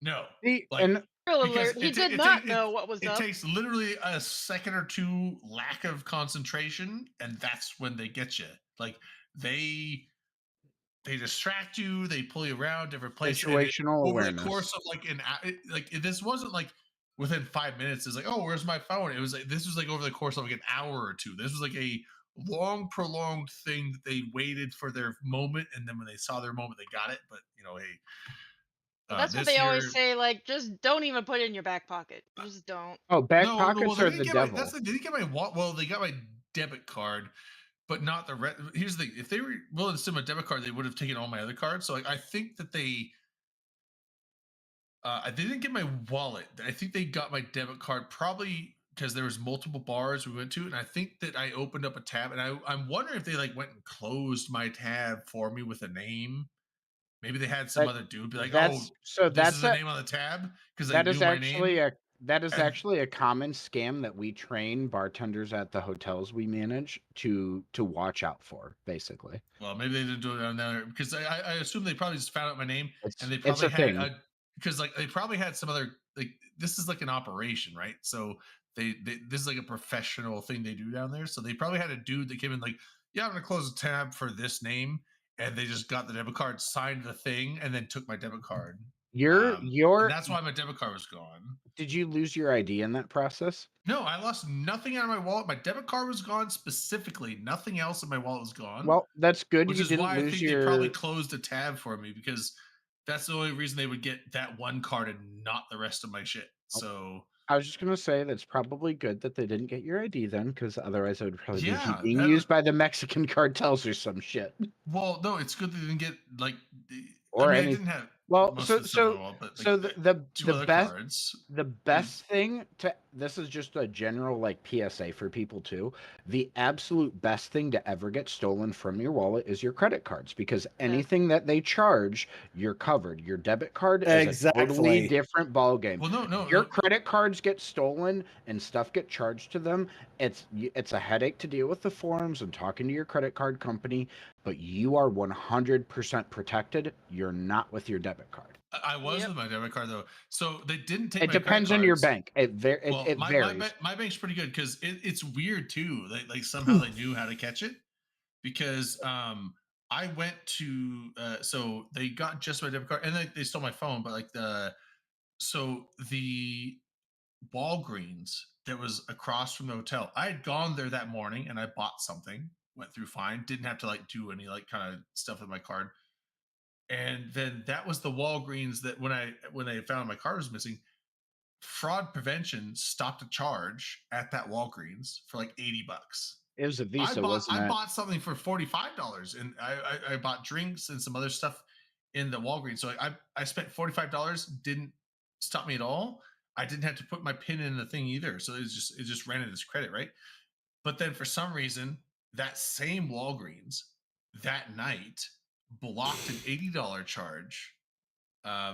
No, See, like, and Spoiler because alert, he it- did it- not it- know what was it up. takes literally a second or 2 lack of concentration, and that's when they get you. Like they distract you, they pull you around different places. situational Over awareness. the course of like this wasn't like within 5 minutes. It's like, oh, where's my phone? It was like this was like over the course of like an hour or 2. This was like a long prolonged thing that they waited for their moment, and then when they saw their moment, they got it. But hey. That's what this they always year- say. Like, just don't even put it in your back pocket. Just don't. Oh, back well, pockets they are didn't the get devil. they didn't get my well, they got my debit card, but not the here's the thing. If they were willing to send my debit card, they would have taken all my other cards. So like, I think that they didn't get my wallet. I think they got my debit card probably because there was multiple bars we went to, and I think that I opened up a tab, and I'm wondering if they like went and closed my tab for me with a name. Maybe they had some other dude be like, that's the name on the tab because they knew my name. That is actually a common scam that we train bartenders at the hotels we manage to watch out for, basically. Well, maybe they didn't do it on there because I assume they probably just found out my name, and they It's probably a thing. had because like they probably had some other like this is like an operation, right? So they this is like a professional thing they do down there. So they probably had a dude that came in like, yeah, I'm gonna close a tab for this name, and they just got the debit card, signed the thing, and then took my debit card. And that's why my debit card was gone. Did you lose your ID in that process? No, I lost nothing out of my wallet. My debit card was gone specifically. Nothing else in my wallet was gone. Well, that's good. Which You is didn't why I lose think your. they probably closed a tab for me because that's the only reason they would get that one card and not the rest of my shit. So I was just gonna say that's probably good that they didn't get your ID then, because otherwise it would probably be Yeah, being that- used by the Mexican cartels or some shit. well, no, it's good they didn't get like. Or I any- didn't have. Well, most so of the stuff on my wallet, but, so like, the 2 other best cards. the best thing to this is just a general like PSA for people too. The absolute best thing to ever get stolen from your wallet is your credit cards, because anything that they charge, you're covered. Your debit card is a totally Exactly. different ball game. Well, no. Your credit cards get stolen and stuff get charged to them. It's a headache to deal with the forums and talking to your credit card company, but you are 100% protected. You're not with your debit card. I was Yep. with my debit card though, so they didn't take. It my depends credit on your cards. bank. It My varies. my bank's pretty good because it's weird too. Like somehow they knew how to catch it because I went to so they got just my debit card and they stole my phone, but like So the Walgreens that was across from the hotel. I had gone there that morning and I bought something, went through fine, didn't have to like do any like kind of stuff with my card. And then that was the Walgreens that when they found my card was missing, fraud prevention stopped a charge at that Walgreens for like $80. It was a Visa, wasn't I it? bought something for $45 and I bought drinks and some other stuff in the Walgreens. So I spent $45, didn't stop me at all. I didn't have to put my pin in the thing either. So it just ran it as credit, right? But then for some reason, that same Walgreens that night blocked an $80 charge,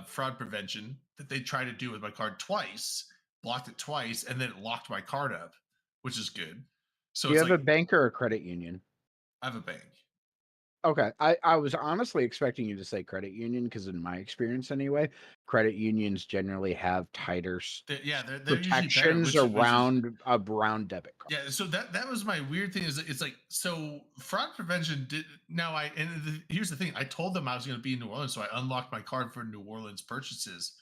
fraud prevention that they tried to do with my card twice, blocked it twice, and then it locked my card up, which is good. So Do you it's have like a bank or a credit union? I have a bank. Okay. I was honestly expecting you to say credit union because in my experience anyway, credit unions generally have tighter They're usually better, protections which is around debit cards. yeah. So that was my weird thing is it's like so fraud prevention did now here's the thing, I told them I was going to be in New Orleans, so I unlocked my card for New Orleans purchases,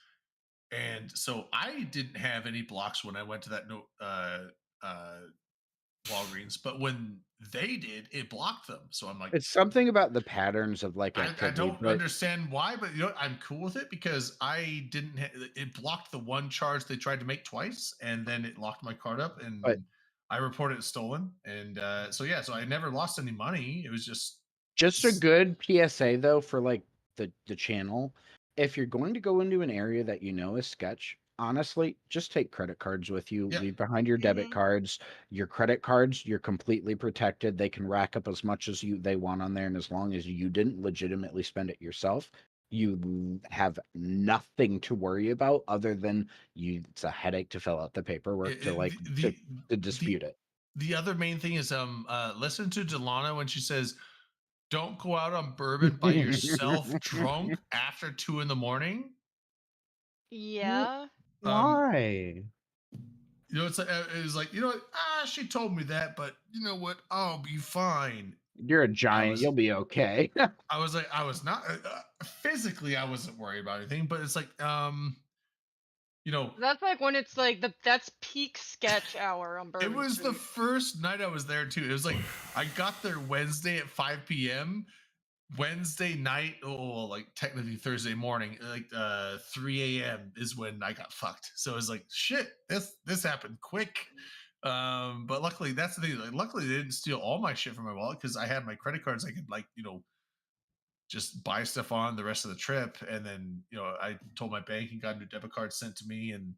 and so I didn't have any blocks when I went to that Walgreens, but when they did, it blocked them. So I'm like, It's something about the patterns of like I activity, don't but understand why, but you know, I'm cool with it because I didn't. It blocked the one charge they tried to make twice, and then it locked my card up, and But- I reported it stolen. And so yeah, so I never lost any money. It was just just a good PSA though for like the channel. If you're going to go into an area that you know is sketch, honestly, just take credit cards with you. Yeah. Leave behind your debit Mhm. cards. Your credit cards, you're completely protected. They can rack up as much as they want on there, and as long as you didn't legitimately spend it yourself, you have nothing to worry about other than it's a headache to fill out the paperwork to like to dispute it. The other main thing is listen to Delana when she says, "Don't go out on bourbon by yourself drunk after 2 a.m." Yeah. Why? You know, it's like, you know what? She told me that, but you know what? I'll be fine. You're a giant. was- You'll be okay. I was like, I was not physically, I wasn't worried about anything, but it's like, you know, That's like when it's like that's peak sketch hour on it Bourbon was the Street. first night I was there too. It was like I got there Wednesday at 5 p.m. Wednesday night, like technically Thursday morning, like 3 a.m. is when I got fucked. So it was like, shit, this happened quick. But luckily, that's the thing. Like, luckily, they didn't steal all my shit from my wallet because I had my credit cards. I could like, you know, just buy stuff on the rest of the trip, and then you know, I told my bank and got a new debit card sent to me, and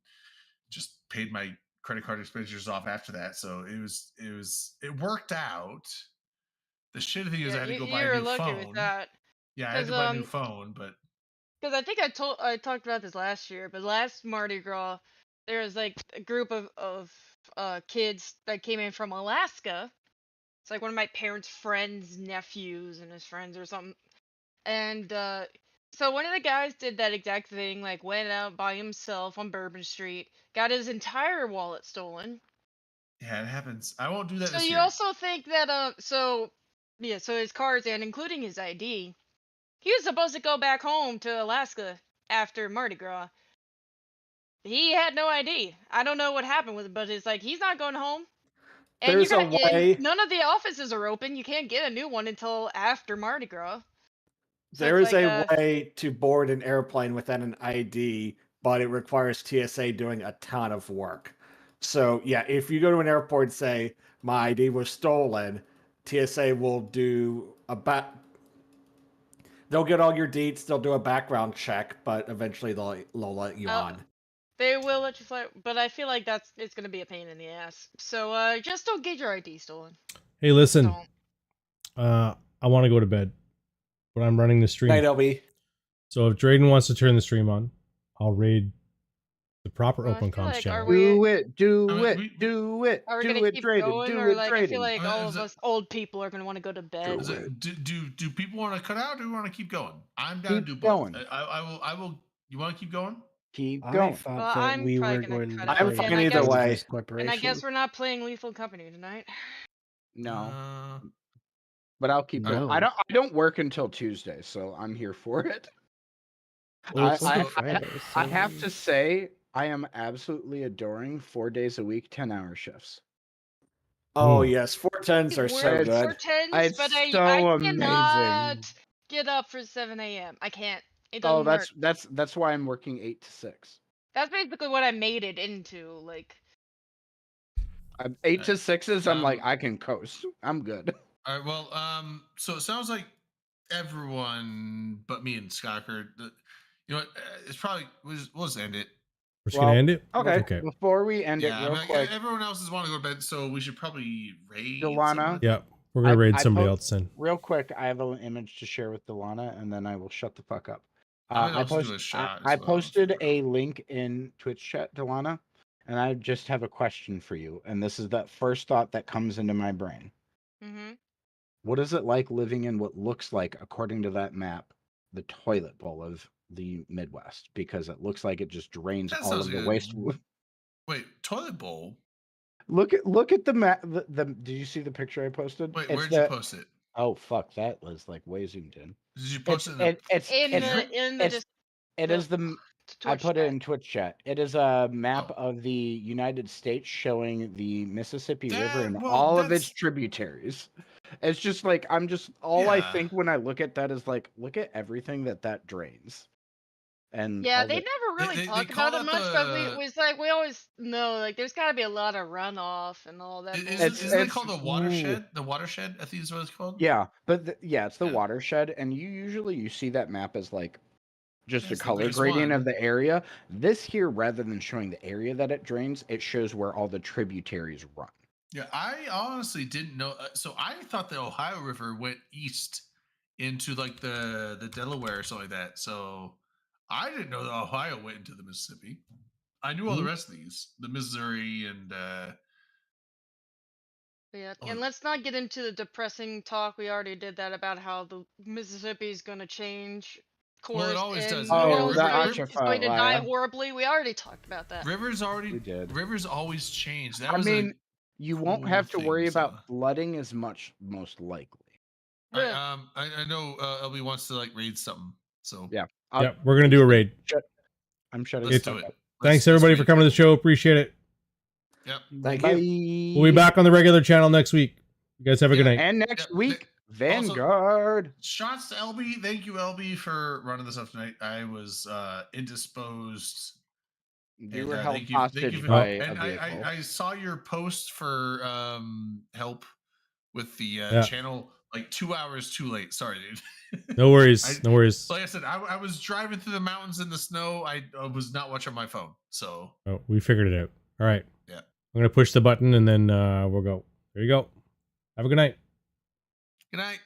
just paid my credit card expenditures off after that. So it worked out. The shitty thing is I had to go buy You're a new lucky phone. with that. Yeah, I had to buy a new phone, but Because I think I talked about this last year, but last Mardi Gras, there was like a group of kids that came in from Alaska. It's like one of my parents' friends' nephews and his friends or something. And so one of the guys did that exact thing, like went out by himself on Bourbon Street, got his entire wallet stolen. yeah, it happens. I won't do that So this you year. also think that so his cards and including his ID, he was supposed to go back home to Alaska after Mardi Gras. He had no ID. I don't know what happened with it, but it's like he's not going home. And There's a way. none of the offices are open. You can't get a new one until after Mardi Gras. So There it's is like, a way to board an airplane without an ID, but it requires TSA doing a ton of work. So yeah, if you go to an airport and say my ID was stolen, TSA will do they'll get all your deets, they'll do a background check, but eventually they'll let you on. They will let you fly, but I feel like it's gonna be a pain in the ass. So just don't get your ID stolen. Hey, listen. Don't. I want to go to bed, but I'm running the stream. Night, LB. So if Drayden wants to turn the stream on, I'll raid the proper Well, I open feel comms like, channel. are we- Do it, do I mean, it, we- do it, Are we do gonna it, keep Drayden, going, do or it, like I feel Drayden. like all Is of it- us old people are gonna want to go to bed? Is it- do people want to cut out, or do we want to keep going? I'm down to Keep do both. going. I will. You want to keep going? Keep I going. thought Well, that I'm we probably were gonna going to cut be out, I'm and fine I either guess- way. And I guess we're not playing Lethal Company tonight. No, but I'll keep going. No. I don't work until Tuesday, so I'm here for it. I, So- I have to say, I am absolutely adoring 4 days a week, 10-hour shifts. Oh Ooh. yes, 410s are so Work good. for tens, It's but I so cannot amazing. get up for 7 a.m. I can't. It Oh, doesn't work. that's why I'm working 8 to 6. That's basically what I made it into. Like, 8 to 6s. I'm like, Um, I can coast. I'm good. All right. Well, so it sounds like everyone but me and Skyker. You know what? It's probably we'll just end it. We're just Well, gonna end it. Okay. Okay. Before we end Yeah, it, real quick, everyone else is wanting to go to bed, so we should probably raid Delana? someone, I Yeah, think. we're gonna raid I somebody post- else then. real quick, I have an image to share with Delana, and then I will shut the fuck up. I might I also do a post, shot I as well, posted if you a link in Twitch chat, Delana, and I just have a question for you. And this is the first thought that comes into my brain. mm-hmm. What is it like living in what looks like, according to that map, the toilet bowl of the Midwest? Because it looks like it just drains That all sounds of the good. waste. Wait, toilet bowl. Look at the map. Did you see the picture I posted? Wait, It's where'd you post it? Oh fuck, that was like way zoomed in. Did you post It's it in the? it's In it's the in the it's dis- it the is the m- I Twitch put it chat. in Twitch chat. It is a map Oh. of the United States showing the Mississippi River That- and well, all of its that's- tributaries. It's just like I Yeah. think when I look at that is like, look at everything that drains. And Yeah, all they the- never really they talked call about it that much, but the- we always know like there's got to be a lot of runoff and all that. Isn't bullshit. it it's- called the watershed? The watershed, I think is what it's called. Yeah, but yeah, it's the Yeah. watershed, and you see that map as like just Yeah, a it's the color biggest gradient one. of the area. This here, rather than showing the area that it drains, it shows where all the tributaries run. Yeah, I honestly didn't know. So I thought the Ohio River went east into like the Delaware or something like that. So I didn't know that Ohio went into the Mississippi. I knew all the rest of these, the Missouri and Yeah, Oh. and let's not get into the depressing talk. We already did that about how the Mississippi is going to change course. Well, it always and does. New Oh, Orleans the is going to die Atchafalaya. horribly. We already talked about that. Rivers already We did. Rivers always change. That I was mean, you won't cool have to thing, worry so- about flooding as much, most likely. Yeah. I know LB wants to like raid something. So Yeah. Yep, we're gonna do a raid. I'm shutting. let's the do fuck it. up. Thanks Let's everybody for raid. coming to the show. Appreciate it. Yep. Thank Bye. you. We'll be back on the regular channel next week. You guys have a good Yeah. night. And next Yeah, week, also- Vanguard. Shots to LB. Thank you, LB, for running this up tonight. I was indisposed. You were And, held thank you hostage for- by and a vehicle. I saw your post for help with the Yeah. channel like 2 hours too late. Sorry, dude. No worries. No worries. Like I said, I was driving through the mountains in the snow. I was not watching my phone. So Oh, we figured it out. All right. Yeah. I'm gonna push the button and then we'll go. There you go. Have a good night. good night.